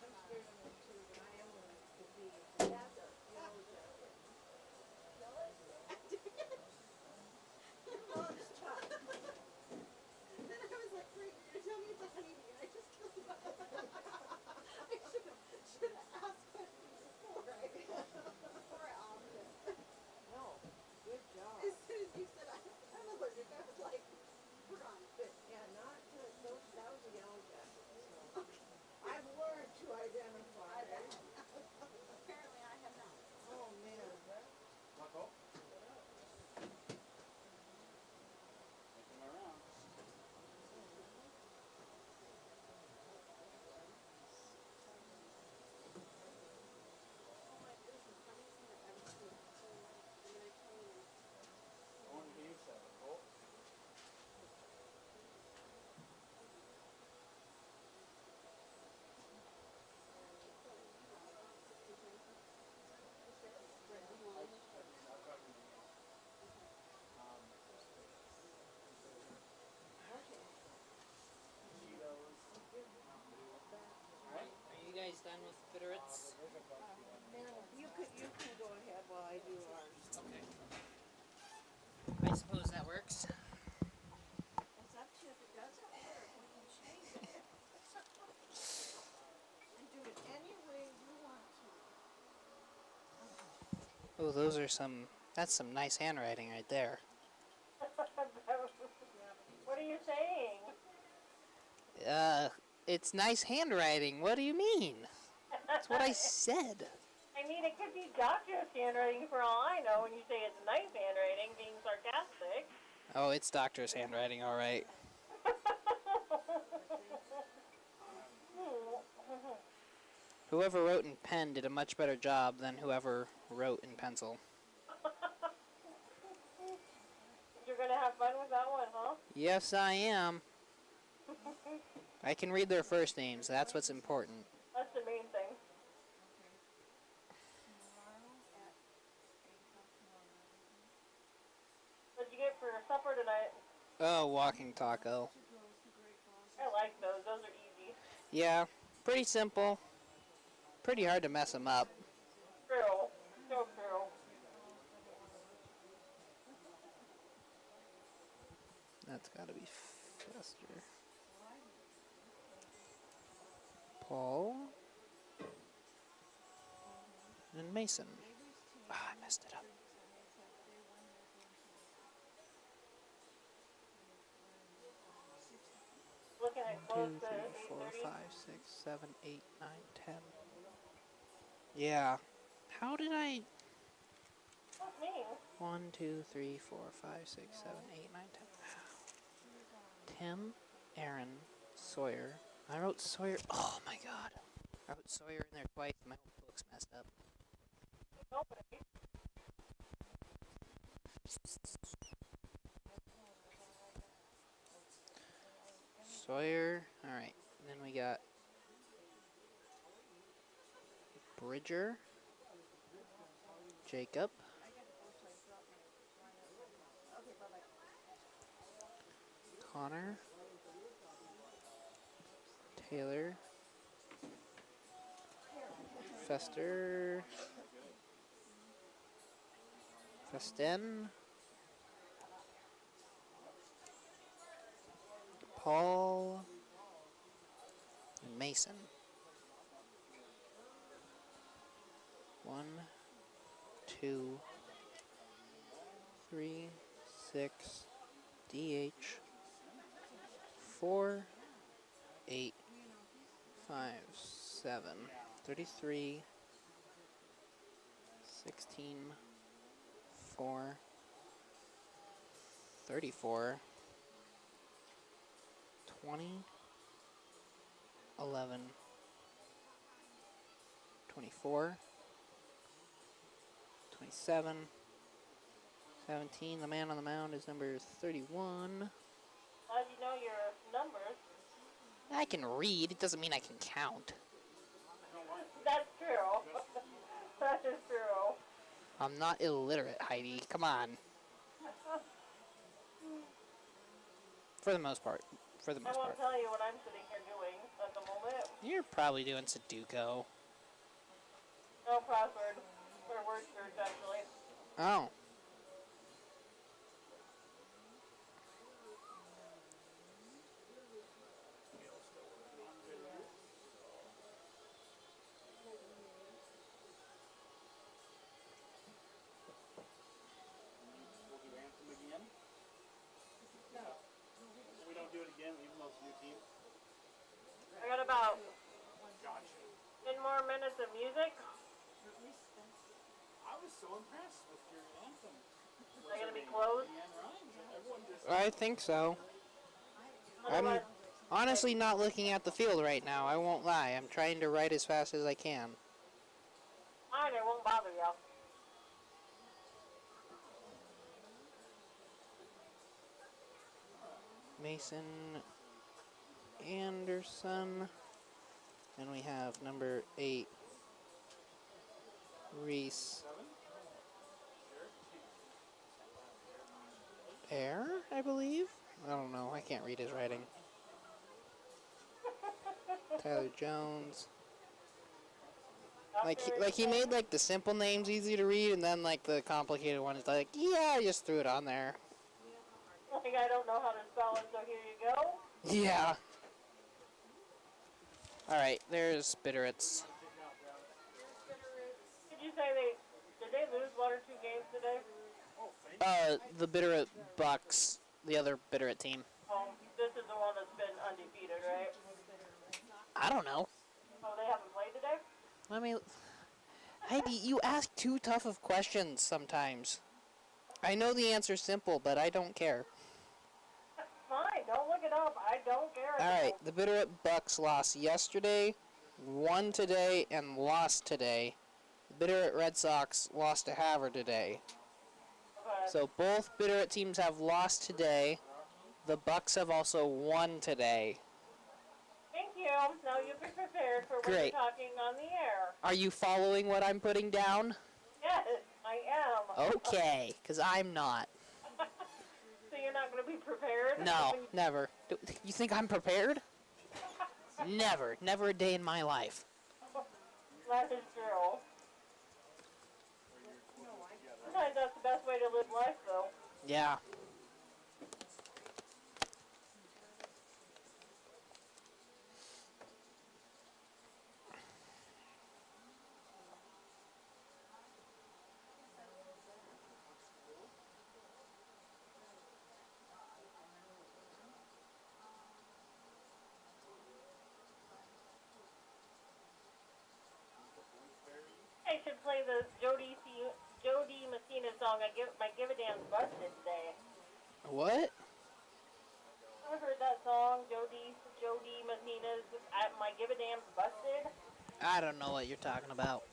I'm scared of them too, but I am allergic to bees. That's a yellow jacket. Oh, it's tough. Then I was like, great, you're gonna tell me it's a honeybee, and I just killed it. I should have asked questions before I opted it. No, good job. As soon as you said I'm allergic, I was like, we're on. But yeah, not to those. That was a yellow jacket. So I've learned to identify. Apparently I have not. Oh man. Bucko. Making my rounds. Oh my goodness, the funniest thing I've ever seen. So I'm gonna tell you. Going to game 7. Colt. Are you guys done with Bitterroots? You can go ahead while I do ours. Okay. I suppose that works. It's up to you if it doesn't work. We can change it. And do it any way you want to. Oh, those are some. That's some nice handwriting right there. What are you saying? It's nice handwriting. What do you mean? That's what I said. I mean, it could be doctor's handwriting for all I know when you say it's nice handwriting, being sarcastic. Oh, it's doctor's handwriting, all right. Whoever wrote in pen did a much better job than whoever wrote in pencil. You're going to have fun with that one, huh? Yes, I am. I can read their first names. That's what's important. That's the main thing. What'd you get for supper tonight? Oh, walking taco. I like those. Those are easy. Yeah, pretty simple. Pretty hard to mess them up. True. So true. That's got to be faster. Paul. And Mason. Ah, I messed it up. Looking at 2, close 3, to 4, 8:30. 5, 6, 7, 8, 9, 10. Yeah. How did I... That's me. 1, 2, 3, 4, 5, 6, 7, 8, 9, 10. Tim, Aaron, Sawyer. I wrote Sawyer. Oh my god. I wrote Sawyer in there twice. My whole book's messed up. Nobody. Sawyer. Alright. Then we got Bridger. Jacob. Connor. Taylor. Fester. Festen. Paul. And Mason. 1, 2, 3, 6, DH, 4, 8, 5, 7, 33, 16, 4, 34, 20, 11, 24, 27, 17. The man on the mound is number 31. How do you know your numbers? I can read. It doesn't mean I can count. That's true. That is true. I'm not illiterate, Heidi. Come on. For the most part. For the I most won't part. tell you what I'm sitting here doing at the moment. You're probably doing Sudoku. No crossword. Or word search, actually. Oh. We'll do Anthem again. We don't do it again, even though it's a new team. I got about Gotcha. 10 more minutes of music. I was so impressed with your anthem. They're going to be closed. Everyone just I think so. I'm Otherwise, honestly not looking at the field right now. I won't lie. I'm trying to write as fast as I can. fine, it won't bother you. Mason Anderson. And we have number 8, Reese Air, I believe? I don't know. I can't read his writing. Tyler Jones. Like he made like the simple names easy to read, and then like the complicated ones, like, yeah, I just threw it on there. Like, I don't know how to spell it, so here you go. Yeah. All right, there's Bitterroots. Did you say did they lose 1 or 2 games today? The Bitterroot Bucks, the other Bitterroot team. Oh, this is the one that's been undefeated, right? I don't know. Oh, they haven't played today? I mean, Heidi, you ask too tough of questions sometimes. I know the answer's simple, but I don't care. Fine, don't look it up. I don't care. All right, the Bitterroot Bucks lost yesterday, won today, and lost today. The Bitterroot Red Sox lost to Havre today. Okay. So both Bitterroot teams have lost today. The Bucks have also won today. Thank you. Now you'll be prepared for when Great. you're talking on the air. Are you following what I'm putting down? Yes, I am. Okay, because I'm not. So you're not going to be prepared? No, never. You think I'm prepared? Never. Never a day in my life. That is true. Sometimes that's the best way to live life, though. Yeah. I should play the Gjerde Jody Messina song, my Give a Damn's busted today. What? Ever heard that song, Jody Messina's My Give a Damn's busted? I don't know what you're talking about.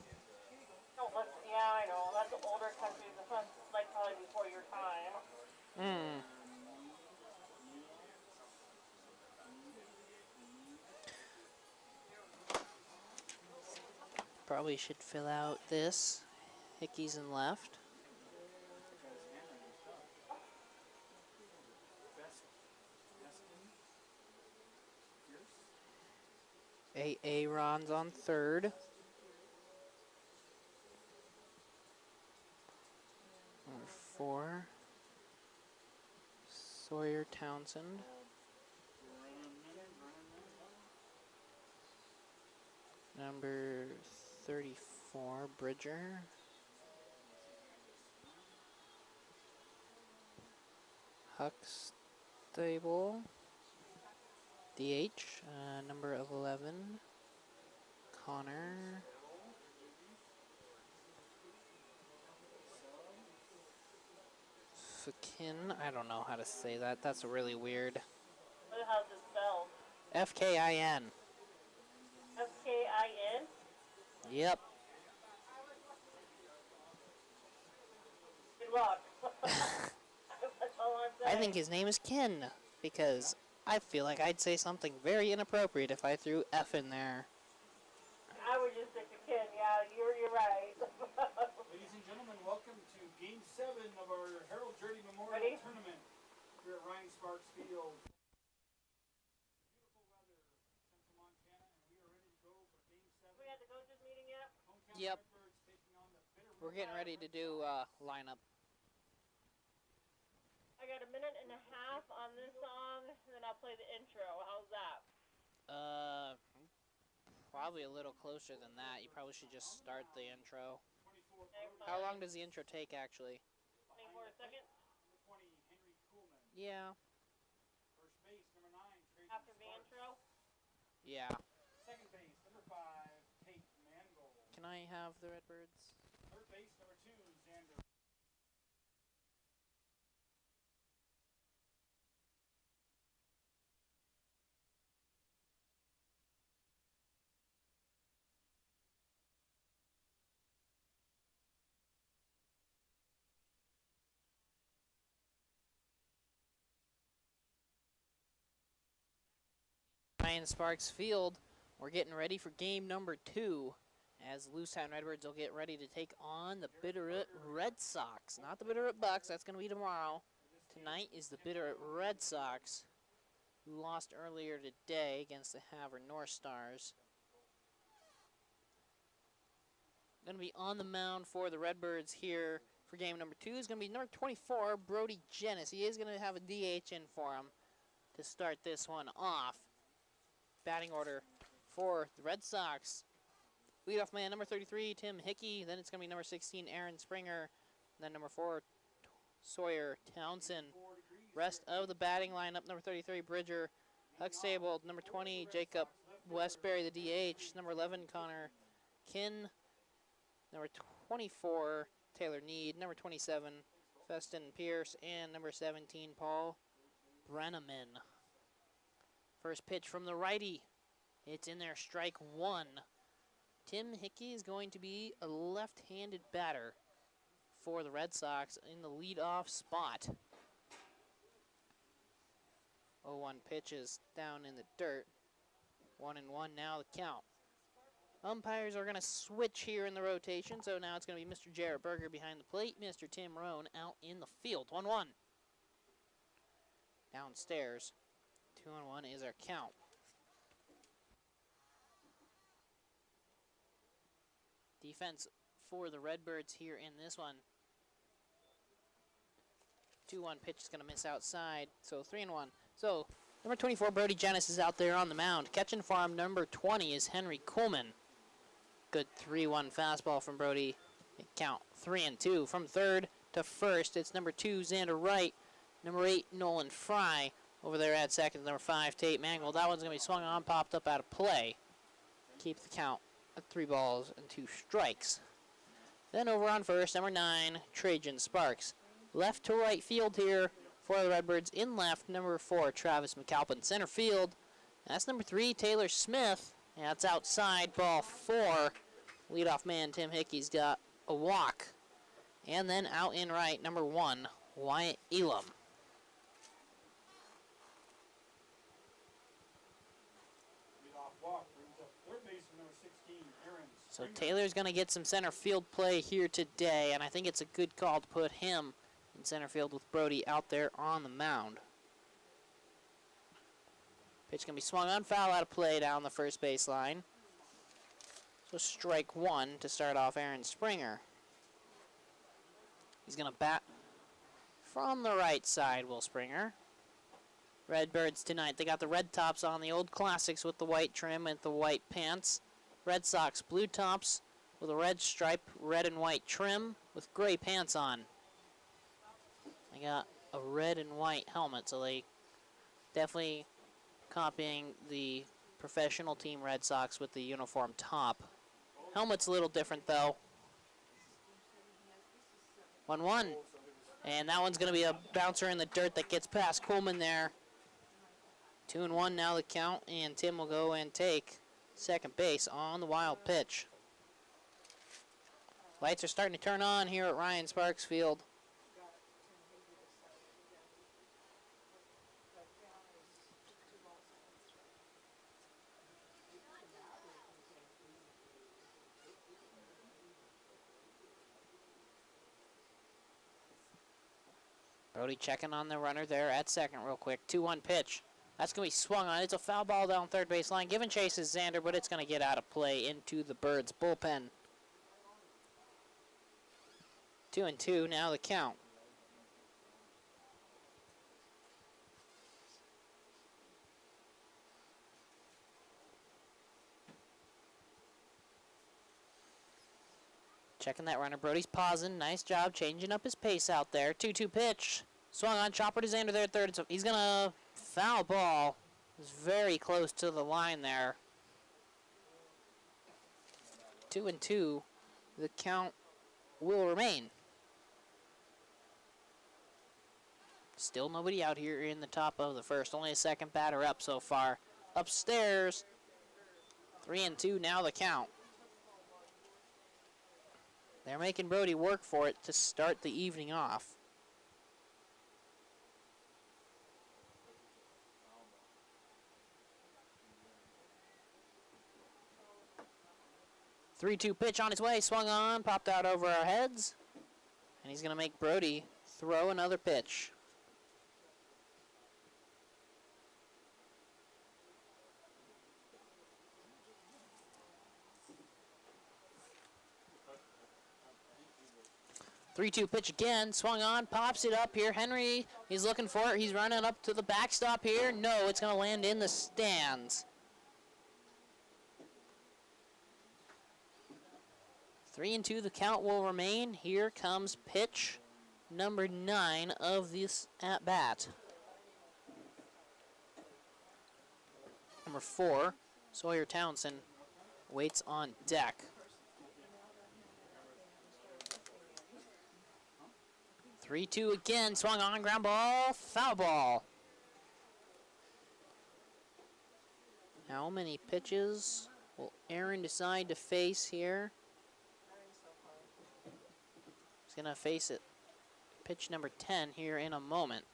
Don't listen. Yeah, I know. That's an older country. This one's like probably before your time. Hmm. Probably should fill out this. Hickey's in left. Aaron's on third. Number 4. Sawyer Townsend. Number 34, Bridger. Huxtable. DH, number 11, Connor. Fakin, I don't know how to say that. That's really weird. How's it spelled? Fkin. Fkin? Yep. Good luck. That's all I'm saying. I think his name is Ken, because I feel like I'd say something very inappropriate if I threw F in there. I would just stick to Ken, yeah, you're right. Ladies and gentlemen, welcome to Game 7 of our Harold Gjerde Memorial Ready? Tournament here at Ryan Sparks Field. Beautiful weather, Central Montana, and we are ready to go for Game 7. We had the coaches meeting yet? Hometown Yep. Redbirds taking on the Bitterroot We're getting ready to do lineup. I got a minute and a half on this song, and then I'll play the intro. How's that? Probably a little closer than that. You probably should just start the intro. Okay, How fine. long does the intro take, actually? 24 seconds? 20, Henry Kuhlman. Yeah. First base, number 9, Tracy After the Sparks. intro? Yeah. Second base, number 5, Tate Mangold. Can I have the Redbirds? Third base, number 2, Xander. Ryan Sparks Field. We're getting ready for game number 2 as Lewistown Redbirds will get ready to take on the Bitterroot Red Sox. Not the Bitterroot Bucks, that's going to be tomorrow. Tonight is the Bitterroot Red Sox, who lost earlier today against the Havre North Stars. Going to be on the mound for the Redbirds here for game number 2 is going to be number 24, Brody Jennis. He is going to have a DH in for him to start this one off. Batting order for the Red Sox. Leadoff man, number 33, Tim Hickey. Then it's going to be number 16, Aaron Springer. Then number 4, Sawyer Townsend. Rest of the batting lineup, number 33, Bridger. Huxtable, number 20, Jacob Westbury, the DH. Number 11, Connor Kinn. Number 24, Taylor Need. Number 27, Feston Pierce. And number 17, Paul Brenneman. First pitch from the righty. It's in there, strike 1. Tim Hickey is going to be a left-handed batter for the Red Sox in the leadoff spot. 0-1 pitches down in the dirt. 1-1 now the count. Umpires are going to switch here in the rotation, so now it's going to be Mr. Jarrett Berger behind the plate, Mr. Tim Rohn out in the field. 1-1. Downstairs. 2-1 is our count. Defense for the Redbirds here in this one. 2-1 pitch is going to miss outside, so 3-1. So number 24, Brody Jennis, is out there on the mound. Catching for him, number 20 is Henry Kuhlman. Good 3-1 fastball from Brody. Count 3-2. From third to first, it's number 2, Xander Wright. Number 8, Nolan Fry. Over there at second, number 5, Tate Mangold. That one's going to be swung on, popped up out of play. Keep the count at 3 balls and 2 strikes. Then over on first, number 9, Trajan Sparks. Left to right field here for the Redbirds. In left, number 4, Travis McAlpin. Center field, that's number 3, Taylor Smith. That's outside, ball 4. Leadoff man Tim Hickey's got a walk. And then out in right, number 1, Wyatt Elam. So Taylor's going to get some center field play here today, and I think it's a good call to put him in center field with Brody out there on the mound. Pitch going to be swung on, foul out of play down the first base line. So strike 1 to start off Aaron Springer. He's going to bat from the right side, Will Springer. Redbirds tonight, they got the red tops on, the old classics with the white trim and the white pants. Red Sox blue tops with a red stripe, red and white trim with gray pants on. They got a red and white helmet, so they definitely copying the professional team Red Sox with the uniform top. Helmet's a little different though. 1-1. And that one's going to be a bouncer in the dirt that gets past Coleman there. 2-1 now the count, and Tim will go and take second base on the wild pitch. Lights are starting to turn on here at Ryan Sparks Field. Brody checking on the runner there at second real quick. 2-1 pitch. That's going to be swung on. It's a foul ball down third base line. Giving chase is Xander, but it's going to get out of play into the Birds bullpen. 2-2 now the count. Checking that runner. Brody's pausing. Nice job changing up his pace out there. 2-2 pitch. Swung on. Chopper to Xander there at third. So he's going to foul ball. It's very close to the line there. 2-2. The count will remain. Still nobody out here in the top of the first. Only a second batter up so far. Upstairs. 3-2 now the count. They're making Brody work for it to start the evening off. 3-2 pitch on its way, swung on, popped out over our heads. And he's going to make Brody throw another pitch. Three-two pitch again, swung on, pops it up here. Henry, he's looking for it. He's running up to the backstop here. No, it's going to land in the stands. 3-2, the count will remain. Here comes pitch number 9 of this at-bat. Number 4, Sawyer Townsend, waits on deck. 3-2 again, swung on, ground ball, foul ball. How many pitches will Aaron decide to face here? He's going to face it. Pitch number 10 here in a moment.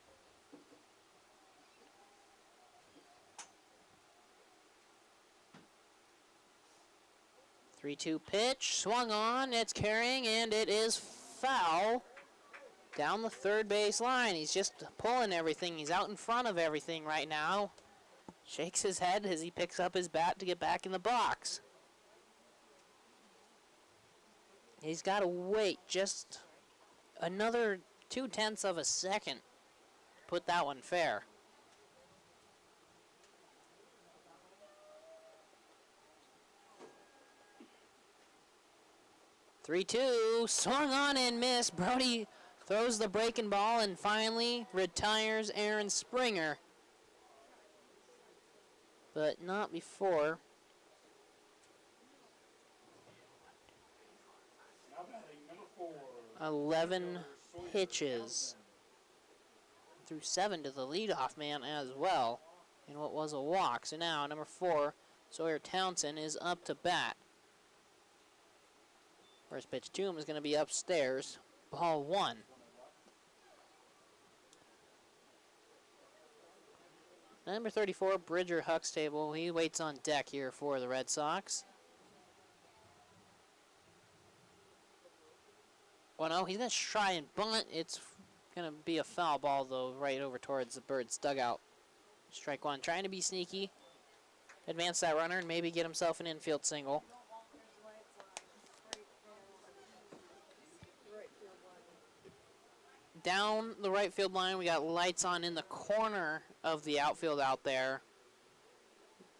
Three-two pitch, swung on, it's carrying, and it is foul down the third base line. He's just pulling everything. He's out in front of everything right now. Shakes his head as he picks up his bat to get back in the box. He's got to wait just another 0.2 of a second to put that one fair. Three-two, swung on and missed. Brody throws the breaking ball and finally retires Aaron Springer. But not before. Now batting 11 pitches. Threw 7 to the leadoff man as well in what was a walk. So now number 4, Sawyer Townsend, is up to bat. First pitch to him is going to be upstairs. Ball 1. Number 34, Bridger Huxtable. He waits on deck here for the Red Sox. 1-0. He's going to try and bunt. It's going to be a foul ball, though, right over towards the Birds' dugout. Strike 1. Trying to be sneaky. Advance that runner and maybe get himself an infield single. Down the right field line, we got lights on in the corner of the outfield out there.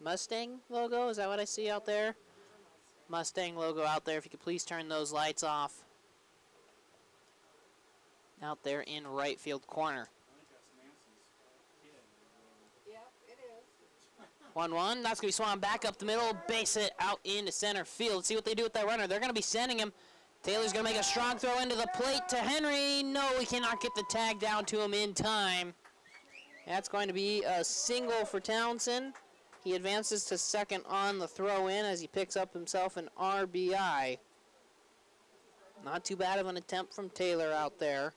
Mustang logo, is that what I see out there? Mustang logo out there. If you could please turn those lights off. Out there in right field corner. Yep, it is. 1-1. That's going to be swung back up the middle. Base it out into center field. Let's see what they do with that runner. They're going to be sending him. Taylor's going to make a strong throw into the plate to Henry. No, he cannot get the tag down to him in time. That's going to be a single for Townsend. He advances to second on the throw in as he picks up himself an RBI. Not too bad of an attempt from Taylor out there.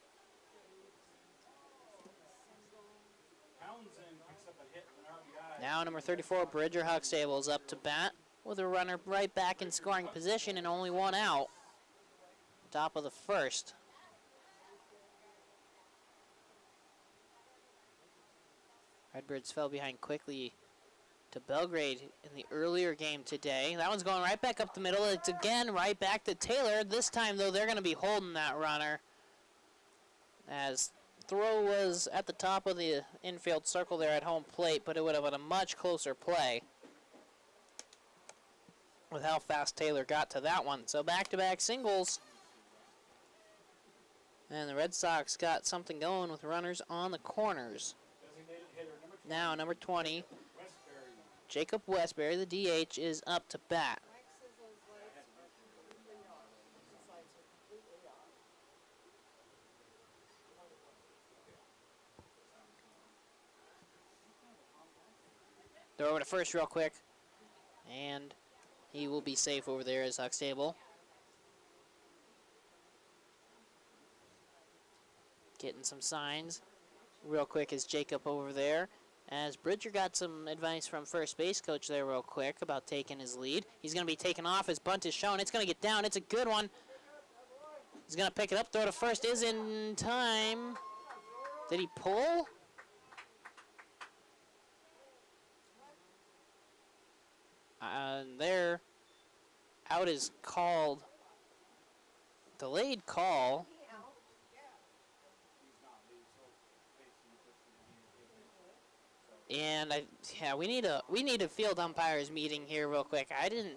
Now number 34, Bridger Huxtable, is up to bat with a runner right back in scoring position and only 1 out. Top of the first. Redbirds fell behind quickly to Belgrade in the earlier game today. That one's going right back up the middle. It's again right back to Taylor. This time, though, they're going to be holding that runner, as throw was at the top of the infield circle there at home plate, but it would have been a much closer play with how fast Taylor got to that one. So back-to-back singles. And the Red Sox got something going with runners on the corners. Now, number 20, Jacob Westbury, the DH, is up to bat. Mike says those lights are completely off. These lights are completely off. Throw over to first real quick. And he will be safe over there as Huxtable. Getting some signs real quick as Jacob over there. As Bridger got some advice from first base coach there real quick about taking his lead. He's going to be taken off. His bunt is shown. It's going to get down. It's a good one. He's going to pick it up. Throw to first is in time. Did he pull? There. Out is called. Delayed call. And we need a field umpires meeting here real quick. I didn't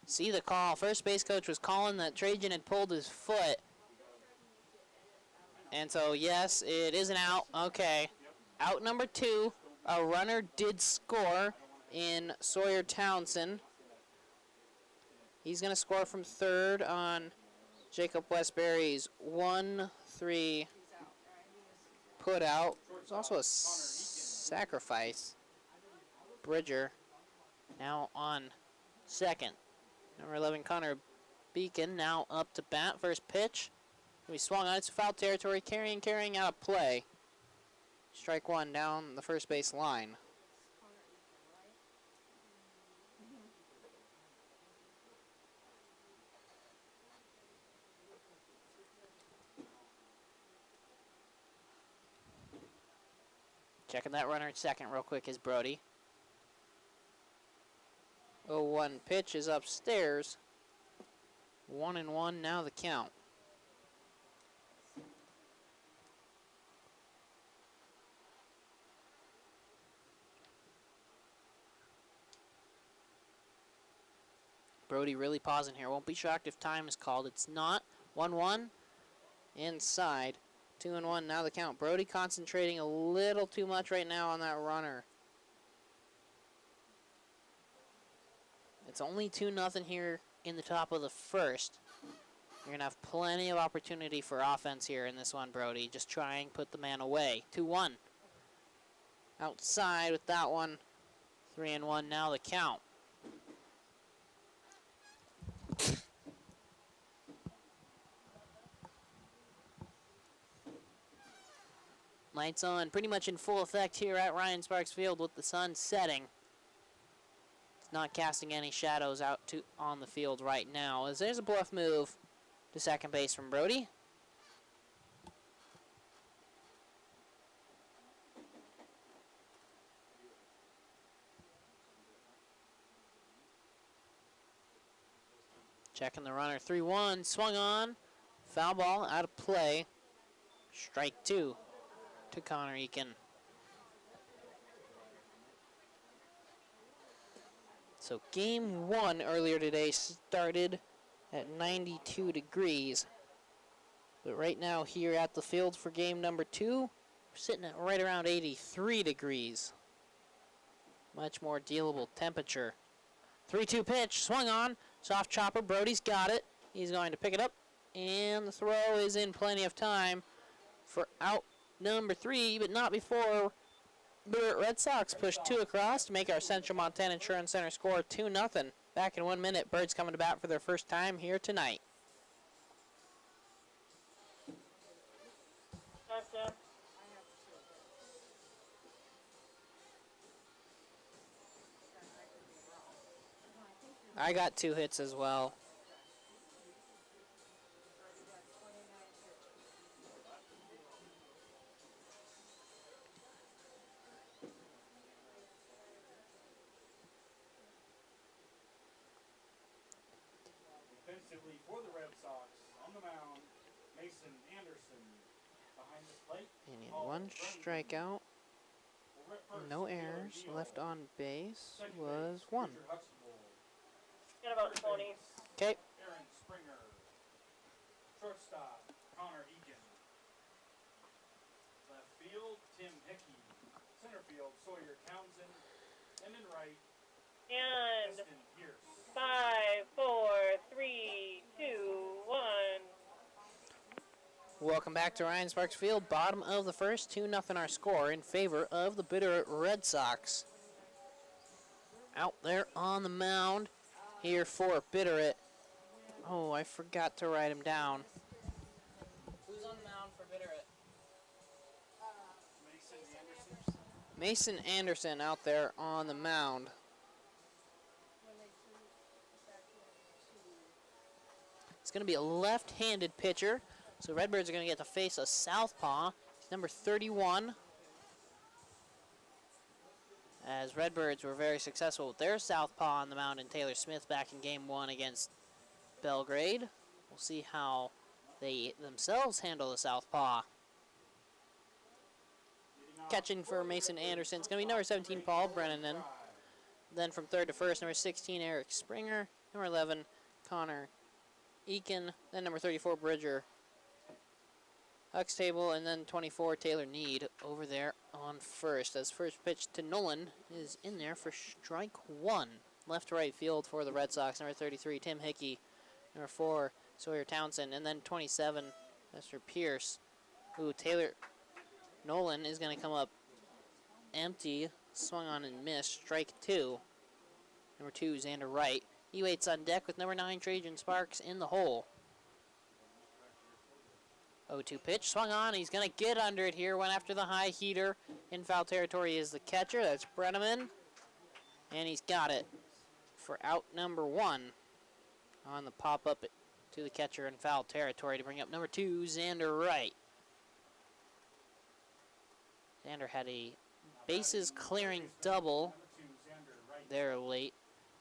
see the call. First base coach was calling that Trajan had pulled his foot. And so yes, it is an out. Okay. Out number 2. A runner did score in Sawyer Townsend. He's going to score from third on Jacob Westbury's 1-3 put out. There's also a sacrifice. Bridger now on second. Number 11, Connor Beacon, now up to bat. First pitch. We swung on. It's foul territory. Carrying out of play. Strike 1 down the first base line. Checking that runner at second real quick is Brody. 0-1 pitch is upstairs. 1-1 now the count. Brody really pausing here. Won't be shocked if time is called. It's not. 1-1 inside. 2-1 now the count. Brody concentrating a little too much right now on that runner. It's only 2-0 here in the top of the first. You're going to have plenty of opportunity for offense here in this one, Brody. Just try and put the man away. 2-1. Outside with that one. 3-1 now the count. Lights on, pretty much in full effect here at Ryan Sparks Field with the sun setting. It's not casting any shadows out on the field right now, as there's a bluff move to second base from Brody. Checking the runner, 3-1, swung on, foul ball, out of play. Strike 2 to Connor Eakin. So game 1 earlier today started at 92 degrees. But right now here at the field for game number 2, we're sitting at right around 83 degrees. Much more dealable temperature. 3-2 pitch, swung on, soft chopper, Brody's got it. He's going to pick it up, and the throw is in plenty of time for out number 3, but not before Bitterroot Red Sox push 2 across to make our Central Montana Insurance Center score 2-0. Back in 1 minute, Birds coming to bat for their first time here tonight. Gotcha. I got 2 hits as well. Defensively for the Red Sox, on the mound, Mason Anderson. Behind the plate, And he had 1 strikeout, no errors. Left on base was 1. Got about 20. Okay. Aaron Springer. Shortstop, Connor Eakin. Left field, Tim Hickey. Center field, Sawyer Townsend. And in right, And Preston Pierce. 5, 4, 3, 2, 1. Welcome back to Ryan Sparks Field. Bottom of the first, 2-0 our score in favor of the Bitterroot Red Sox. Out there on the mound here for Bitterroot. Oh, I forgot to write him down. Who's on the mound for Bitterroot? Mason Anderson. Mason Anderson out there on the mound. It's going to be a left-handed pitcher. So Redbirds are going to get to face a southpaw. Number 31. As Redbirds were very successful with their southpaw on the mound in Taylor Smith back in game 1 against Belgrade. We'll see how they themselves handle the southpaw. Catching for Mason Anderson. It's going to be number 17, Paul Brennan. Then from third to first, number 16, Eric Springer. Number 11, Connor Eakin. Then number 34, Bridger Huxtable. And then 24, Taylor Need over there on first. As first pitch to Nolan is in there for strike 1. Left to right field for the Red Sox. Number 33, Tim Hickey. Number 4, Sawyer Townsend. And then 27, Mr. Pierce. Ooh, Nolan is going to come up empty. Swung on and missed. Strike 2. Number 2, Xander Wright. He waits on deck with number 9, Trajan Sparks in the hole. 0-2 pitch. Swung on. He's going to get under it here. Went after the high heater. In foul territory is the catcher. That's Brenneman. And he's got it for out number 1 on the pop-up to the catcher in foul territory to bring up number 2, Xander Wright. Xander had a bases clearing double there late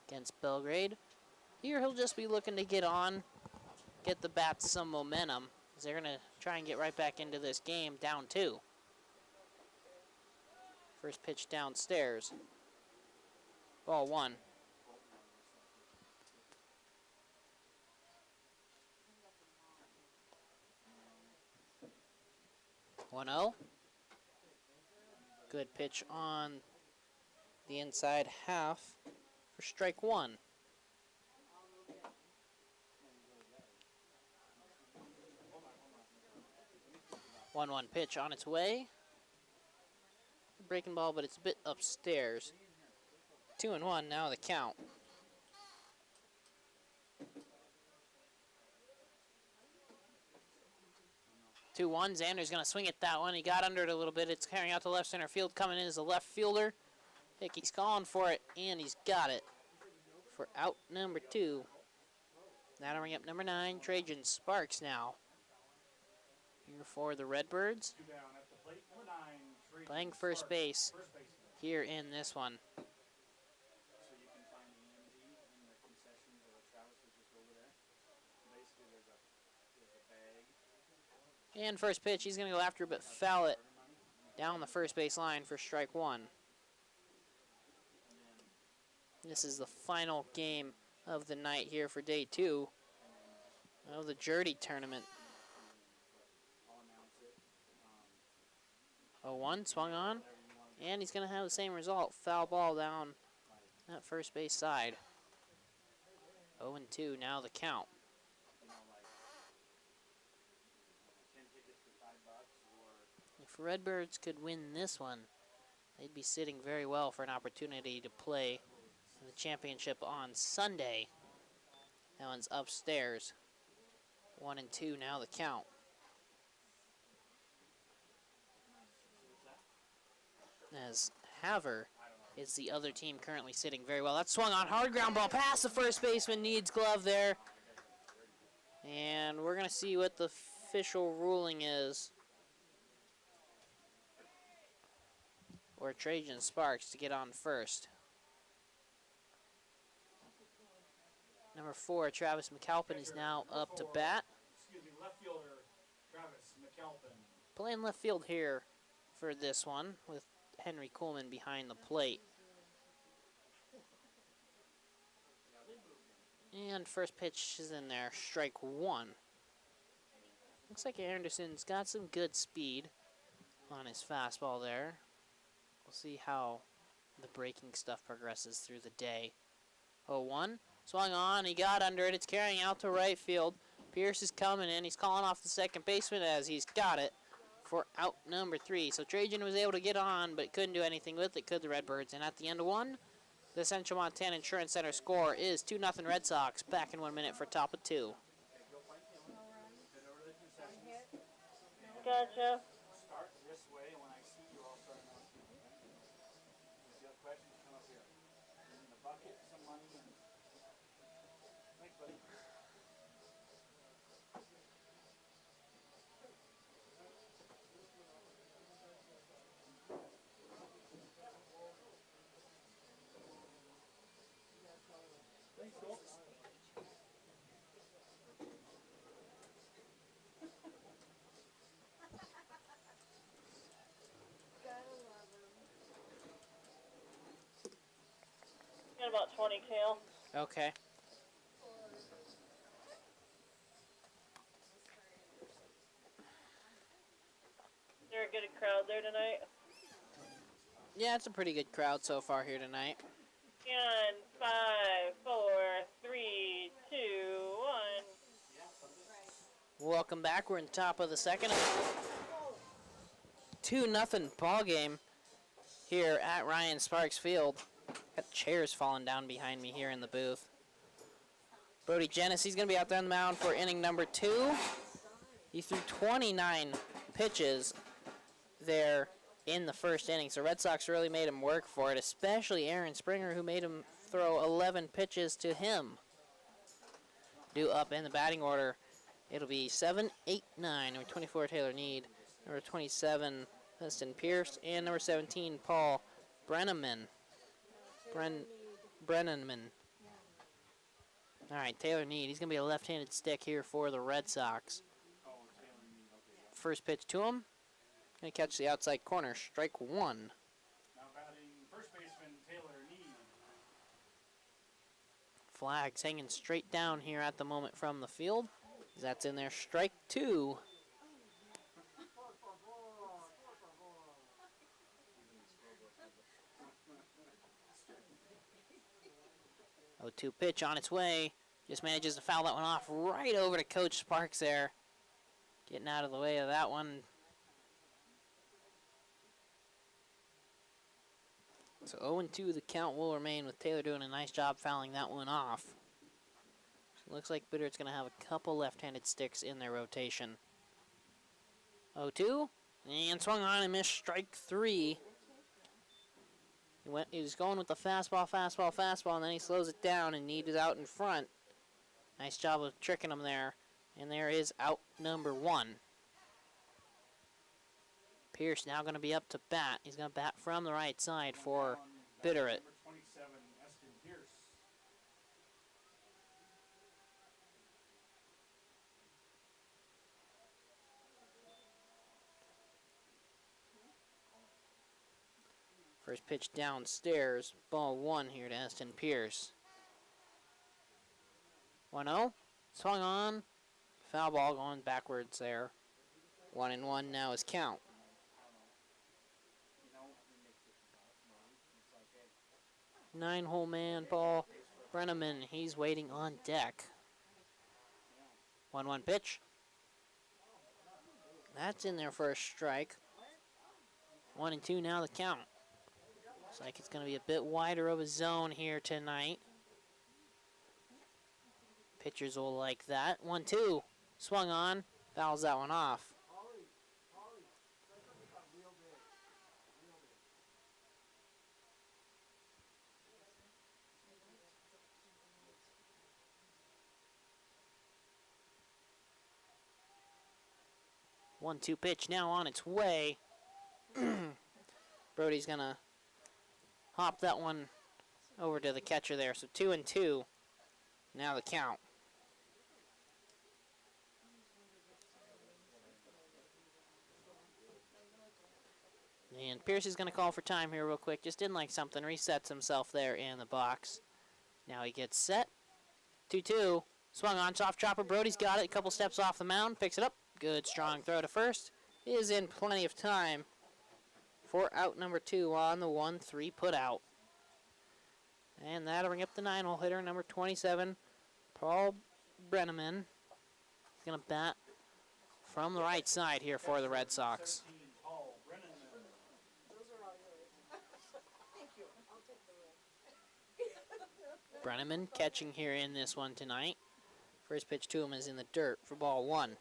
against Belgrade. Here he'll just be looking to get on, get the bats some momentum, as they're going to try and get right back into this game down 2. First pitch downstairs. Ball 1. 1-0. Good pitch on the inside half for strike 1. 1-1 pitch on its way. Breaking ball, but it's a bit upstairs. 2-1 now the count. 2-1. Xander's going to swing at that one. He got under it a little bit. It's carrying out to left center field. Coming in as a left fielder. Hickey's calling for it, and he's got it for out number 2. That'll bring up number 9, Trajan Sparks now. Here for the Redbirds. Two down at the plate. Number 9, Trajan Playing first Sparks, base first baseman. here in this one. So you can find the EMT in the concessions or Travis is just over there. Basically, there's a bag. And first pitch, he's going to go after it, but foul it down the first base line for strike 1. This is the final game of the night here for day 2 of the Gjerde Tournament. 0-1, swung on, and he's going to have the same result. Foul ball down that first base side. 0-2, now the count. If Redbirds could win this one, they'd be sitting very well for an opportunity to play the championship on Sunday. That one's upstairs. 1-2, now the count. As Haver is the other team currently sitting very well. That's swung on, hard ground ball past the first baseman, needs glove there. And we're going to see what the official ruling is for Trajan Sparks to get on first. Number 4, Travis McAlpin is now up to bat. Excuse me, left fielder Travis McAlpin. Playing left field here for this one with Henry Coleman behind the plate. And first pitch is in there, strike 1. Looks like Anderson's got some good speed on his fastball there. We'll see how the breaking stuff progresses through the day. 0-1, swung on, he got under it, it's carrying out to right field. Pierce is coming in, he's calling off the second baseman as he's got it for out number 3. So Trajan was able to get on, but couldn't do anything with it, could the Redbirds. And at the end of 1, the Central Montana Insurance Center score is 2-0 Red Sox. Back in 1 minute for top of 2. Gotcha. Start this way, and when I see you, I'll start announcing it. If you have questions, come up here. In the bucket, some money, and thanks, buddy. Thanks, Cole. Got about 20 tail. Okay. Is there a good crowd there tonight? Yeah, it's a pretty good crowd so far here tonight. And 5, 4, 3, 2, 1. Welcome back. We're in top of the second. 2-0 ball game here at Ryan Sparks Field. Got chairs falling down behind me here in the booth. Brody Genesee, he's going to be out there on the mound for inning number 2. He threw 29 pitches there in the first inning, so Red Sox really made him work for it, especially Aaron Springer, who made him throw 11 pitches to him. Due up in the batting order, it'll be 7, 8, 9. Number 24, Taylor Need. Number 27, Heston Pierce. And number 17, Paul Brenneman. Brennanman. All right, Taylor Need. He's going to be a left-handed stick here for the Red Sox. First pitch to him. Going to catch the outside corner. Strike 1. Now batting first baseman Taylor Need. Flags hanging straight down here at the moment from the field. That's in there. Strike 2. 0-2 pitch on its way. Just manages to foul that one off right over to Coach Sparks there. Getting out of the way of that one. So 0-2 the count will remain, with Taylor doing a nice job fouling that one off. So looks like Bitterroot's going to have a couple left-handed sticks in their rotation. 0-2, and swung on and missed strike 3. He was going with the fastball, fastball, fastball, and then he slows it down and Need is out in front. Nice job of tricking him there. And there is out number 1. Pierce now going to be up to bat. He's going to bat from the right side for Bitterroot. Number 27, Eston Pierce. First pitch downstairs. Ball 1 here to Eston Pierce. 1-0. Swung on. Foul ball going backwards there. 1-1 now is count. 9-hole man, Paul Brenneman. He's waiting on deck. 1-1 pitch. That's in there for a strike. 1-2 now the count. Looks like it's going to be a bit wider of a zone here tonight. Pitchers will like that. 1-2. Swung on. Fouls that one off. One-two pitch now on its way. Brody's gonna hop that one over to the catcher there. So 2-2. Now the count. And Pierce is going to call for time here real quick. Just didn't like something. Resets himself there in the box. Now he gets set. 2-2. Swung on. Soft chopper. Brody's got it. A couple steps off the mound. Picks it up. Good strong throw to first. Is in plenty of time for out number 2 on the 1-3 put out. And that'll bring up the 9-hole hitter, number 27, Paul Brenneman. He's going to bat from the right side here for the Red Sox. Brenneman catching here in this one tonight. First pitch to him is in the dirt for ball 1.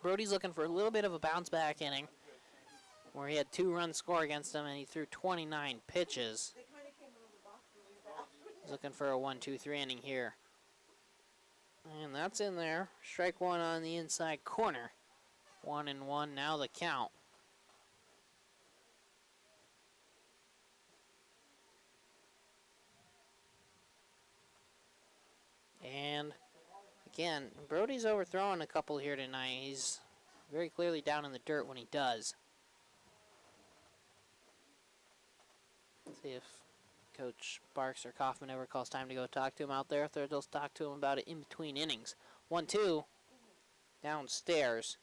Brody's looking for a little bit of a bounce back inning where he had 2 runs score against him and he threw 29 pitches. He's looking for a 1-2-3 inning here. And that's in there. Strike 1 on the inside corner. 1-1 now the count. And again, Brody's overthrowing a couple here tonight. He's very clearly down in the dirt when he does. Let's see if Coach Barks or Kaufman ever calls time to go talk to him out there. If they'll talk to him about it in between innings. 1-2 downstairs.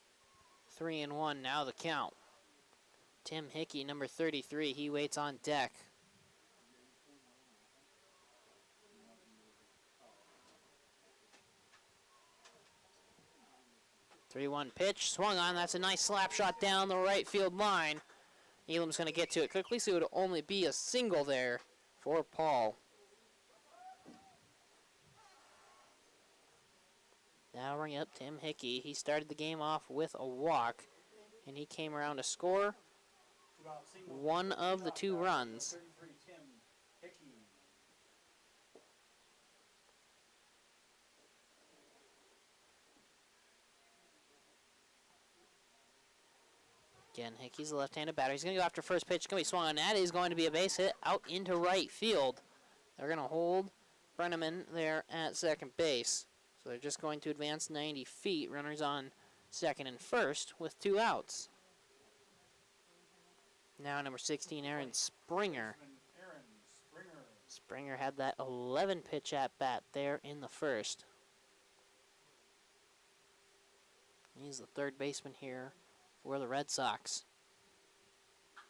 3-1 now the count. Tim Hickey, number 33, he waits on deck. Three-one pitch, swung on. That's a nice slap shot down the right field line. Elam's going to get to it quickly, so it'll only be a single there for Paul. Now bring up Tim Hickey. He started the game off with a walk, and he came around to score one of the 2 runs. Again, Hickey's a left-handed batter. He's going to go after first pitch. It's going to be swung on. That is going to be a base hit out into right field. They're going to hold Brenneman there at second base. So they're just going to advance 90 feet. Runners on second and first with 2 outs. Now number 16, Aaron Springer. Springer had that 11 pitch at bat there in the first. He's the third baseman here for the Red Sox.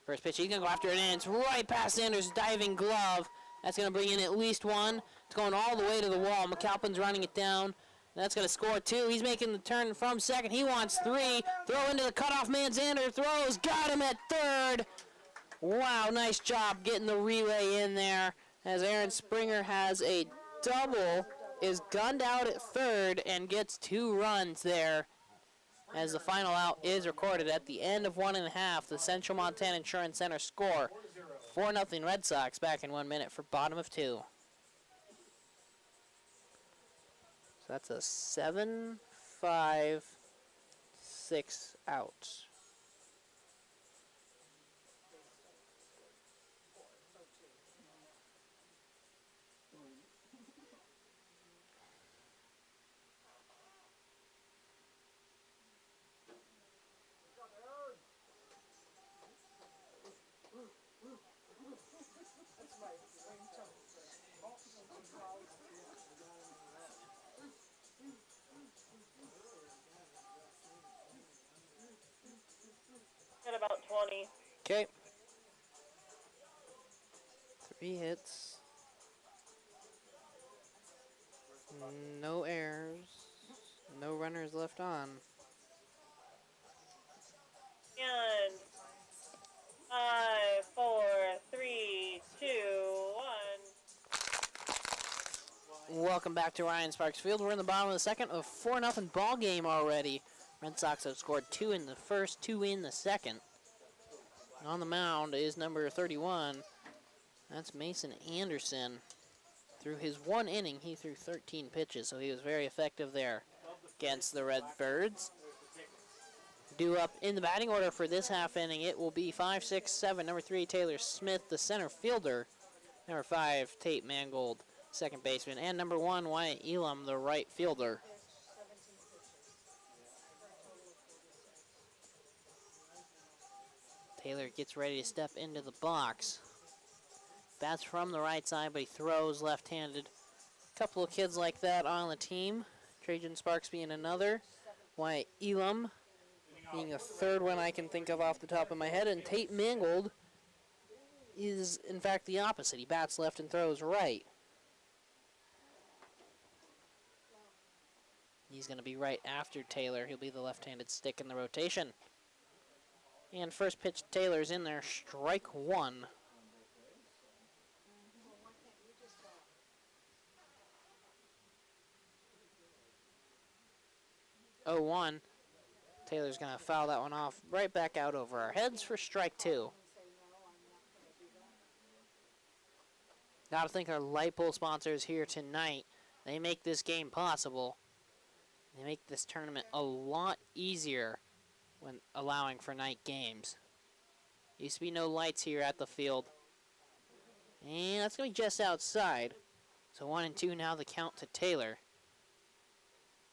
First pitch, he's going to go after it, and it's right past Sanders' diving glove. That's going to bring in at least 1. It's going all the way to the wall. McAlpin's running it down. That's going to score 2. He's making the turn from second. He wants 3. Throw into the cutoff man. Xander throws. Got him at third. Wow, nice job getting the relay in there as Aaron Springer has a double, is gunned out at third, and gets 2 runs there as the final out is recorded at the end of 1.5. The Central Montana Insurance Center score 4-0 Red Sox back in 1 minute for bottom of 2. So that's a 7-5-6 out. At about 20. Okay. 3 hits. No errors. No runners left on. And 5, 4, 3, 2, 1. Welcome back to Ryan Sparks Field. We're in the bottom of the second, a 4-0 ball game already. Red Sox have scored 2 in the first, 2 in the second. And on the mound is number 31. That's Mason Anderson. Through his 1 inning, he threw 13 pitches, so he was very effective there against the Redbirds. Due up in the batting order for this half inning, it will be 5, 6, 7. Number 3, Taylor Smith, the center fielder. Number 5, Tate Mangold, second baseman. And number 1, Wyatt Elam, the right fielder. Taylor gets ready to step into the box. Bats from the right side, but he throws left-handed. A couple of kids like that on the team. Trajan Sparks being another. Wyatt Elam being a third one I can think of off the top of my head. And Tate Mangold is, in fact, the opposite. He bats left and throws right. He's going to be right after Taylor. He'll be the left-handed stick in the rotation. And first pitch, Taylor's in there, strike 1. 0-1. Taylor's going to foul that one off right back out over our heads for strike 2. Got to thank our light pole sponsors here tonight. They make this game possible. They make this tournament a lot easier when allowing for night games. Used to be no lights here at the field. And that's going to be just outside. So 1 and 2 now the count to Taylor.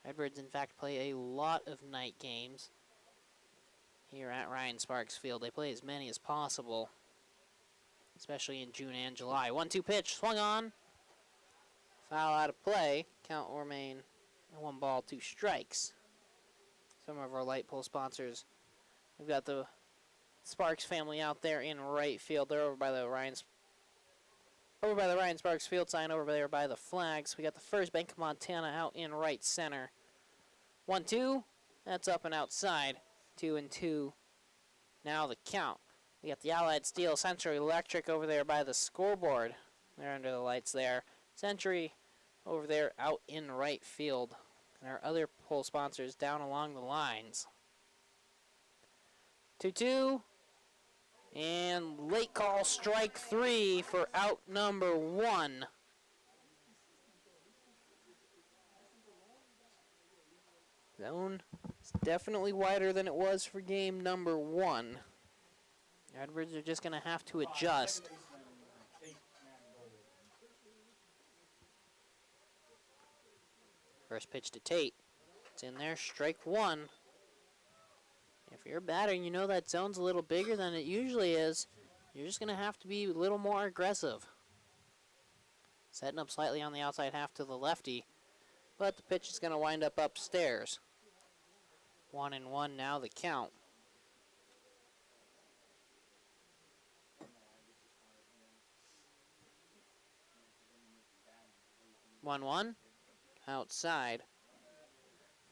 Redbirds, in fact, play a lot of night games here at Ryan Sparks Field. They play as many as possible, especially in June and July. 1-2 pitch, swung on. Foul out of play. Count will remain 1 ball, 2 strikes. Some of our light pole sponsors. We've got the Sparks family out there in right field. They're over by the Ryan Sparks Field sign over there by the flags. We got the First Bank of Montana out in right center. 1-2. That's up and outside. 2 and 2. Now the count. We got the Allied Steel Century Electric over there by the scoreboard. They're under the lights there. Century over there out in right field. And our other pole sponsors down along the lines. 2-2. And late call, strike 3 for out number 1. Zone is definitely wider than it was for game number 1. Redbirds are just going to have to adjust. First pitch to Tate. It's in there, strike 1. If you're a batter and you know that zone's a little bigger than it usually is, you're just going to have to be a little more aggressive. Setting up slightly on the outside half to the lefty, but the pitch is going to wind up upstairs. 1 and 1 now the count. One, outside.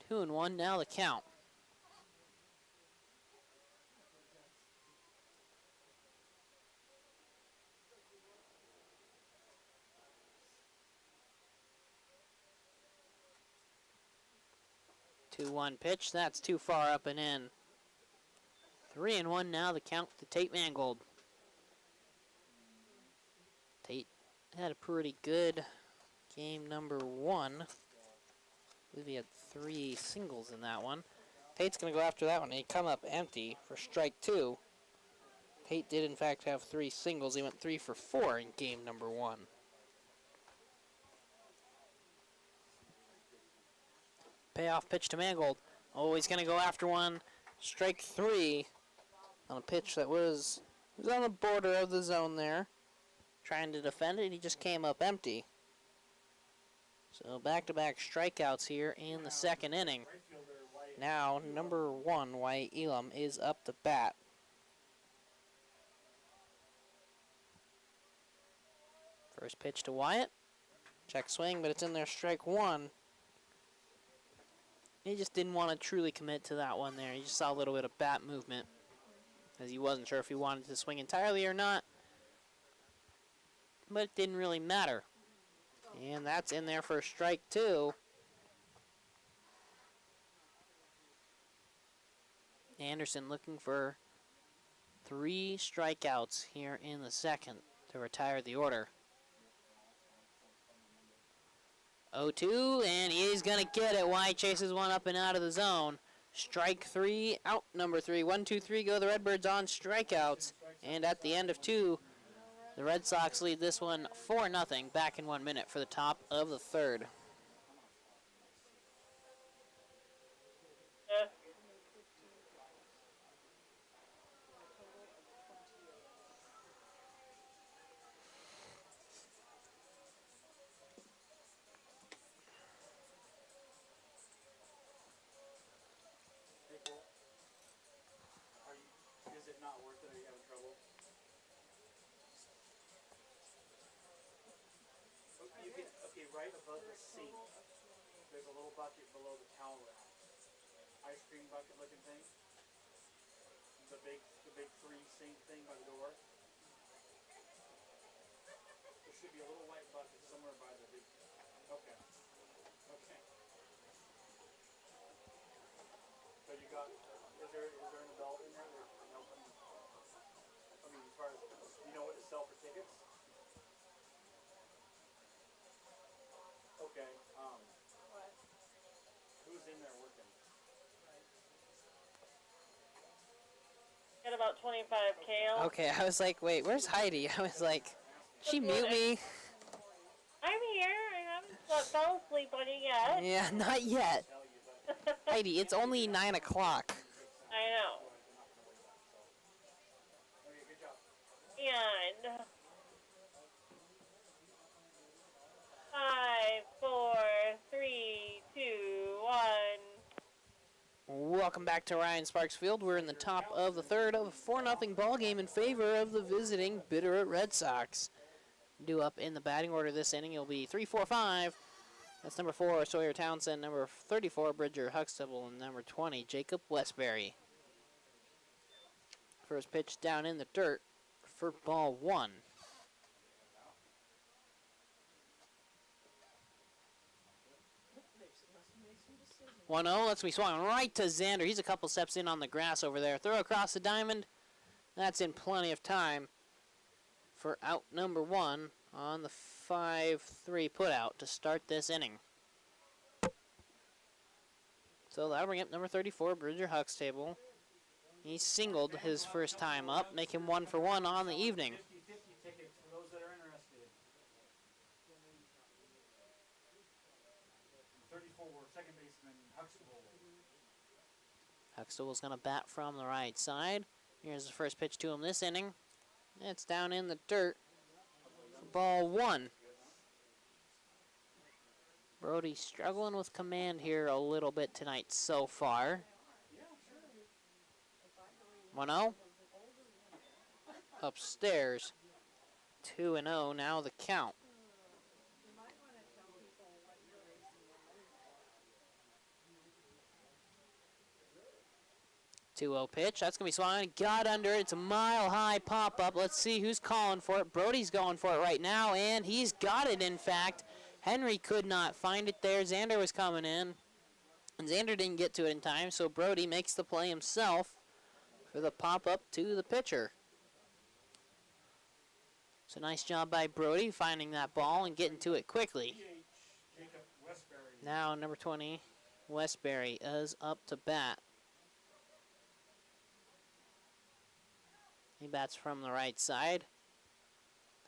2 and 1 now the count. 2-1 pitch. That's too far up and in. 3-1 now, the count to Tate Mangold. Tate had a pretty good game number 1. I believe he had 3 singles in that one. Tate's going to go after that one, and he come up empty for strike 2. Tate did, in fact, have 3 singles. He went 3 for 4 in game number 1. Payoff pitch to Mangold. Oh, he's going to go after one. Strike 3 on a pitch that was on the border of the zone there. Trying to defend it, he just came up empty. So back-to-back strikeouts here in the second inning. Now, number 1, Wyatt Elam, is up to bat. First pitch to Wyatt. Check swing, but it's in there, strike 1. He just didn't want to truly commit to that one there. He just saw a little bit of bat movement, as he wasn't sure if he wanted to swing entirely or not. But it didn't really matter. And that's in there for strike 2. Anderson looking for 3 strikeouts here in the second to retire the order. 0-2, and he's going to get it. White chases one up and out of the zone. Strike 3, out number 3. 1-2-3 go the Redbirds on strikeouts. And at the end of 2, the Red Sox lead this one 4-0, back in 1 minute for the top of the third. Is it not worth it? Are you having trouble? Okay, right above the sink, there's a little bucket below the towel rack. Ice cream bucket looking thing. The big 3 sink thing by the door. There should be a little white bucket somewhere by the big. Okay. Okay. So you got. Is there an adult in there that can help them? I mean, as far as you know what to sell for tickets. Okay. Who's in there working? Got about 25 kale. Okay, I was like, wait, where's Heidi? I was like, she mute me? I'm here. I haven't fell asleep on you yet. Yeah, not yet. Heidi, it's only 9 o'clock. I know. And 5, 4, 3, 2, 1. Welcome back to Ryan Sparks Field. We're in the top of the third of a 4-0 ball game in favor of the visiting Bitterroot Red Sox. Due up in the batting order this inning, it'll be 3-4-5. That's number 4, Sawyer Townsend, number 34, Bridger Huxtable, and number 20, Jacob Westbury. First pitch down in the dirt for ball 1. 1-0, let's be swung right to Xander. He's a couple steps in on the grass over there. Throw across the diamond. That's in plenty of time for out number 1 on the 5-3 putout to start this inning. So that'll bring up number 34, Bridger Huxtable. He singled his first time up, make him 1 for 1 on the evening. 50-50 tickets for those that are interested. 34, second baseman, Huxtable. Huxtable's going to bat from the right side. Here's the first pitch to him this inning. It's down in the dirt for ball 1. Brody struggling with command here a little bit tonight so far. 1-0. Upstairs. 2-0 now the count. 2-0 pitch. That's going to be swung. Got under it. It's a mile-high pop-up. Let's see who's calling for it. Brody's going for it right now, and he's got it, in fact. Henry could not find it there. Xander was coming in. And Xander didn't get to it in time, so Brody makes the play himself for the pop-up to the pitcher. So nice job by Brody finding that ball and getting to it quickly. Now number 20, Westbury, is up to bat. He bats from the right side.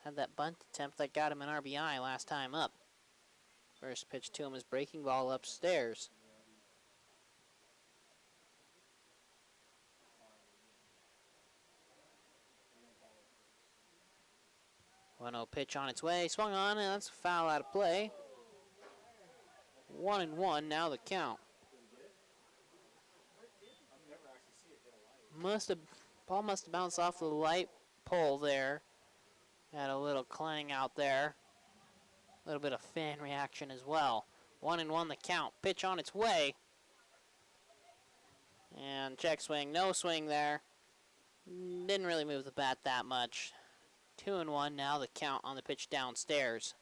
Had that bunt attempt that got him an RBI last time up. First pitch to him is breaking ball upstairs. 1-0 pitch on its way. Swung on, and that's a foul out of play. 1-1, now the count. Ball must have bounced off the light pole there. Had a little clang out there. A little bit of fan reaction as well. 1-1 the count. Pitch on its way. And check swing, no swing there. Didn't really move the bat that much. 2-1, now the count on the pitch downstairs.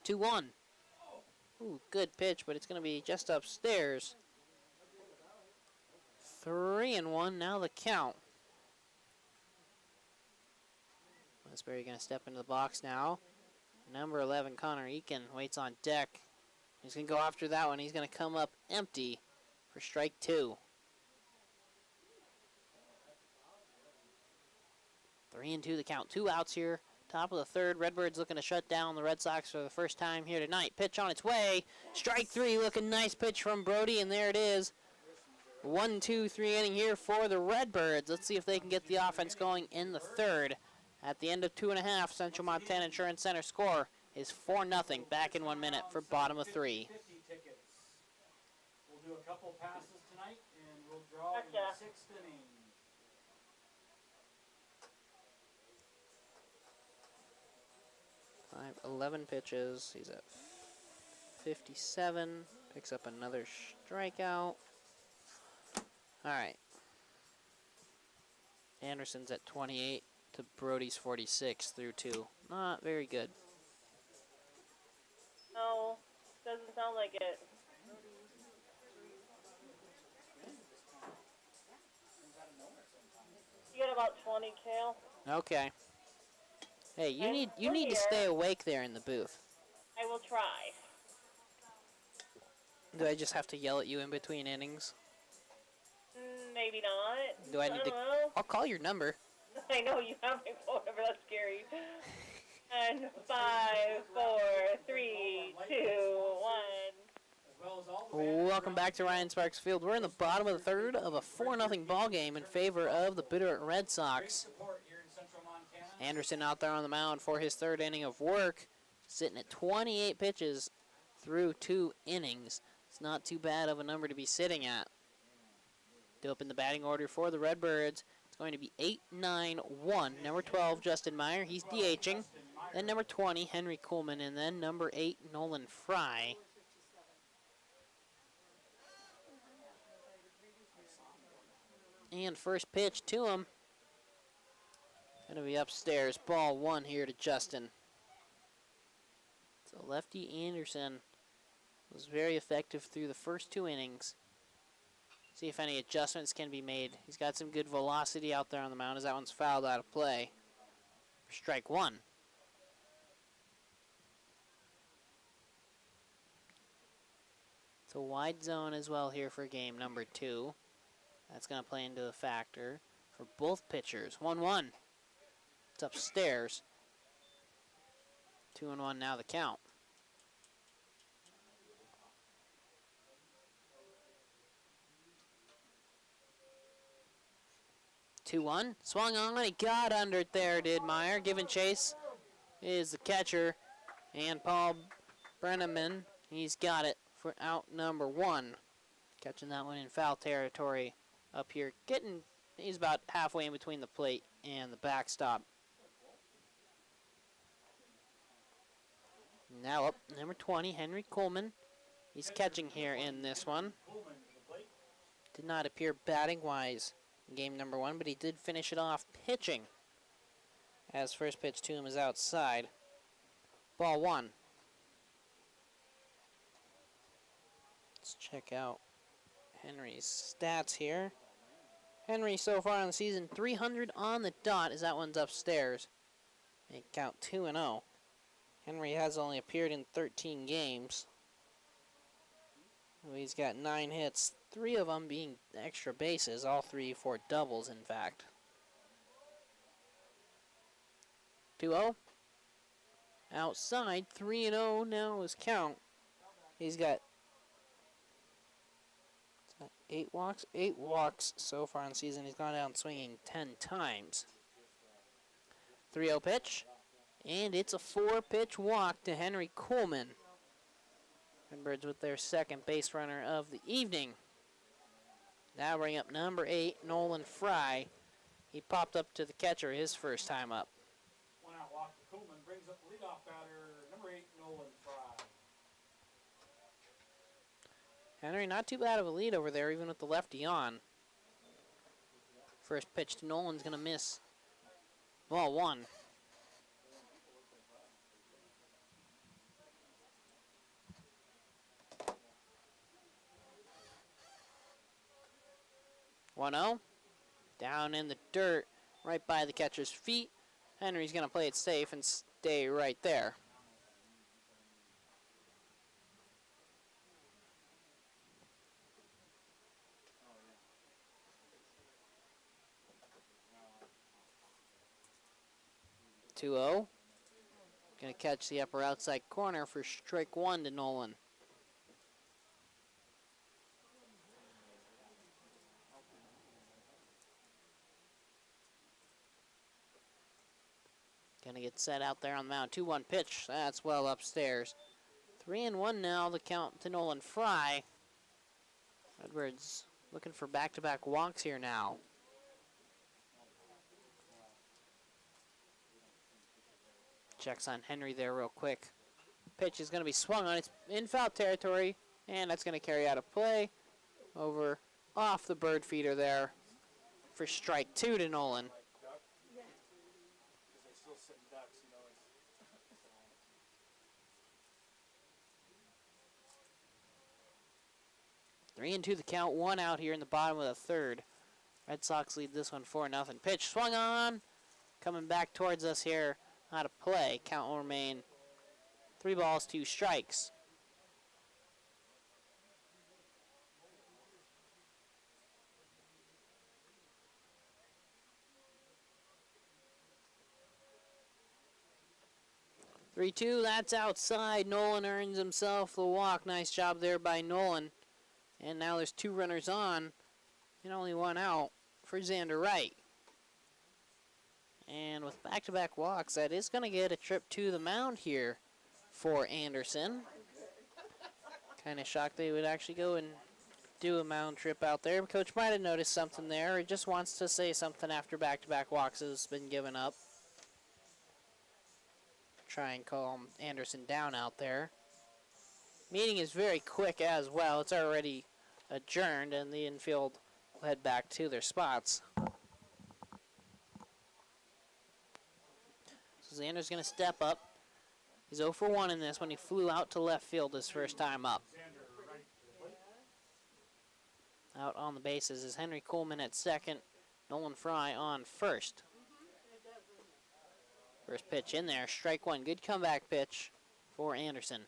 Two one. Ooh, good pitch, but it's going to be just upstairs. 3-1, now the count. Westbury going to step into the box now. Number 11, Connor Eakin, waits on deck. He's going to go after that one. He's going to come up empty for strike 2. 3-2 the count. 2 outs here. Top of the third. Redbirds looking to shut down the Red Sox for the first time here tonight. Pitch on its way. Strike 3. Looking nice pitch from Brody, and there it is. 1-2-3 inning here for the Redbirds. Let's see if they can get the offense going in the third. At the end of 2.5, Central Montana Insurance Center score is 4-0. Back in 1 minute for bottom of 3. We'll do a couple passes tonight, and we'll draw in the 6th inning. 11 pitches. He's at 57. Picks up another strikeout. All right. Anderson's at 28 to Brody's 46 through 2. Not very good. No, doesn't sound like it. You get about 20, Kale. Okay. Hey, you need to here. stay awake there in the booth. I will try. Do I just have to yell at you in between innings? Maybe not. Do I need to? know. I'll call your number. I know you have my phone number. That's scary. And 5, 4, 3, 2, 1. Welcome back to Ryan Sparks Field. We're in the bottom of the third of a 4-0 ball game in favor of the Bitterroot Red Sox. Anderson out there on the mound for his third inning of work, sitting at 28 pitches through 2 innings. It's not too bad of a number to be sitting at. Due up in the batting order for the Redbirds, it's going to be 8-9-1. Number 12, Justin Meyer, he's DHing. Then number 20, Henry Coleman, and then number 8, Nolan Fry. And first pitch to him. Going to be upstairs. Ball 1 here to Justin. So lefty Anderson was very effective through the first 2 innings. See if any adjustments can be made. He's got some good velocity out there on the mound as that one's fouled out of play. Strike 1. It's a wide zone as well here for game number 2. That's going to play into the factor for both pitchers. 1-1. It's upstairs. 2-1 now the count. 2-1. Swung on. He got under it there, did Meyer. Giving chase is the catcher. And Paul Brenneman, he's got it for out number 1. Catching that one in foul territory up here. He's about halfway in between the plate and the backstop. Now up, number 20, Henry Coleman. He's catching here in this one. Did not appear batting-wise in game number 1, but he did finish it off pitching. as first pitch to him is outside. Ball 1. Let's check out Henry's stats here. Henry so far on the season, 300 on the dot as that one's upstairs. Make count 2-0. Henry has only appeared in 13 games. He's got 9 hits, 3 of them being extra bases, all 3 for doubles in fact. 2-0. Outside, 3-0 now his count. He's got 8 walks? 8 walks so far in the season. He's gone out swinging 10 times. 3-0 pitch. And it's a 4-pitch walk to Henry Coleman. Redbirds with their second base runner of the evening. Now bring up number 8, Nolan Fry. He popped up to the catcher his first time up. 1 out walk to Coleman brings up the leadoff batter, number 8, Nolan Fry. Henry, not too bad of a lead over there, even with the lefty on. First pitch to Nolan's going to miss. Ball 1. One-0. Down in the dirt, right by the catcher's feet. Henry's going to play it safe and stay right there. Going to catch the upper outside corner for strike 1 to Nolan. Going to get set out there on the mound. 2-1 pitch. That's well upstairs. 3-1 now, the count to Nolan Fry. Redbirds looking for back-to-back walks here now. Checks on Henry there real quick. Pitch is going to be swung on. It's in foul territory, and that's going to carry out a play over off the bird feeder there for strike 2 to Nolan. Three and 2 the count, 1 out here in the bottom of the third. Red Sox lead this one 4-0. Pitch swung on, coming back towards us here. Out of play. Count will remain 3 balls, 2 strikes. Three-two. That's outside. Nolan earns himself the walk. Nice job there by Nolan. And now there's 2 runners on and only 1 out for Xander Wright. And with back-to-back walks, that is going to get a trip to the mound here for Anderson. Kind of shocked they would actually go and do a mound trip out there. Coach might have noticed something there. He just wants to say something after back-to-back walks has been given up. Try and calm Anderson down out there. Meeting is very quick as well. It's already adjourned, and the infield will head back to their spots. So Xander's going to step up. He's 0 for 1 in this when he flew out to left field his first time up. Out on the bases is Henry Coleman at second, Nolan Fry on first. First pitch in there, strike 1. Good comeback pitch for Anderson.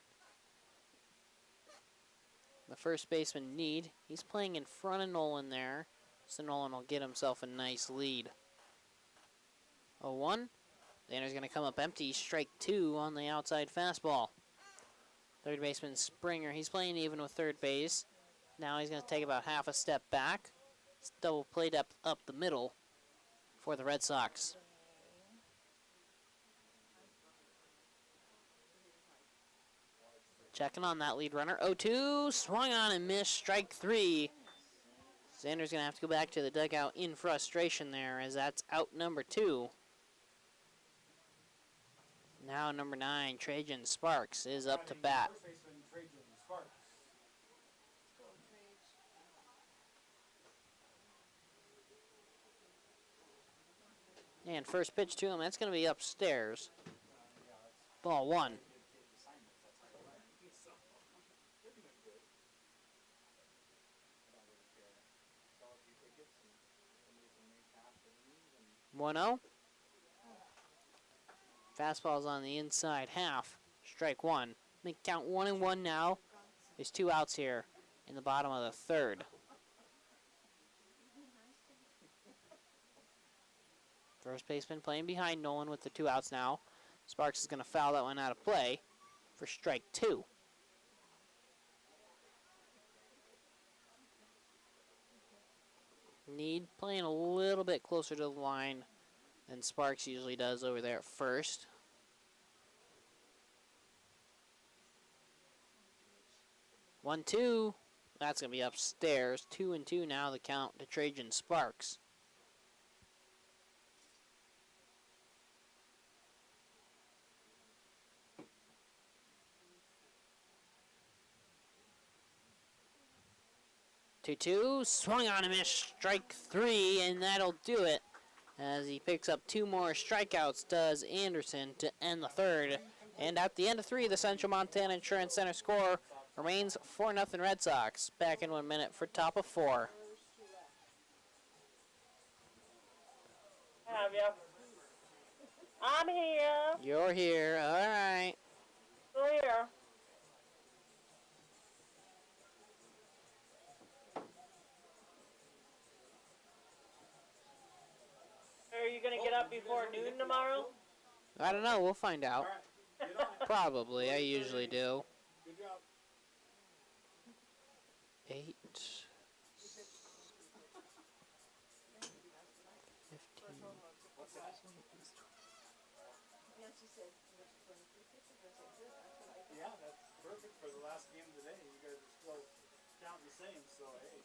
The first baseman, Need, he's playing in front of Nolan there, so Nolan will get himself a nice lead. 0-1. Xander's going to come up empty, strike 2 on the outside fastball. Third baseman Springer, he's playing even with third base. Now he's going to take about half a step back. It's double play depth up the middle for the Red Sox. Checking on that lead runner. 0-2, swung on and missed, strike 3. Xander's going to have to go back to the dugout in frustration there as that's out number 2. Now number 9, Trajan Sparks, is up to bat. And first pitch to him, that's going to be upstairs. Ball 1. One 0. Fastball's on the inside half. Strike 1. Make count 1-1 now. There's 2 outs here in the bottom of the third. First baseman playing behind Nolan with the 2 outs now. Sparks is going to foul that one out of play for strike 2. Need playing a little bit closer to the line than Sparks usually does over there at first. One, 2. That's going to be upstairs. 2-2 now, the count to Trajan Sparks. Two, swung on a miss, strike 3, and that'll do it. As he picks up 2 more strikeouts, does Anderson to end the third. And at the end of 3, the Central Montana Insurance Center score remains 4-0 Red Sox. Back in 1 minute for top of 4. Have you? I'm here. You're here, all right. Still here. Are you going to get up before noon tomorrow? I don't know, we'll find out. All right. Get on it. Probably, I usually do. Good job. 8, 15. Yeah, that's perfect for the last game of the day. You guys are still counting the same, so hey.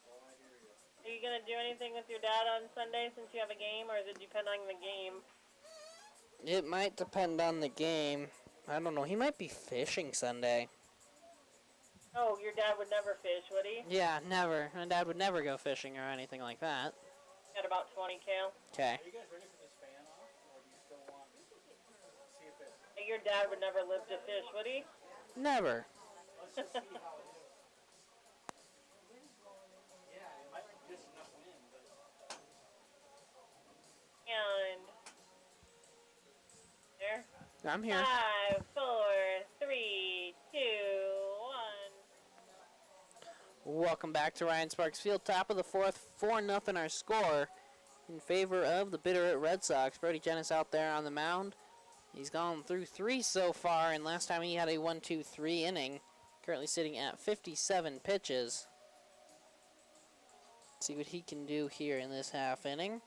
Oh, I hear you. Are you going to do anything with your dad on Sunday since you have a game, or does it depend on the game? It might depend on the game. I don't know, he might be fishing Sunday. Oh, your dad would never fish, would he? Yeah, never. My dad would never go fishing or anything like that. At about 20 cal. Okay. Are you guys ready for this fan off, or do you still want to see if it? Your dad would never live to fish, would he? Never. Let's just see how it is. Yeah, it might be just enough wind, but And there. I'm here. 5, 4, 3, 2, 1. Welcome back to Ryan Sparks Field. Top of the 4th, 4-0 our score in favor of the Bitterroot Red Sox. Brody Jennis out there on the mound. He's gone through 3 so far, and last time he had a 1-2-3 inning. Currently sitting at 57 pitches. See what he can do here in this half inning.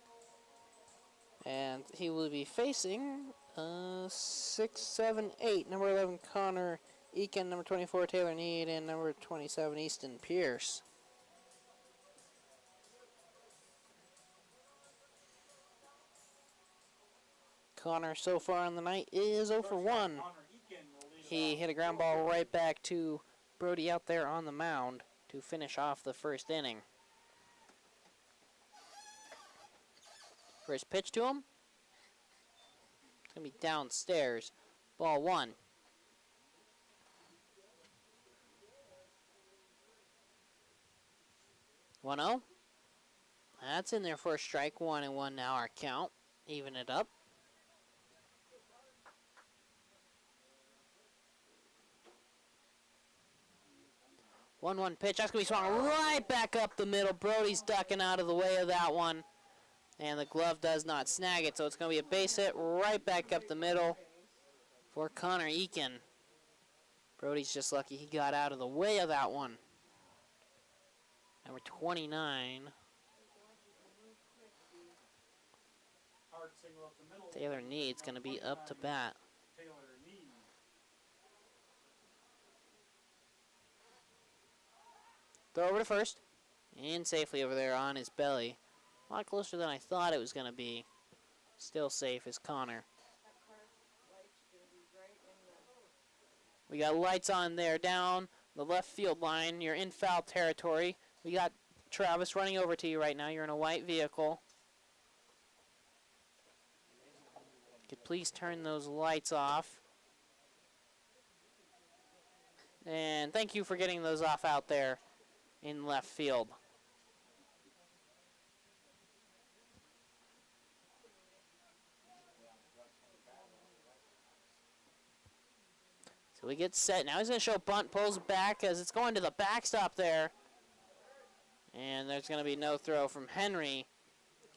And he will be facing 6, 7, 8. Number 11, Connor Eakin. Number 24, Taylor Need. And number 27, Easton Pierce. Connor so far on the night is 0 for 1. Connor Eakin will lead it He off. hit a ground ball right back to Brody out there on the mound to finish off the first inning. First pitch to him. It's going to be downstairs. Ball 1. 1-0. That's in there for a strike. 1-1 now our count. Even it up. One pitch. That's going to be swung right back up the middle. Brody's ducking out of the way of that one. And the glove does not snag it, so it's going to be a base hit right back up the middle for Connor Eakin. Brody's just lucky he got out of the way of that one. Number 29, Hard single up the middle. Taylor Need's going to be up to bat. Taylor Need. Throw over to first. And safely over there on his belly. A lot closer than I thought it was going to be. Still safe is Connor. We got lights on there down the left field line. You're in foul territory. We got Travis running over to you right now. You're in a white vehicle. Could please turn those lights off. And thank you for getting those off out there in left field. So we get set. Now he's going to show bunt, pulls back as it's going to the backstop there. And there's going to be no throw from Henry.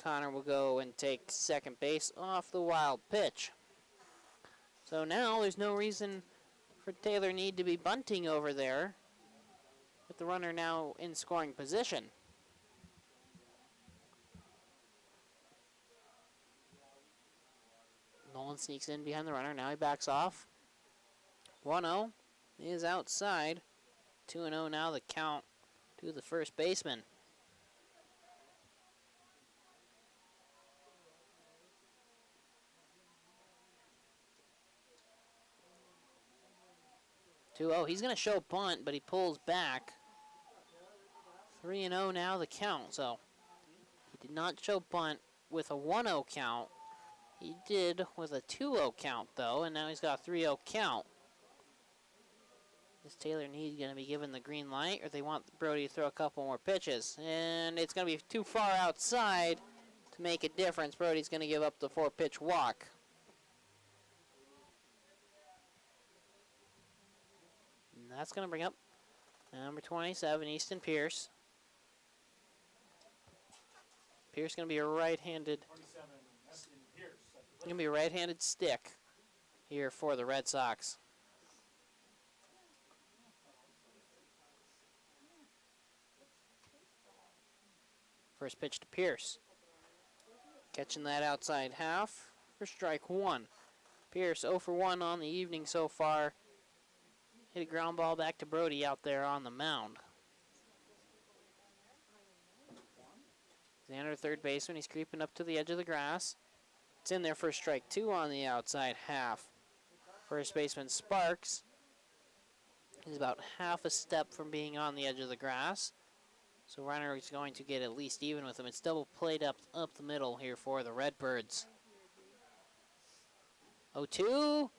Connor will go and take second base off the wild pitch. So now there's no reason for Taylor Need to be bunting over there, with the runner now in scoring position. Nolan sneaks in behind the runner. Now he backs off. 1-0 is outside. 2-0 now the count to the first baseman. He's going to show bunt, but he pulls back. 3-0 now the count. So he did not show bunt with a 1-0 count. He did with a 2-0 count, though, and now he's got a 3-0 count. Is Taylor Need going to be given the green light, or they want Brody to throw a couple more pitches? And it's going to be too far outside to make a difference. Brody's going to give up the 4-pitch walk. And that's going to bring up number 27, Easton Pierce. Pierce going to be a right-handed. Going to be a right-handed stick here for the Red Sox. First pitch to Pierce. Catching that outside half for strike one. Pierce 0 for 1 on the evening so far. Hit a ground ball back to Brody out there on the mound. Xander, third baseman. He's creeping up to the edge of the grass. It's in there for strike two on the outside half. First baseman Sparks is about half a step from being on the edge of the grass. So runner is going to get at least even with him. It's double played up the middle here for the Redbirds. 0-2.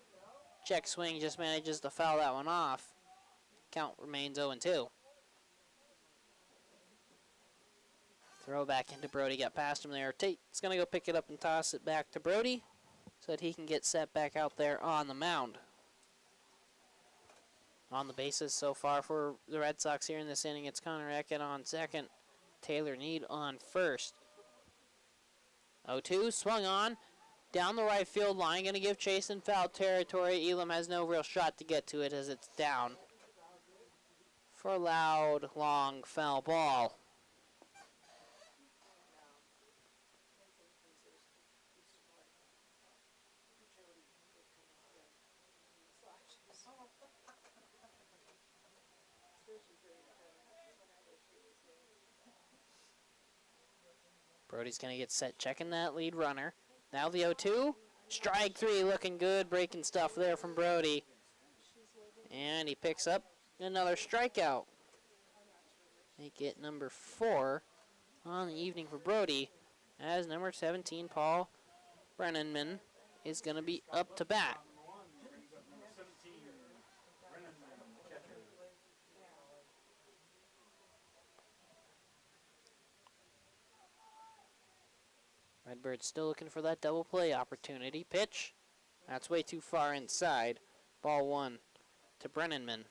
Check swing just manages to foul that one off. Count remains 0-2. Throw back into Brody. Got past him there. Tate's going to go pick it up and toss it back to Brody so that he can get set back out there on the mound. On the bases so far for the Red Sox here in this inning, it's Connor Eckett on second, Taylor Need on first. 0-2, swung on, down the right field line, going to give chase in foul territory. Elam has no real shot to get to it as it's down for a loud, long foul ball. Brody's going to get set checking that lead runner. Now the 0-2. Strike three looking good. Breaking stuff there from Brody. And he picks up another strikeout. Make it number 4 on the evening for Brody. As number 17, Paul Brennanman, is going to be up to bat. Redbirds still looking for that double play opportunity. Pitch. That's way too far inside. Ball 1 to Brennanman.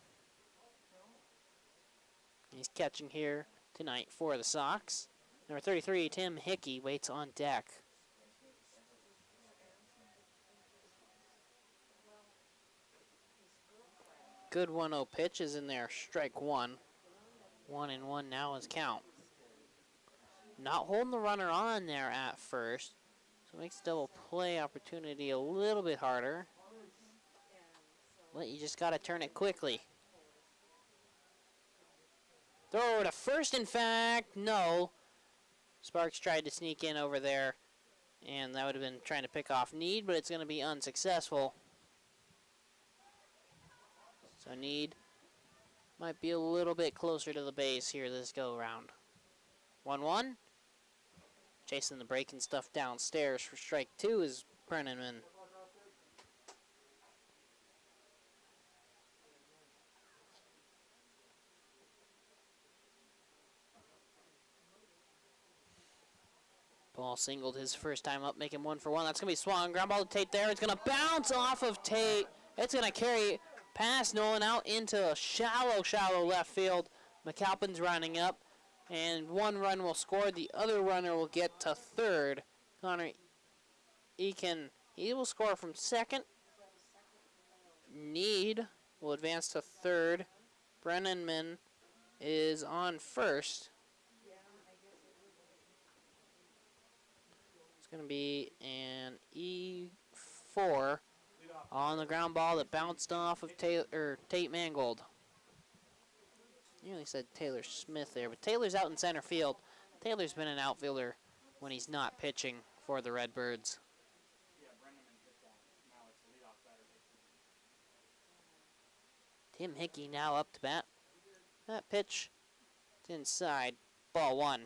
He's catching here tonight for the Sox. Number 33, Tim Hickey, waits on deck. Good 1-0 pitch is in there. Strike one. 1-1 now is count. Not holding the runner on there at first, so it makes double play opportunity a little bit harder. But you just got to turn it quickly. Throw to first, in fact, no. Sparks tried to sneak in over there, and that would have been trying to pick off Need, but it's going to be unsuccessful. So Need might be a little bit closer to the base here this go-round. 1-1. Chasing the breaking stuff downstairs for strike 2 is Brennan. Ball singled his first time up, making 1 for 1. That's going to be swung. Ground ball to Tate there. It's going to bounce off of Tate. It's going to carry past Nolan out into a shallow left field. McAlpin's running up, and 1 run will score. The other runner will get to third. Connor Eakin, he will score from second. Need will advance to third. Brennanman is on first. It's going to be an E4 on the ground ball that bounced off of Tate Mangold. Nearly said Taylor Smith there, but Taylor's out in center field. Taylor's been an outfielder when he's not pitching for the Redbirds. Tim Hickey now up to bat. That pitch is inside. Ball 1.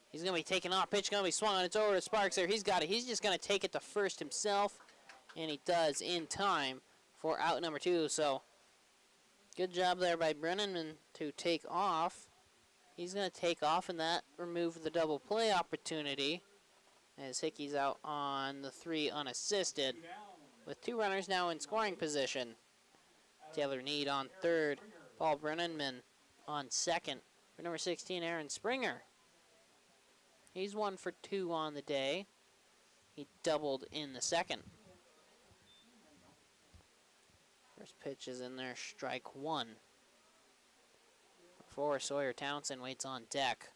He's going to be taking off. Pitch going to be swung on. It's over to Sparks there. He's got it. He's just going to take it to first himself. And he does in time for out number 2. So good job there by Brennan to take off. He's going to take off, and that removed the double play opportunity as Hickey's out on the 3 unassisted with 2 runners now in scoring position. Taylor Need on third. Paul Brennanman on second. For number 16, Aaron Springer. He's 1 for 2 on the day. He doubled in the second. First pitch is in there, strike 1. For Sawyer Townsend waits on deck.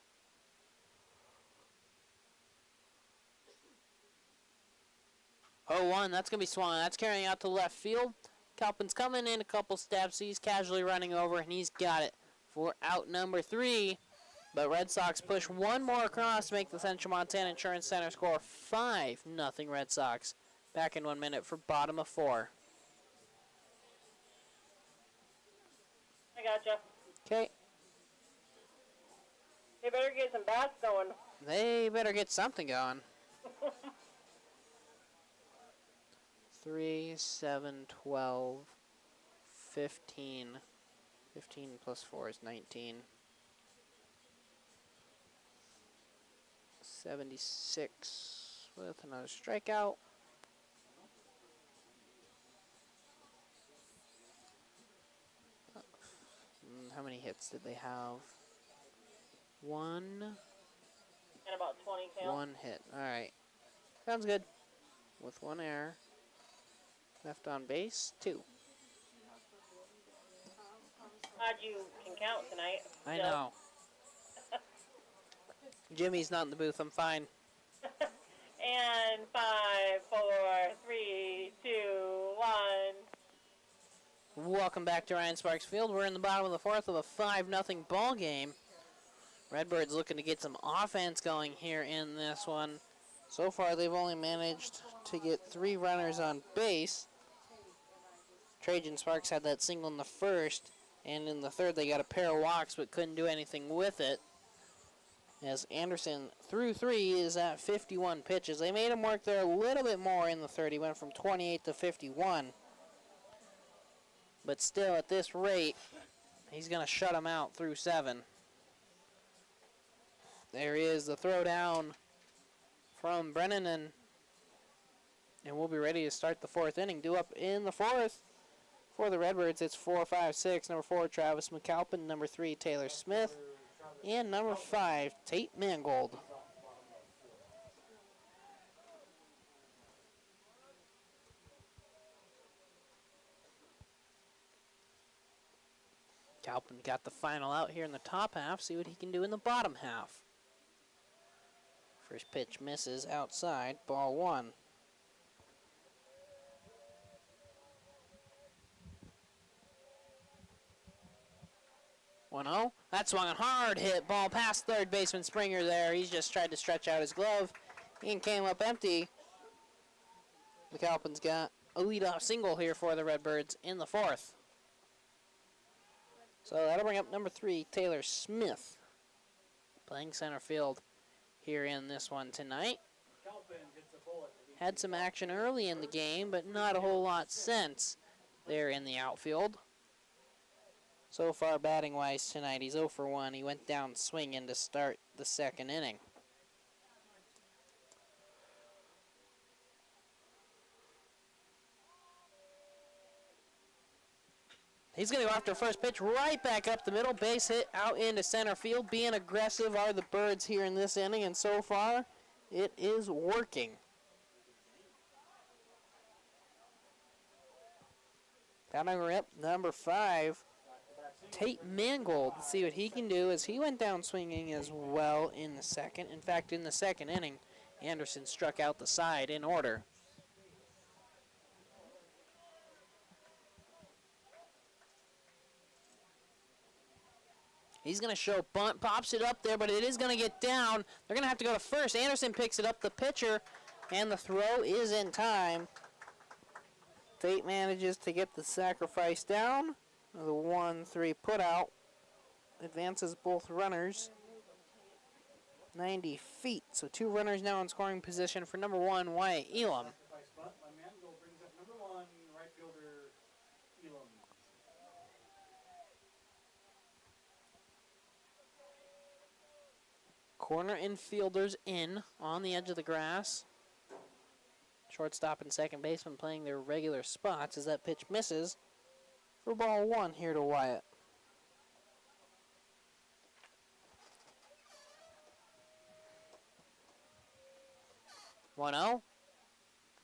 0-1, that's going to be swung. That's carrying out to left field. Calpin's coming in a couple steps. He's casually running over, and he's got it for out number 3. But Red Sox push 1 more across to make the Central Montana Insurance Center score 5-0 Red Sox. Back in 1 minute for bottom of 4. I gotcha. Okay. They better get some bats going. They better get something going. 3, 7, 12, 15. 15 plus 4 is 19. 76 with another strikeout. How many hits did they have? 1. And about 20 count. 1 hit. All right. Sounds good. With 1 error. Left on base, 2. Glad you can count tonight. I know. Jimmy's not in the booth. I'm fine. And 5, 4, 3, 2, 1. Welcome back to Ryan Sparks Field. We're in the bottom of the 4th of a 5-0 ball game. Redbirds looking to get some offense going here in this one. So far, they've only managed to get 3 runners on base. Trajan Sparks had that single in the first, and in the third they got a pair of walks but couldn't do anything with it. As Anderson through 3 is at 51 pitches. They made him work there a little bit more in the third. He went from 28 to 51. But still, at this rate, he's going to shut him out through 7. There is the throw down from Brennan, and we'll be ready to start the 4th inning. Due up in the 4th for the Redbirds, it's 4, 5, 6. Number 4, Travis McAlpin. Number 3, Taylor Smith. And number 5, Tate Mangold. Calpin got the final out here in the top half. See what he can do in the bottom half. First pitch misses outside. Ball 1. 1-0. That swung a hard hit ball past third baseman Springer there. He's just tried to stretch out his glove and came up empty. McAlpin's got a leadoff single here for the Redbirds in the 4th. So that'll bring up number 3, Taylor Smith, playing center field here in this one tonight. Had some action early in the game, but not a whole lot since there in the outfield. So far, batting-wise tonight, he's 0 for 1. He went down swinging to start the 2nd inning. He's going to go after first pitch, right back up the middle, base hit out into center field. Being aggressive are the Birds here in this inning, and so far, it is working. Batting up number 5, Tate Mangold. Let's see what he can do as he went down swinging as well in the 2nd. In fact, in the 2nd inning, Anderson struck out the side in order. He's going to show bunt, pops it up there, but it is going to get down. They're going to have to go to first. Anderson picks it up, the pitcher, and the throw is in time. Tate manages to get the sacrifice down. The 1-3 put out advances both runners 90 feet. So 2 runners now in scoring position for number 1, Wyatt Elam. Corner infielders in on the edge of the grass. Shortstop and second baseman playing their regular spots as that pitch misses for ball 1 here to Wyatt. 1-0. Going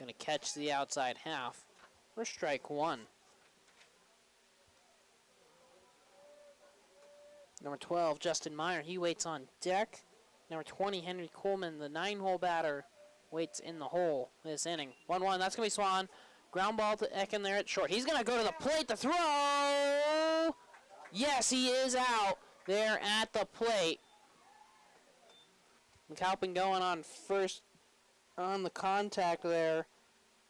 to catch the outside half for strike 1. Number 12, Justin Meyer, he waits on deck. Number 20, Henry Coleman, the 9-hole batter, waits in the hole this inning. 1-1, that's going to be Swan. Ground ball to Ecken there at short. He's going to go to the plate to throw. Yes, he is out there at the plate. McAlpin going on first on the contact there.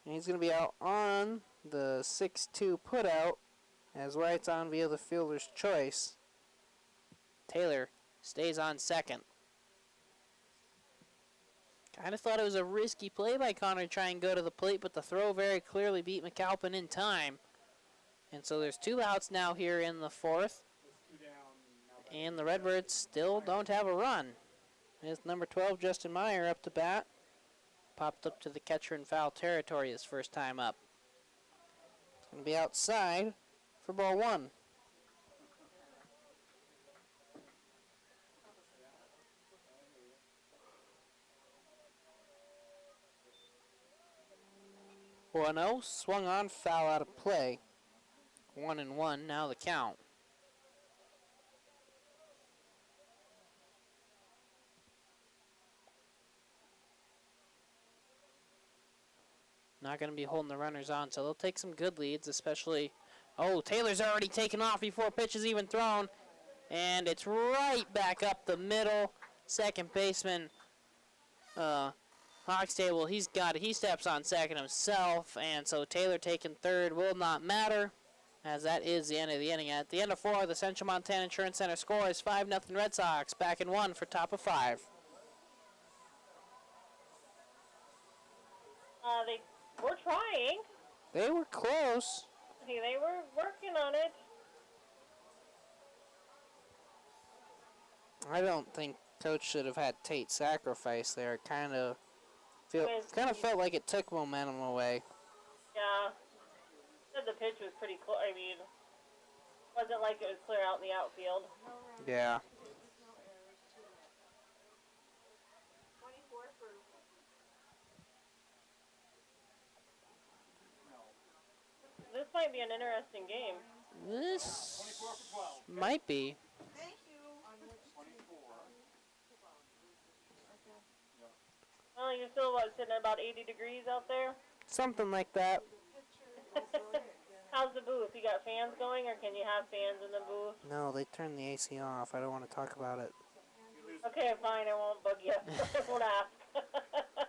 And he's going to be out on the 6-2 putout as Wright's on via the fielder's choice. Taylor stays on second. Kind of thought it was a risky play by Connor to try and go to the plate, but the throw very clearly beat McAlpin in time. And so there's 2 outs now here in the 4th. And the Redbirds still don't have a run. It's number 12, Justin Meyer, up to bat. Popped up to the catcher in foul territory his first time up. It's going to be outside for ball 1. Oh, swung on, foul out of play. 1-1, now the count. Not going to be holding the runners on, so they'll take some good leads, especially... Oh, Taylor's already taken off before pitch is even thrown. And it's right back up the middle. Second baseman, Hoxtable, he's got it. He steps on second himself, and so Taylor taking third will not matter, as that is the end of the inning. At the end of 4, the Central Montana Insurance Center score is 5-0 Red Sox, back in 1 for top of 5. They were trying. They were close. Hey, they were working on it. I don't think Coach should have had Tate sacrifice there. Kind of felt like it took momentum away. Yeah. Said the pitch was pretty close. I mean, wasn't like it was clear out in the outfield. Yeah. 24 for This might be an interesting game. This might be. thank you. Well, you're still sitting at about 80 degrees out there. Something like that. How's the booth? You got fans going, or can you have fans in the booth? No, they turned the AC off. I don't want to talk about it. Okay, fine. I won't bug you. I won't ask.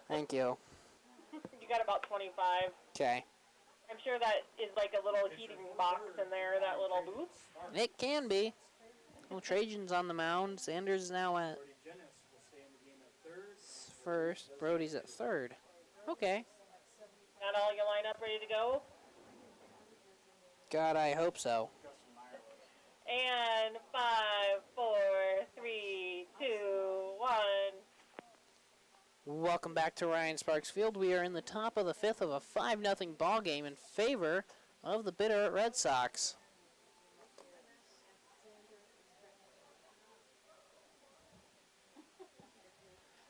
Thank you. You You got about 25. Okay. I'm sure that is like a little heating box in there, that little booth. It can be. Well, Trajan's on the mound. Sanders is now at Brody Jennis will stay in the game at third. first. Brody's at third. Okay. Got all your lineup ready to go? God, I hope so. Justin Meyer was. And 5, 4, 3, 2, 1. Welcome back to Ryan Sparks Field. We are in the top of the fifth of a 5-0 ball game in favor of the Bitterroot Red Sox.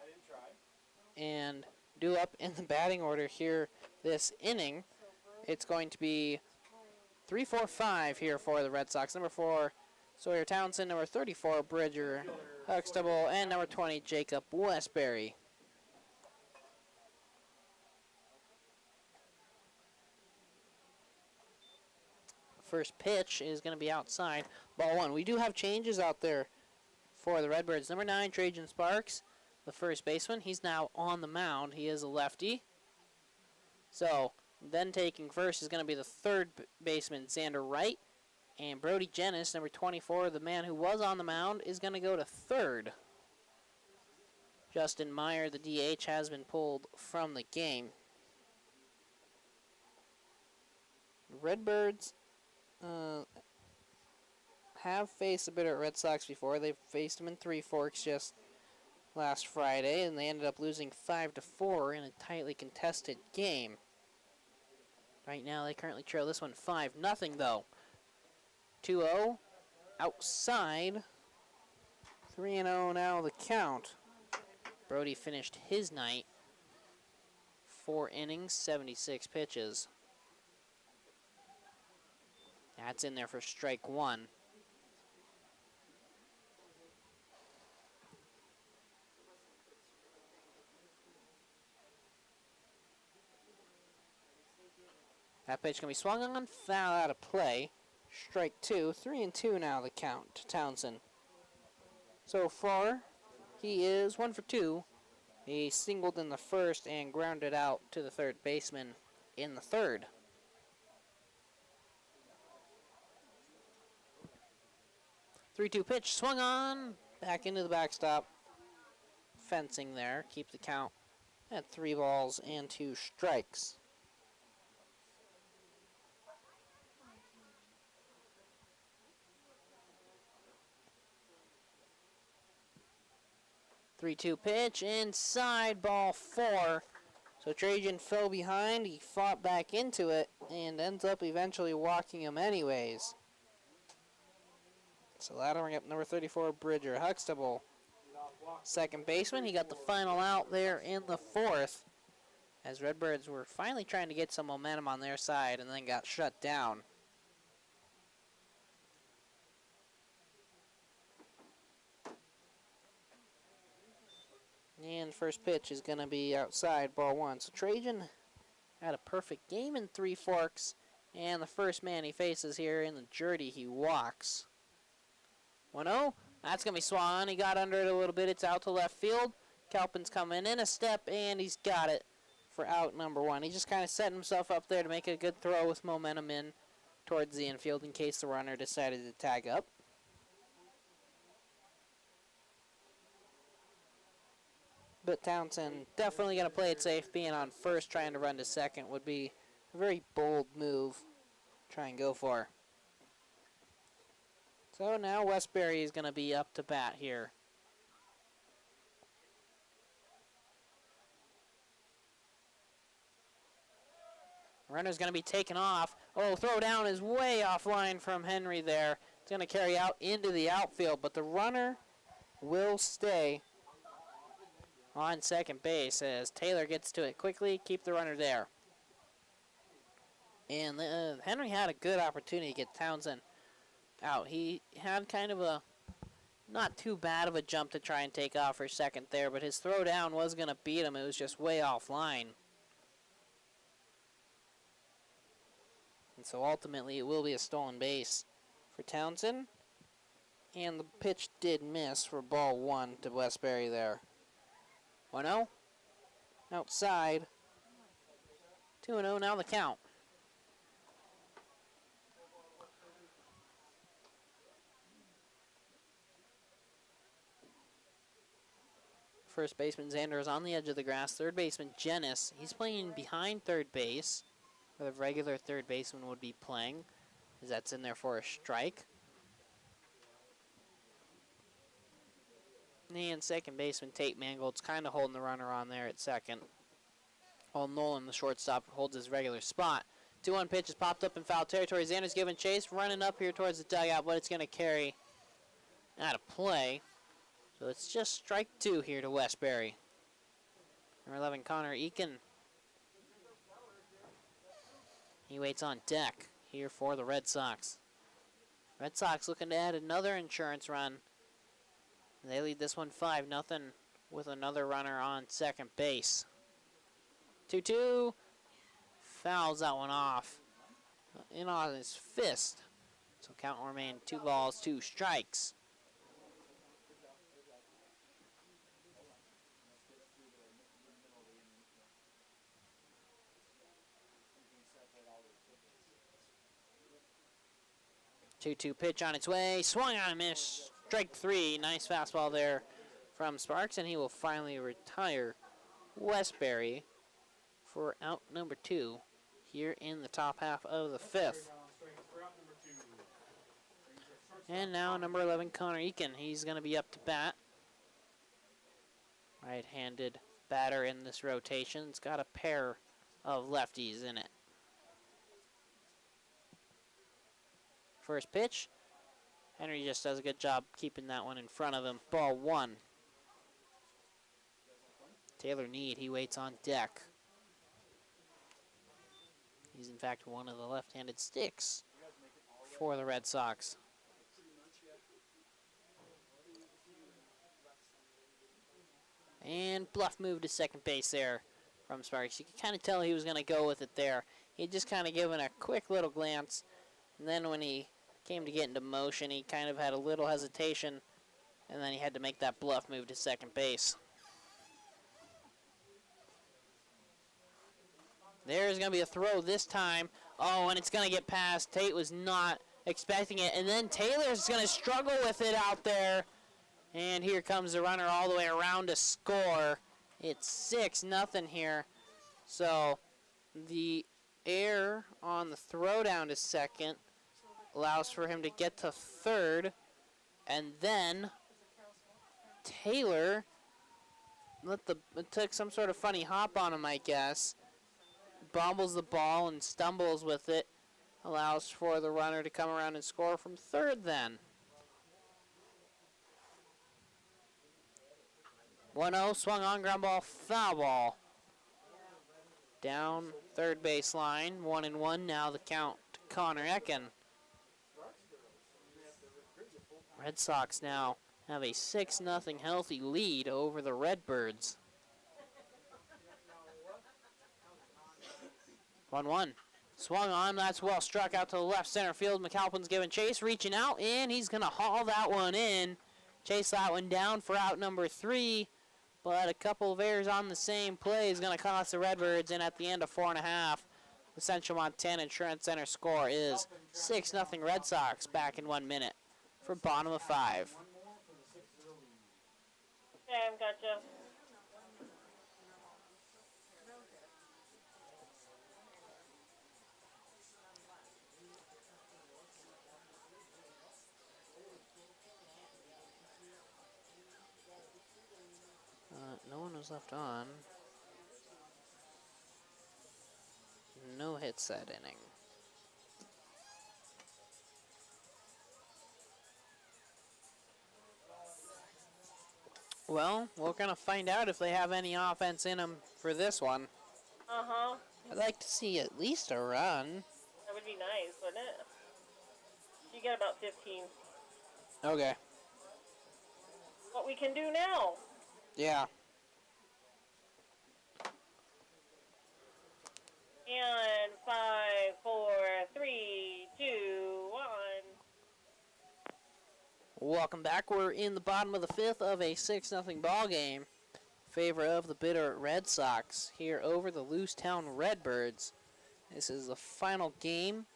I didn't try. And due up in the batting order here this inning, it's going to be 3-4-5 here for the Red Sox. Number 4, Sawyer Townsend. Number 34, Bridger Huxtable. And number 20, Jacob Westbury. First pitch is going to be outside. Ball 1. We do have changes out there for the Redbirds. Number 9, Trajan Sparks, the first baseman. He's now on the mound. He is a lefty. So, then taking first is going to be the third baseman, Xander Wright. And Brody Jennis, number 24, the man who was on the mound, is going to go to third. Justin Meyer, the DH, has been pulled from the game. Redbirds have faced the Bitterroot Red Sox before. They've faced them in Three Forks just last Friday, and they ended up losing 5-4 in a tightly contested game. Right now, they currently trail this one 5-0, though. 2-0 outside. 3-0 now the count. Brody finished his night. 4 innings, 76 pitches. That's in there for strike 1. That pitch can be swung on, foul out of play. Strike 2, 3-2 now the count to Townsend. So far, he is 1 for 2. He singled in the first and grounded out to the third baseman in the third. 3-2 pitch, swung on, back into the backstop. Fencing there, keep the count at 3 balls and 2 strikes. Three-two pitch, inside, ball 4. So Trajan fell behind, he fought back into it, and ends up eventually walking him anyways. So that'll bring up number 34, Bridger Huxtable. Second baseman, he got the final out there in the 4th, as Redbirds were finally trying to get some momentum on their side and then got shut down. And first pitch is going to be outside, ball 1. So Trajan had a perfect game in Three Forks, and the first man he faces here in the Gjerde, he walks. 1-0, that's going to be swung. He got under it a little bit. It's out to left field. Kelpin's coming in a step, and he's got it for out number 1. He just kind of set himself up there to make a good throw with momentum in towards the infield in case the runner decided to tag up. But Townsend definitely going to play it safe. Being on first, trying to run to second would be a very bold move. Try and go for. So now Westbury is going to be up to bat here. Runner's going to be taken off. Oh, throw down is way offline from Henry there. It's going to carry out into the outfield, but the runner will stay on second base as Taylor gets to it quickly. Keep the runner there. And Henry had a good opportunity to get Townsend out. He had kind of a not too bad of a jump to try and take off for second there, but his throw down was going to beat him. It was just way offline. And so ultimately it will be a stolen base for Townsend. And the pitch did miss for ball 1 to Westbury there. 1-0. Outside. 2-0 now the count. First baseman Xander is on the edge of the grass. Third baseman Janice, he's playing behind third base, where the regular third baseman would be playing, as that's in there for a strike. And second baseman Tate Mangold's kind of holding the runner on there at second, while Nolan, the shortstop, holds his regular spot. 2-1 pitch is popped up in foul territory. Xander's giving chase, running up here towards the dugout, but it's going to carry out of play. So it's just strike 2 here to Westbury. Number 11, Connor Eakin. He waits on deck here for the Red Sox. Red Sox looking to add another insurance run. They lead this one 5-0 with another runner on second base. 2-2. Fouls that one off. In on his fist. So count will remain 2 balls, 2 strikes. Two pitch on its way, swung on a miss, strike 3. Nice fastball there from Sparks, and he will finally retire Westbury for out number 2 here in the top half of the 5th. And now number 11, Connor Eakin. He's going to be up to bat. Right-handed batter in this rotation. It's got a pair of lefties in it. First pitch. Henry just does a good job keeping that one in front of him. Ball 1. Taylor Need, he waits on deck. He's in fact one of the left-handed sticks for the Red Sox. And bluff move to second base there from Sparks. You can kind of tell he was going to go with it there. He just kind of given a quick little glance, and then when he came to get into motion, he kind of had a little hesitation, and then he had to make that bluff move to second base. There's going to be a throw this time. Oh, and it's going to get past. Tate was not expecting it, and then Taylor's going to struggle with it out there. And here comes the runner all the way around to score. It's 6-0 here. So the error on the throw down to second allows for him to get to third. And then Taylor took some sort of funny hop on him, I guess. Bobbles the ball and stumbles with it. Allows for the runner to come around and score from third then. 1-0, swung on, ground ball, foul ball. Down third baseline, 1-1. Now the count to Connor Eakin. Red Sox now have a 6-0 healthy lead over the Redbirds. 1-1. Swung on, that's well struck out to the left center field. McAlpin's giving chase, reaching out, and he's going to haul that one in. Chase that one down for out number 3. But a couple of errors on the same play is going to cost the Redbirds, and at the end of 4.5, the Central Montana Insurance Center score is 6-0 Red Sox back in 1 minute for bottom of 5. Sam, gotcha. No one was left on. No hits that inning. Well, we're going to find out if they have any offense in them for this one. Uh-huh. I'd like to see at least a run. That would be nice, wouldn't it? You get about 15. Okay. What we can do now. Yeah. And 5, 4, 3, 2, 1. Welcome back. We're in the bottom of the 5th of a 6-0 ball game. favor of the Bitterroot Red Sox here over the Lewistown Redbirds. This is the final game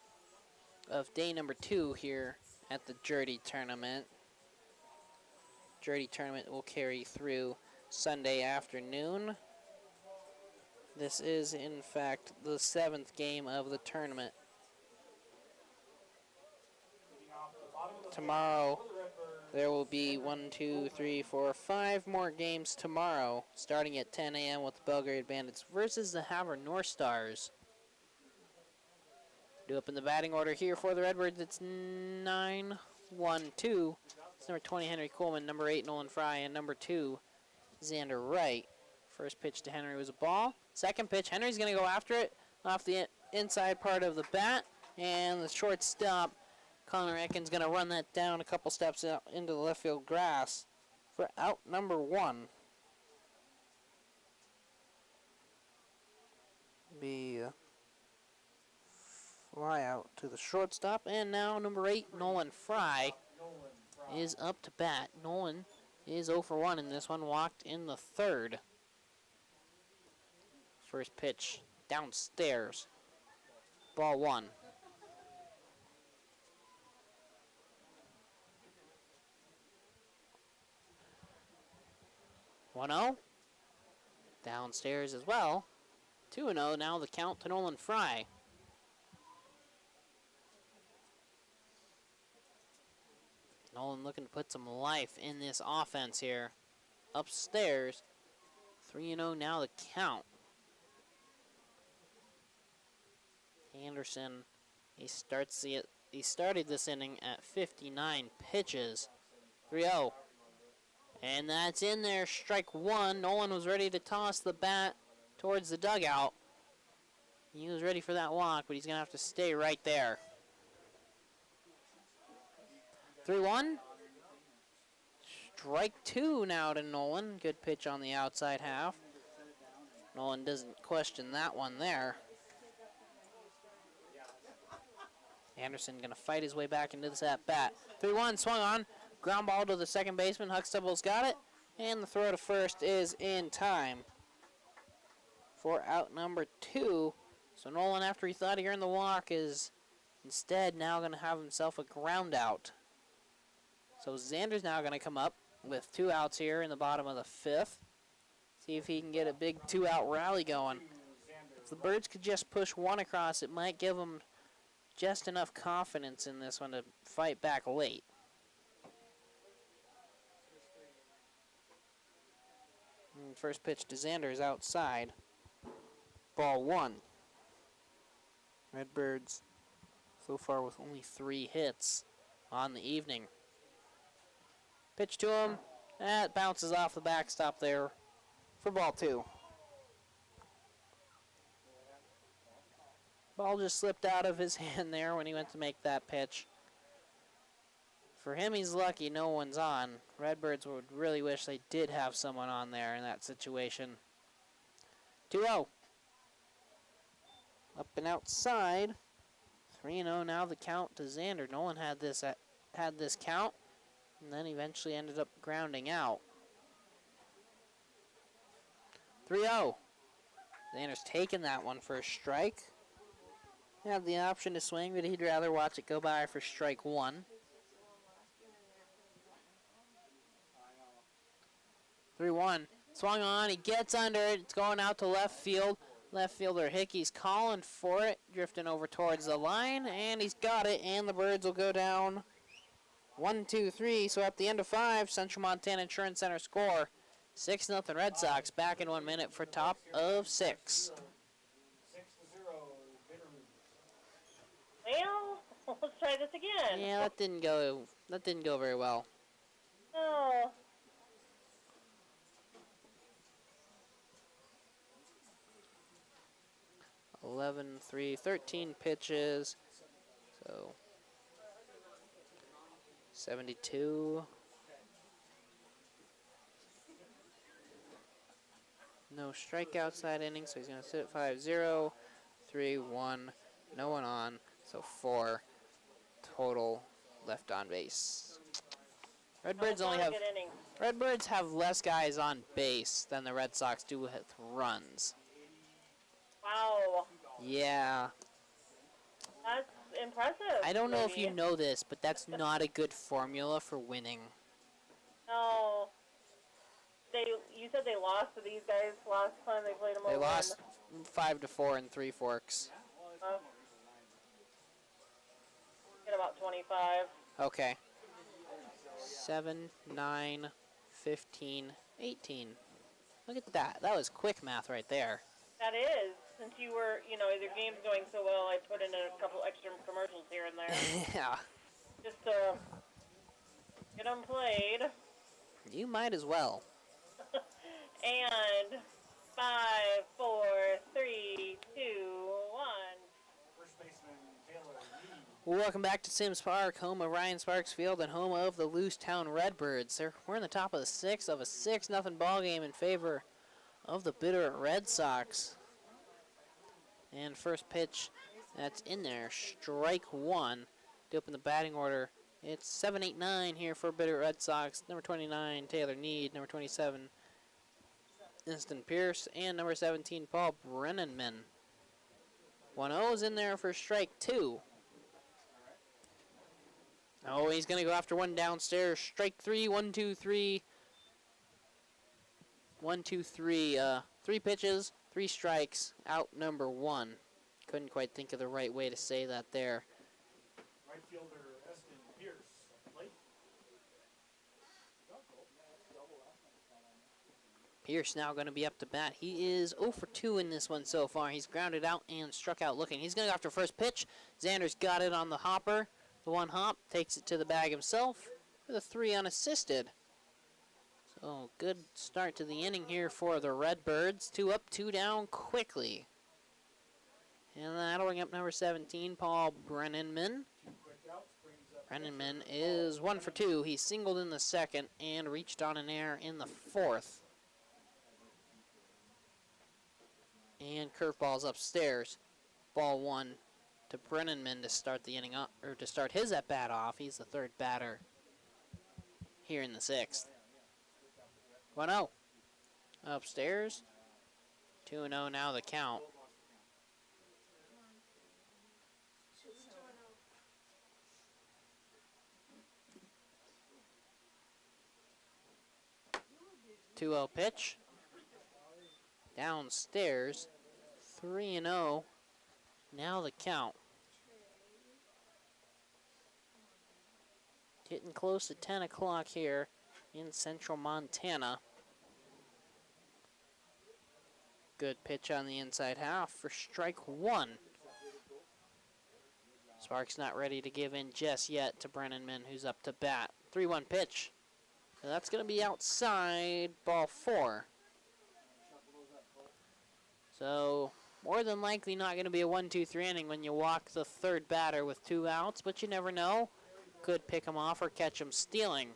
of day number 2 here at the Gjerde Tournament. Gjerde Tournament will carry through Sunday afternoon. This is, in fact, the 7th game of the tournament. Tomorrow, there will be 5 more games tomorrow, starting at 10 a.m. with the Belgrade Bandits versus the Havre North Stars. Do up in the batting order here for the Redbirds. It's 9-1-2. It's number 20, Henry Coleman, number 8, Nolan Fry, and number 2, Xander Wright. First pitch to Henry was a ball. Second pitch, Henry's going to go after it off the inside part of the bat. And the shortstop, Connor Ekins, going to run that down a couple steps out into the left field grass for out number 1. Be a fly out to the shortstop. And now number 8, Nolan Fry, is up to bat. Nolan is 0 for 1 in this one, walked in the 3rd. First pitch downstairs. Ball 1. 1-0. Downstairs as well. 2-0 now the count to Nolan Fry. Nolan looking to put some life in this offense here. Upstairs. 3-0 now the count. Anderson, he started this inning at 59 pitches. 3-0. And that's in there, strike 1. Nolan was ready to toss the bat towards the dugout. He was ready for that walk, but he's going to have to stay right there. 3-1. Strike 2 now to Nolan. Good pitch on the outside half. Nolan doesn't question that one there. Anderson going to fight his way back into this at-bat. 3-1, swung on. Ground ball to the second baseman. Huxtable's got it. And the throw to first is in time for out number 2. So Nolan, after he thought he earned the walk, is instead now going to have himself a ground out. So Xander's now going to come up with 2 outs here in the bottom of the 5th. See if he can get a big 2-out rally going. If the Birds could just push 1 across, it might give them just enough confidence in this one to fight back late. And first pitch to Xander is outside. Ball 1. Redbirds so far with only 3 hits on the evening. Pitch to him. That bounces off the backstop there for ball 2. Ball just slipped out of his hand there when he went to make that pitch. For him, he's lucky no one's on. Redbirds would really wish they did have someone on there in that situation. 2-0. Up and outside. 3-0 now the count to Xander. Nolan had this count, and then eventually ended up grounding out. 3-0. Xander's taken that one for a strike. Had the option to swing, but he'd rather watch it go by for strike 1. 3-1. Swung on. He gets under it. It's going out to left field. Left fielder Hickey's calling for it. Drifting over towards the line. And he's got it. And the Birds will go down 1-2-3. So at the end of 5, Central Montana Insurance Center score 6-0 Red Sox. Back in 1 minute for top of 6. Well, let's try this again. Yeah, that didn't go very well. Oh. $11, 3, 13 pitches. So 72. No strikeouts that inning, so he's going to sit at 5-0, 3-1, no one on, so 4 total left on base. Redbirds That was only not a have good inning. Redbirds have less guys on base than the Red Sox do with runs. Wow. Yeah. That's impressive. I don't know if you Maybe. know this, but that's not a good formula for winning. No. You said they lost to these guys last time they played them They over. lost 5-4 in Three Forks. Get about 25. Okay. 7, 9, 15, 18. Look at that. That was quick math right there. That is. Since you were, your game's going so well, I put in a couple extra commercials here and there. Yeah. Just to get them played. You might as well. And 5, 4, 3, 2, 1. First baseman Taylor Lee. Welcome back to Sims Park, home of Ryan Sparks Field and home of the Lewistown Redbirds. We're in the top of the 6th of a 6-0 ball game in favor of the Bitterroot Red Sox. And first pitch, that's in there, strike one. To open the batting order, it's 7-8-9 here for Bitterroot Red Sox. Number 29, Taylor Need. Number 27, Inston Pierce. And number 17, Paul Brennanman. 1-0 is in there for strike two. Oh, he's going to go after one downstairs. Strike three, 1-2-3. 1-2-3. 3 pitches, 3 strikes, out number 1. Couldn't quite think of the right way to say that there. Right fielder Eston Pierce. Late. Pierce now going to be up to bat. He is 0 for 2 in this one so far. He's grounded out and struck out looking. He's going to go after first pitch. Xander's got it on the hopper. The one hop, takes it to the bag himself with a 3 unassisted. So good start to the inning here for the Redbirds. 2 up, 2 down quickly. And that'll bring up number 17, Paul Brennanman. Brennanman is 1 for 2. He singled in the second and reached on an error in the fourth. And curveball's upstairs. Ball 1 to Brennanman to start the inning up, or to start his at bat off. He's the third batter here in the 6th. 1-0. Upstairs. 2-0 now the count. Two-0 pitch. Downstairs. 3-0. Now the count. Getting close to 10 o'clock here in central Montana. Good pitch on the inside half for strike 1. Sparks not ready to give in just yet to Brennanman, who's up to bat. 3-1 pitch. So that's going to be outside, ball 4. So more than likely not going to be a 1-2-3 inning when you walk the third batter with 2 outs, but you never know. Could pick him off or catch him stealing.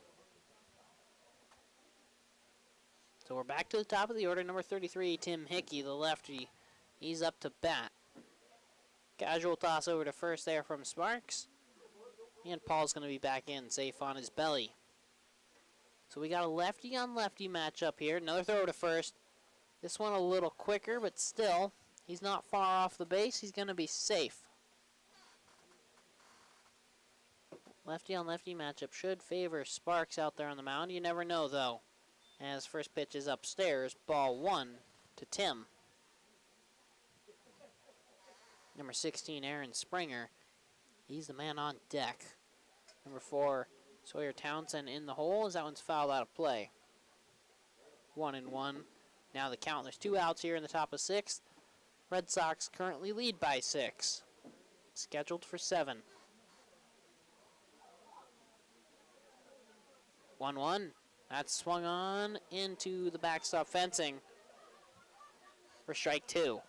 So we're back to the top of the order. Number 33, Tim Hickey, the lefty. He's up to bat. Casual toss over to first there from Sparks. And Paul's going to be back in, safe on his belly. So we got a lefty-on-lefty matchup here. Another throw to first. This one a little quicker, but still, he's not far off the base. He's going to be safe. Lefty-on-lefty matchup should favor Sparks out there on the mound. You never know, though. As first pitch is upstairs, ball 1 to Tim. Number 16, Aaron Springer. He's the man on deck. Number 4, Sawyer Townsend in the hole as that one's fouled out of play. 1-1. Now the count. There's 2 outs here in the top of 6th. Red Sox currently lead by 6. Scheduled for 7. 1-1. That's swung on into the backstop fencing for strike 2.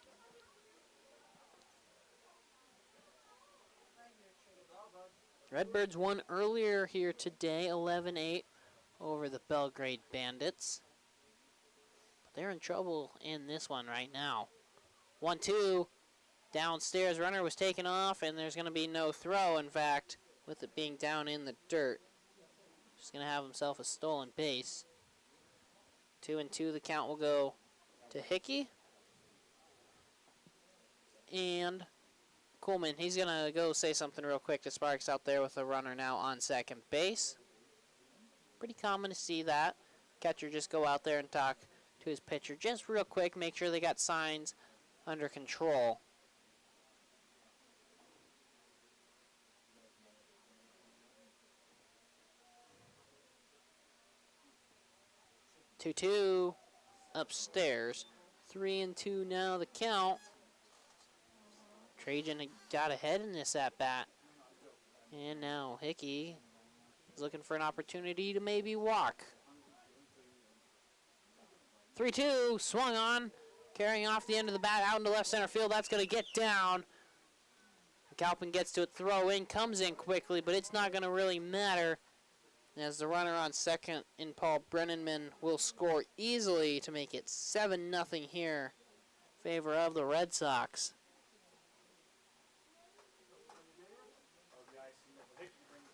Redbirds won earlier here today, 11-8 over the Belgrade Bandits. But they're in trouble in this one right now. 1-2. Downstairs runner was taken off, and there's going to be no throw, in fact, with it being down in the dirt. Just going to have himself a stolen base. 2-2, the count will go to Hickey. And Coolman, he's going to go say something real quick to Sparks out there with a runner now on second base. Pretty common to see that. Catcher just go out there and talk to his pitcher just real quick, make sure they got signs under control. Two upstairs. 3-2 now the count. Trajan got ahead in this at bat. And now Hickey is looking for an opportunity to maybe walk. 3-2, swung on, carrying off the end of the bat out into left center field. That's going to get down. Galpin gets to it, throw in, comes in quickly, but it's not going to really matter as the runner on second in Paul Brennanman will score easily to make it 7-0 here in favor of the Red Sox.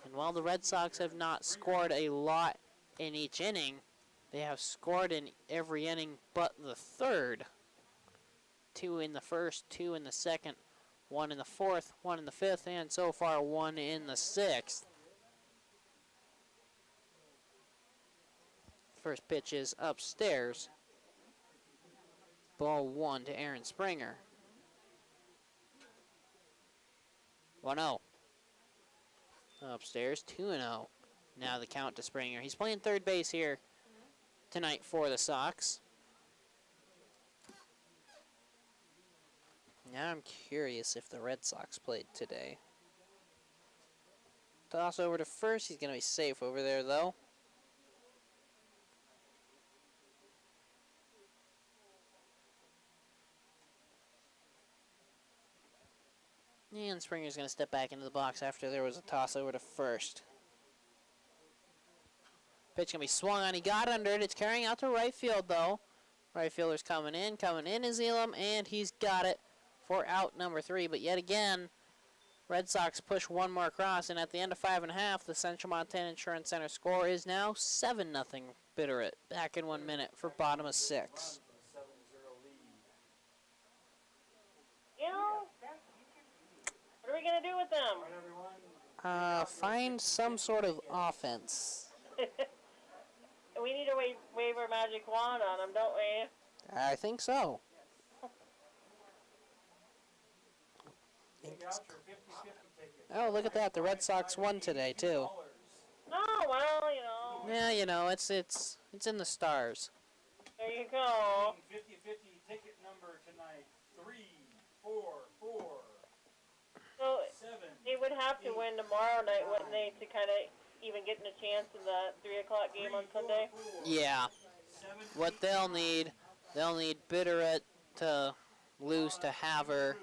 And while the Red Sox have not scored a lot in each inning, they have scored in every inning but the third. 2 in the first, 2 in the second, 1 in the fourth, 1 in the fifth, and so far 1 in the sixth. First pitch is upstairs. Ball 1 to Aaron Springer. 1-0. Upstairs, 2-0. Now the count to Springer. He's playing third base here tonight for the Sox. Now I'm curious if the Red Sox played today. Toss over to first. He's going to be safe over there, though. And Springer's going to step back into the box after there was a toss over to first. Pitch going to be swung on. He got under it. It's carrying out to right field, though. Right fielder's coming in. Coming in is Elam, and he's got it for out number 3. But yet again, Red Sox push one more across, and at the end of 5.5, the Central Montana Insurance Center score is now 7-0 Bitterroot. Back in 1 minute for bottom of 6. What are we going to do with them? Find some sort of offense. We need to wave our magic wand on them, don't we? I think so. Oh, look at that. The Red Sox won today, too. Oh, well, you know. Yeah, you know, it's in the stars. There you go. 50-50 ticket number tonight. 3-4-4. So 7. they would have to win tomorrow night, wouldn't they, to kind of even get a chance in the 3 o'clock game on Sunday? Yeah. What they'll need Bitterroot to lose to Havre,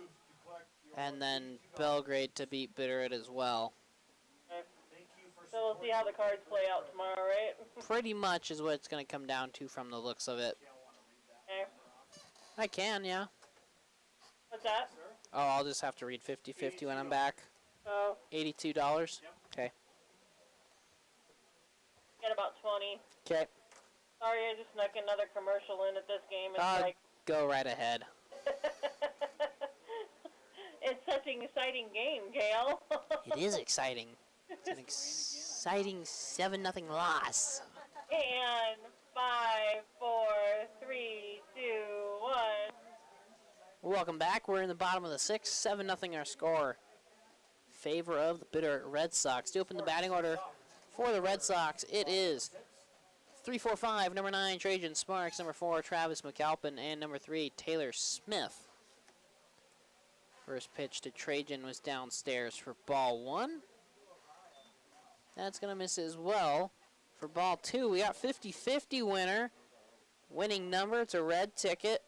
and then Belgrade to beat Bitterroot as well. Okay. So we'll see how the cards play out tomorrow, right? Pretty much is what it's going to come down to from the looks of it. Okay. I can, yeah. What's that? Oh, I'll just have to read 50-50 when I'm back. Oh, $82? Okay. got about 20. Okay. Sorry, I just snuck another commercial in at this game. It's like... Go right ahead. It's such an exciting game, Gail. It is exciting. It's an exciting 7-0 loss. And 5, 4, 3, 2, 1. Welcome back. We're in the bottom of the 6th. 7-0 our score. Favor of the Bitterroot Red Sox. To open the batting order for the Red Sox, it is 3-4-5, number 9, Trajan Sparks, number 4, Travis McAlpin, and number 3, Taylor Smith. First pitch to Trajan was downstairs for ball 1. That's going to miss as well. For ball 2, we got 50-50 winner. Winning number, it's a red ticket.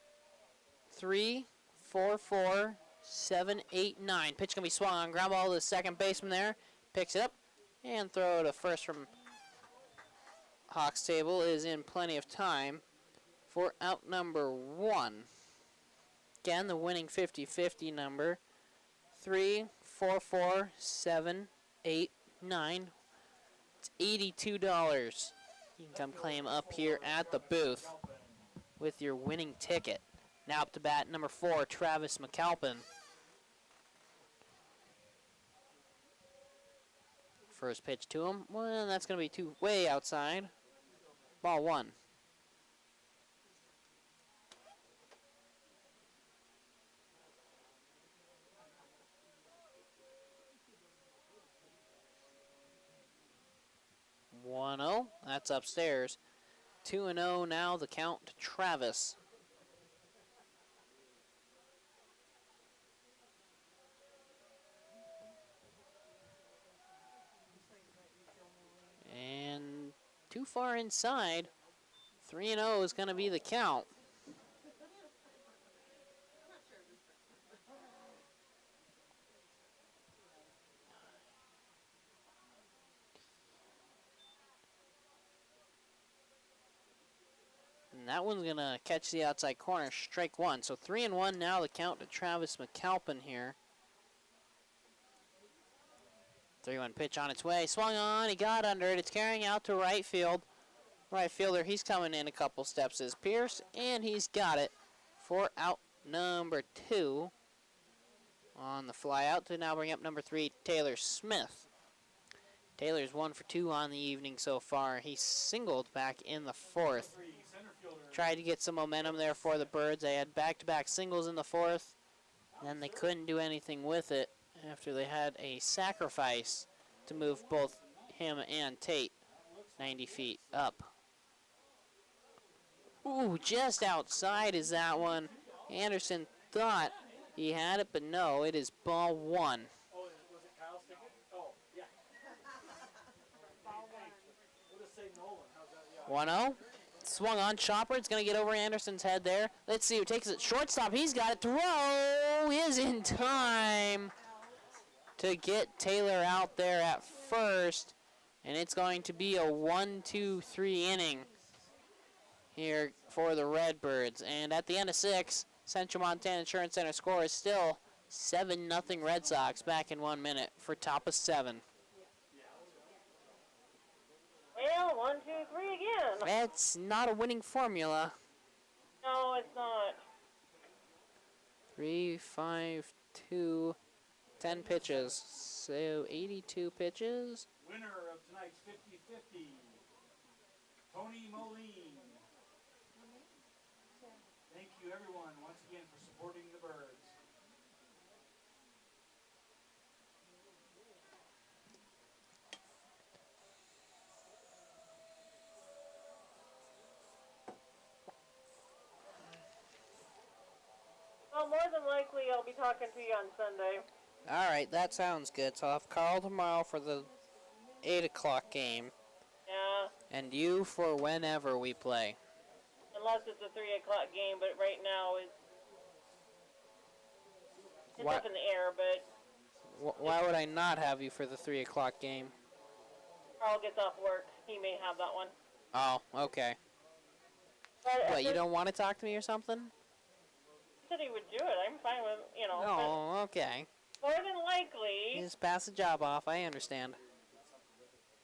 3, 4, 4, 7, 8, 9. Pitch going to be swung on. Ground ball to the second baseman there. Picks it up and throw to first from Hawks Table is in plenty of time for out number 1. Again, the winning 50-50 number. 3, 4, 4, 7, 8, 9. It's $82. You can come claim up here at the booth with your winning ticket. Now up to bat, number 4, Travis McAlpin. First pitch to him. Well, that's going to be way outside. Ball 1. One 0. That's upstairs. 2-0 now. The count to Travis. And too far inside. 3-0 is going to be the count. And that one's going to catch the outside corner, strike 1. So 3-1 now, the count to Travis McAlpin here. 3-1 pitch on its way. Swung on. He got under it. It's carrying out to right field. Right fielder, he's coming in a couple steps, is Pierce, and he's got it for out number 2. On the fly out to now bring up number 3, Taylor Smith. Taylor's 1 for 2 on the evening so far. He singled back in the 4th. Tried to get some momentum there for the Birds. They had back-to-back singles in the 4th. Then they couldn't do anything with it after they had a sacrifice to move both him and Tate 90 feet up. Ooh, just outside is that one. Anderson thought he had it, but no, it is ball 1. Oh, was it Kyle's ticket? Oh, yeah. We'll just say Nolan. How's that? Yeah. 1-0. Swung on. Chopper. It's going to get over Anderson's head there. Let's see who takes it. Shortstop. He's got it. Throw is in time to get Taylor out there at first. And it's going to be a 1-2-3 inning here for the Redbirds. And at the end of 6, Central Montana Insurance Center score is still 7-0 Red Sox back in 1 minute for top of 7. Well, 1, 2, 3 again. That's not a winning formula. No, it's not. 3, 5, 2, 10 pitches. So 82 pitches. Winner of tonight's 50-50, Tony Moline. Thank you, everyone, once again for supporting the Birds. Well, more than likely, I'll be talking to you on Sunday. All right, that sounds good. So I'll have Carl tomorrow for the 8 o'clock game. Yeah. And you for whenever we play. Unless it's a 3 o'clock game, but right now it's Why- up in the air, but Why would I not have you for the 3 o'clock game? Carl gets off work. He may have that one. Oh, okay. But What, you don't want to talk to me or something? He said he would do it. I'm fine with, Oh, okay. but more than likely, You just pass the job off. I understand.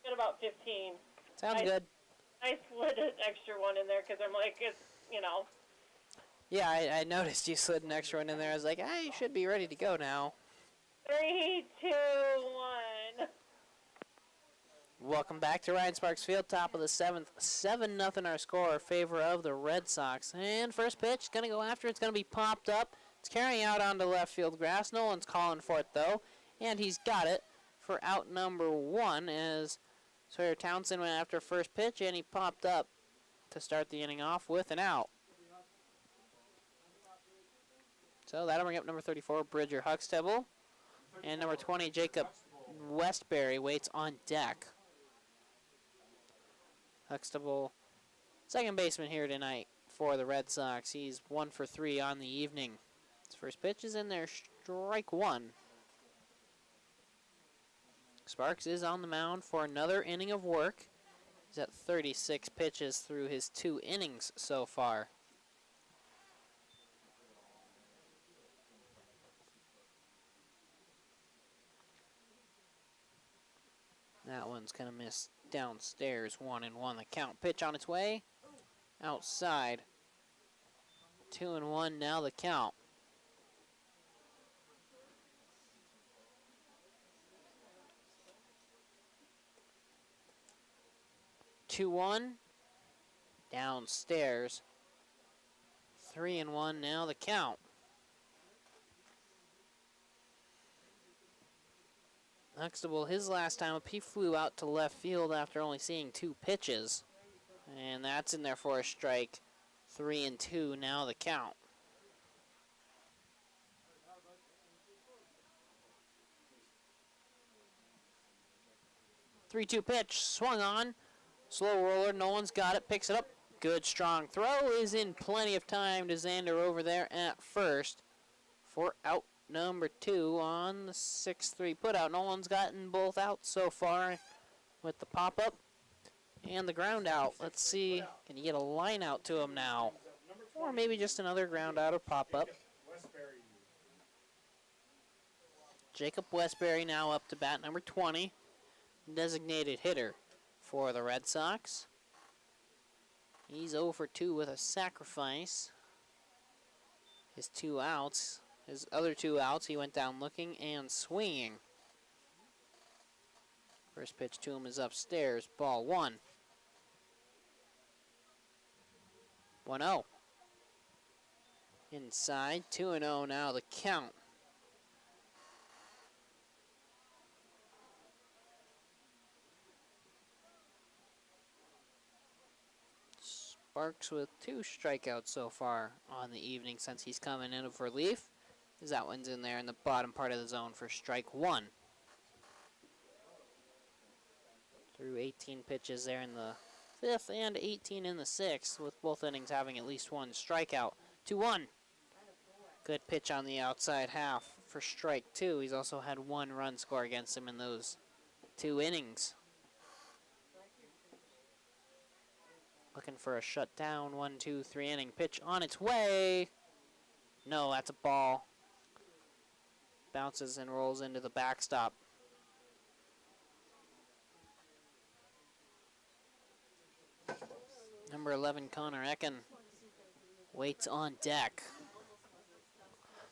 get about 15. Sounds good. I slid an extra one in there because I'm like, it's, Yeah, I noticed you slid an extra one in there. I was like, I should be ready to go now. 3, 2, 1. Welcome back to Ryan Sparks Field, top of the 7th. 7-0 our score in favor of the Red Sox. And first pitch, going to go after. It's going to be popped up. It's carrying out onto left field grass. Nolan's calling for it, though. And he's got it for out number 1 as Sawyer Townsend went after first pitch, and he popped up to start the inning off with an out. So that'll bring up number 34, Bridger Huxtable. And number 20, Jacob Westbury waits on deck. Huxtable, second baseman here tonight for the Red Sox. He's 1 for 3 on the evening. His first pitch is in there, strike 1. Sparks is on the mound for another inning of work. He's at 36 pitches through his 2 innings so far. That one's going to miss downstairs. 1-1. The count. Pitch on its way. Outside. 2-1 now the count. Two one. Downstairs. 3-1 now the count. Huxtable, his last time up, he flew out to left field after only seeing 2 pitches. And that's in there for a strike. 3-2 now the count. 3-2 pitch, swung on. Slow roller, no one's got it, picks it up. Good strong throw is in plenty of time to Xander over there at first for out number 2 on the 6-3 putout. No one's gotten both out so far with the pop-up and the ground out. Let's see, can you get a line out to him now? Or maybe just another ground out or pop-up. Jacob Westbury now up to bat, number 20. Designated hitter for the Red Sox. He's 0 for 2 with a sacrifice. His 2 outs, his other 2 outs, he went down looking and swinging. First pitch to him is upstairs, ball 1. 1-0. Inside, 2-0 now the count. Sparks with 2 strikeouts so far on the evening since he's coming in for relief. As that one's in there in the bottom part of the zone for strike 1. Through 18 pitches there in the 5th and 18 in the 6th, with both innings having at least 1 strikeout. 2-1. Good pitch on the outside half for strike 2. He's also had 1 run score against him in those 2 innings. Looking for a shutdown, 1-2-3 inning pitch on its way. No, that's a ball. Bounces and rolls into the backstop. Number 11, Connor Ecken, waits on deck.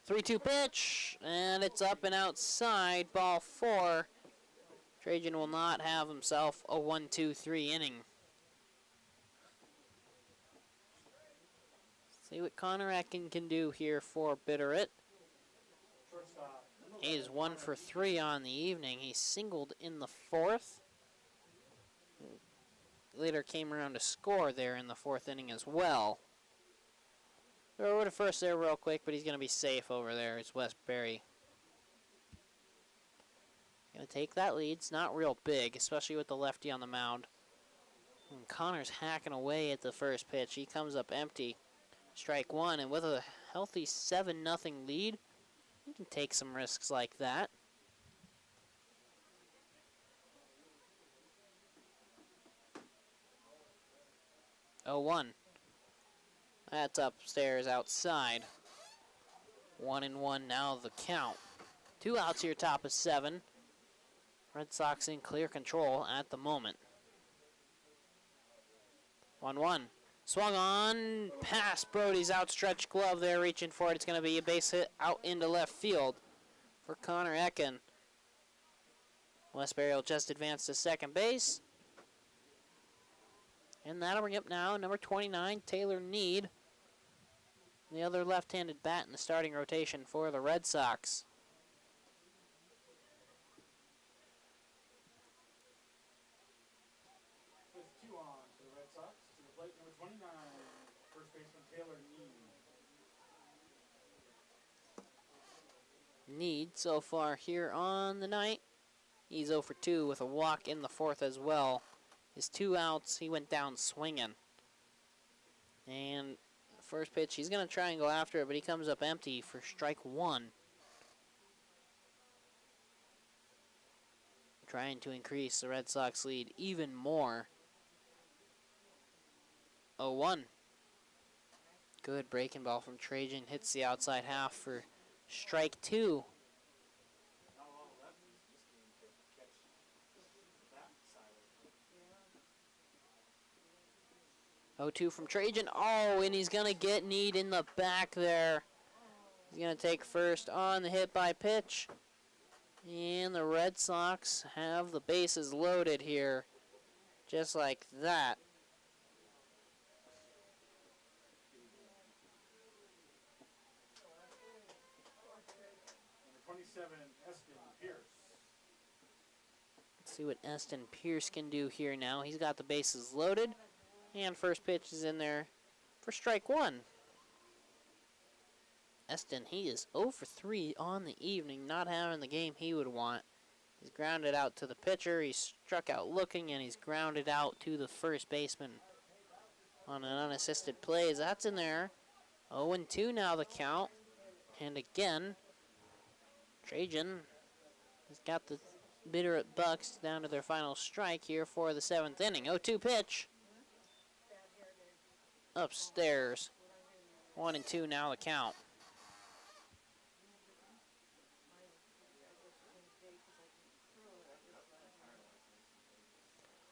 3-2 pitch, and it's up and outside, ball 4. Trajan will not have himself a 1-2-3 inning. See what Connor Ecken can do here for Bitterroot. He is 1 for 3 on the evening. He singled in the 4th. Later came around to score there in the 4th inning as well. Throw to first there real quick, but he's going to be safe over there. It's Westbury. Going to take that lead. It's not real big, especially with the lefty on the mound. And Connor's hacking away at the first pitch. He comes up empty. Strike 1, and with a healthy 7-0 lead, you can take some risks like that. Oh, 1. That's upstairs outside. 1-1 now the count. 2 outs here, top of 7. Red Sox in clear control at the moment. 1-1. Swung on past Brody's outstretched glove there, reaching for it. It's going to be a base hit out into left field for Connor Ecken. Westbury will just advance to second base. And that'll bring up now number 29, Taylor Need, the other left-handed bat in the starting rotation for the Red Sox. With 2 on for the Red Sox. To the plate, number 29, first baseman Taylor Need. Need so far here on the night. He's 0 for 2 with a walk in the 4th as well. His 2 outs, he went down swinging. And first pitch, he's going to try and go after it, but he comes up empty for strike 1. Trying to increase the Red Sox lead even more. 0-1. Good breaking ball from Trajan. Hits the outside half for strike 2. 0-2 from Trajan. Oh, and he's going to get kneed in the back there. He's going to take first on the hit by pitch. And the Red Sox have the bases loaded here. Just like that. Number 27, Eston Pierce. Let's see what Eston Pierce can do here now. He's got the bases loaded. And first pitch is in there for strike one. Eston, he is 0 for 3 on the evening, not having the game he would want. He's grounded out to the pitcher. He's struck out looking, and he's grounded out to the first baseman on an unassisted play. That's in there. 0-2 now the count. And again, Trajan has got the Bitterroot Bucks down to their final strike here for the 7th inning. 0-2 pitch. Upstairs. 1-2 now the count.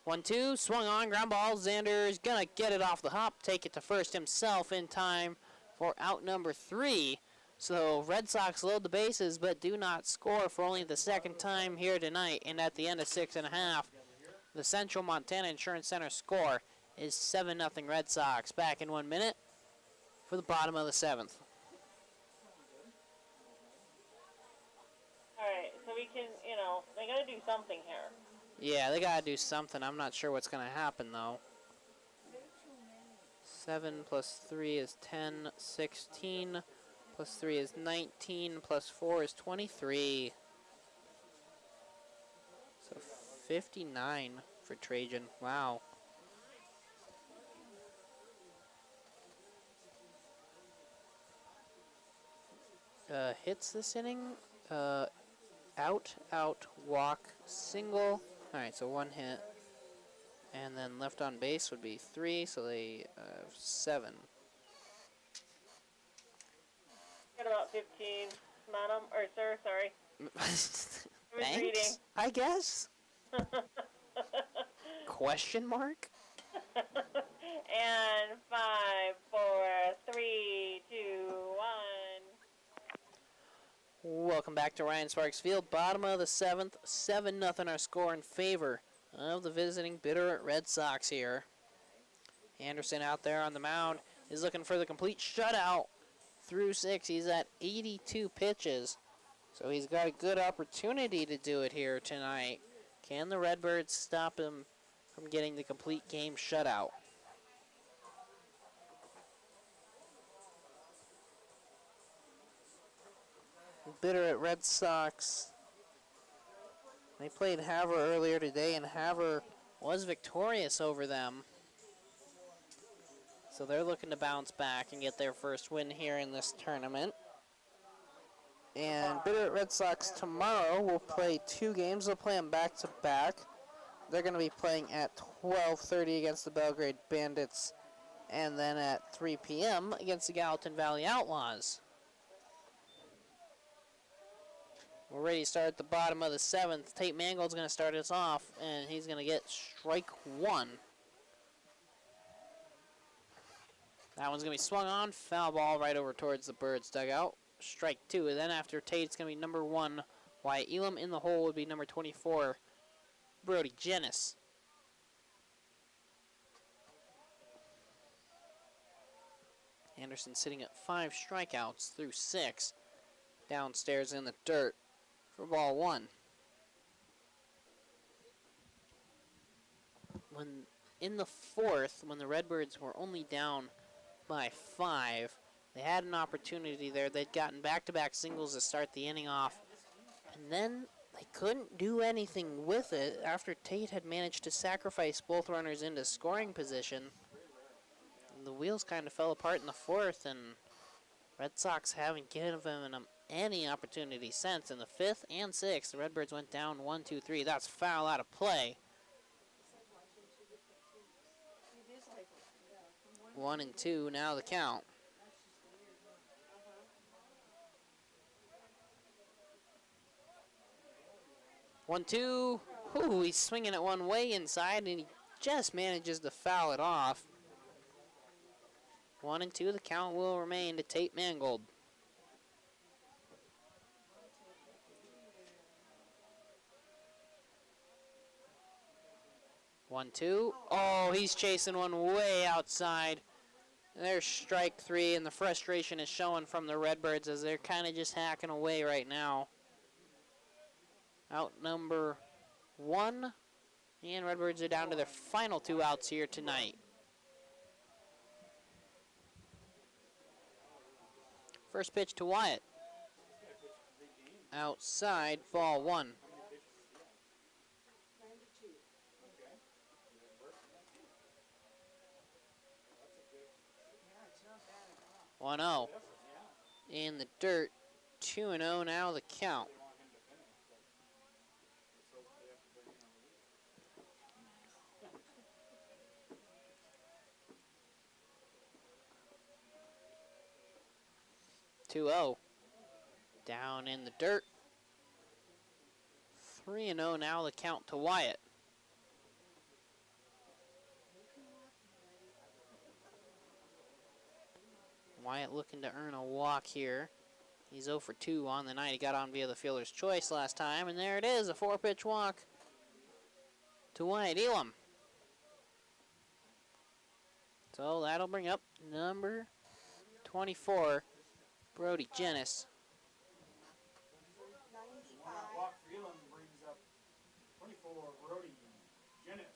1-2, swung on, ground ball. Xander's gonna get it off the hop, take it to first himself in time for out number 3. So Red Sox load the bases but do not score for only the second time here tonight. And at the end of 6.5, the Central Montana Insurance Center score is 7-0 Red Sox. Back in 1 minute for the bottom of the 7th. All right, so we can, you know, they got to do something here. Yeah, they gotta do something. I'm not sure what's gonna happen though. 7 plus 3 is 10, 16, plus 3 is 19, plus 4 is 23. So 59 for Trajan. Wow. Hits this inning. Out, walk, single. Alright, so 1 hit. And then left on base would be 3, so they have 7. Got about 15, madam, or sir, sorry. Thanks, reading. I guess? Question mark? And 5, 4, 3, 2, 1. Welcome back to Ryan Sparks Field. Bottom of the 7th, 7-0 our score in favor of the visiting Bitterroot Red Sox here. Anderson out there on the mound is looking for the complete shutout through 6. He's at 82 pitches, so he's got a good opportunity to do it here tonight. Can the Redbirds stop him from getting the complete game shutout? Bitterroot Red Sox, they played Havre earlier today, and Havre was victorious over them. So they're looking to bounce back and get their first win here in this tournament. And Bitterroot Red Sox tomorrow will play 2 games. They'll play them back to back. They're going to be playing at 12:30 against the Belgrade Bandits, and then at 3 p.m. against the Gallatin Valley Outlaws. We're ready to start at the bottom of the 7th. Tate Mangold's going to start us off, and he's going to get strike 1. That one's going to be swung on. Foul ball right over towards the Birds dugout. Strike 2. And then after Tate, it's going to be number 1, Wyatt Elam. In the hole would be number 24, Brody Jennis. Anderson sitting at 5 strikeouts through 6. Downstairs in the dirt for ball 1. When in the 4th, when the Redbirds were only down by 5, they had an opportunity there. They'd gotten back-to-back singles to start the inning off, and then they couldn't do anything with it after Tate had managed to sacrifice both runners into scoring position. And the wheels kind of fell apart in the 4th, and Red Sox haven't given them any opportunity since. In the 5th and 6th, the Redbirds went down 1-2-3. That's foul out of play. 1-2 now the count. One, two. Ooh, he's swinging it one way inside, and he just manages to foul it off. 1 and 2, the count will remain to Tate Mangold. 1-2. Oh, he's chasing one way outside. There's strike 3, and the frustration is showing from the Redbirds as they're kind of just hacking away right now. Out number 1, and Redbirds are down to their final 2 outs here tonight. First pitch to Wyatt. Outside, ball 1. 1-0. In the dirt, 2-0 now the count. Down in the dirt. 3-0 now the count to Wyatt. Wyatt looking to earn a walk here. He's 0 for 2 on the night. He got on via the fielder's choice last time, and there it is, a 4-pitch walk to Wyatt Elam. So that'll bring up number 24, Brody Jennis. Walk for Elam brings up 24, Brody Jennis.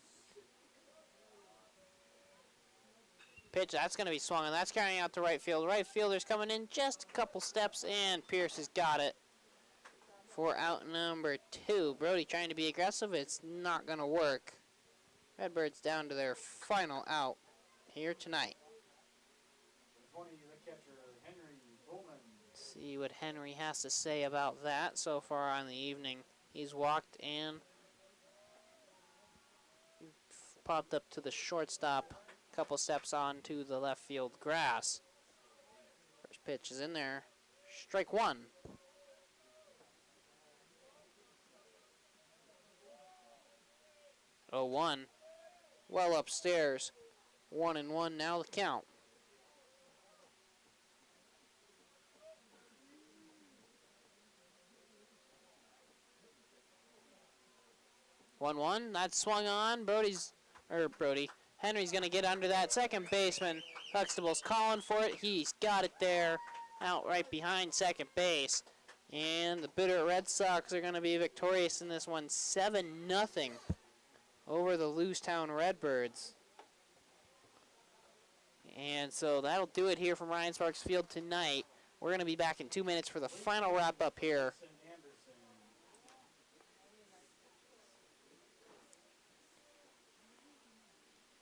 Pitch, that's going to be swung, and that's carrying out to right field. Right fielder's coming in just a couple steps, and Pierce has got it for out number 2. Brody trying to be aggressive. It's not going to work. Redbirds down to their final out here tonight. 20, the catcher, Henry Bowman. See what Henry has to say about that so far on the evening. He's walked and popped up to the shortstop. Couple steps onto the left field grass. First pitch is in there. Strike 1. 0-1. Well upstairs. 1-1 now the count. That's swung on. Henry's going to get under that. Second baseman, Huxtable's calling for it. He's got it there, out right behind second base. And the Bitterroot Red Sox are going to be victorious in this one, 7-0 over the Lewistown Redbirds. And so that'll do it here from Ryan Sparks Field tonight. We're going to be back in 2 minutes for the final wrap-up here.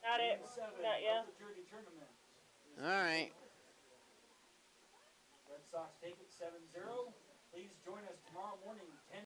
Not it. Not yet. Gjerde Tournament. All right. Red Sox take it 7-0. Please join us tomorrow morning, 10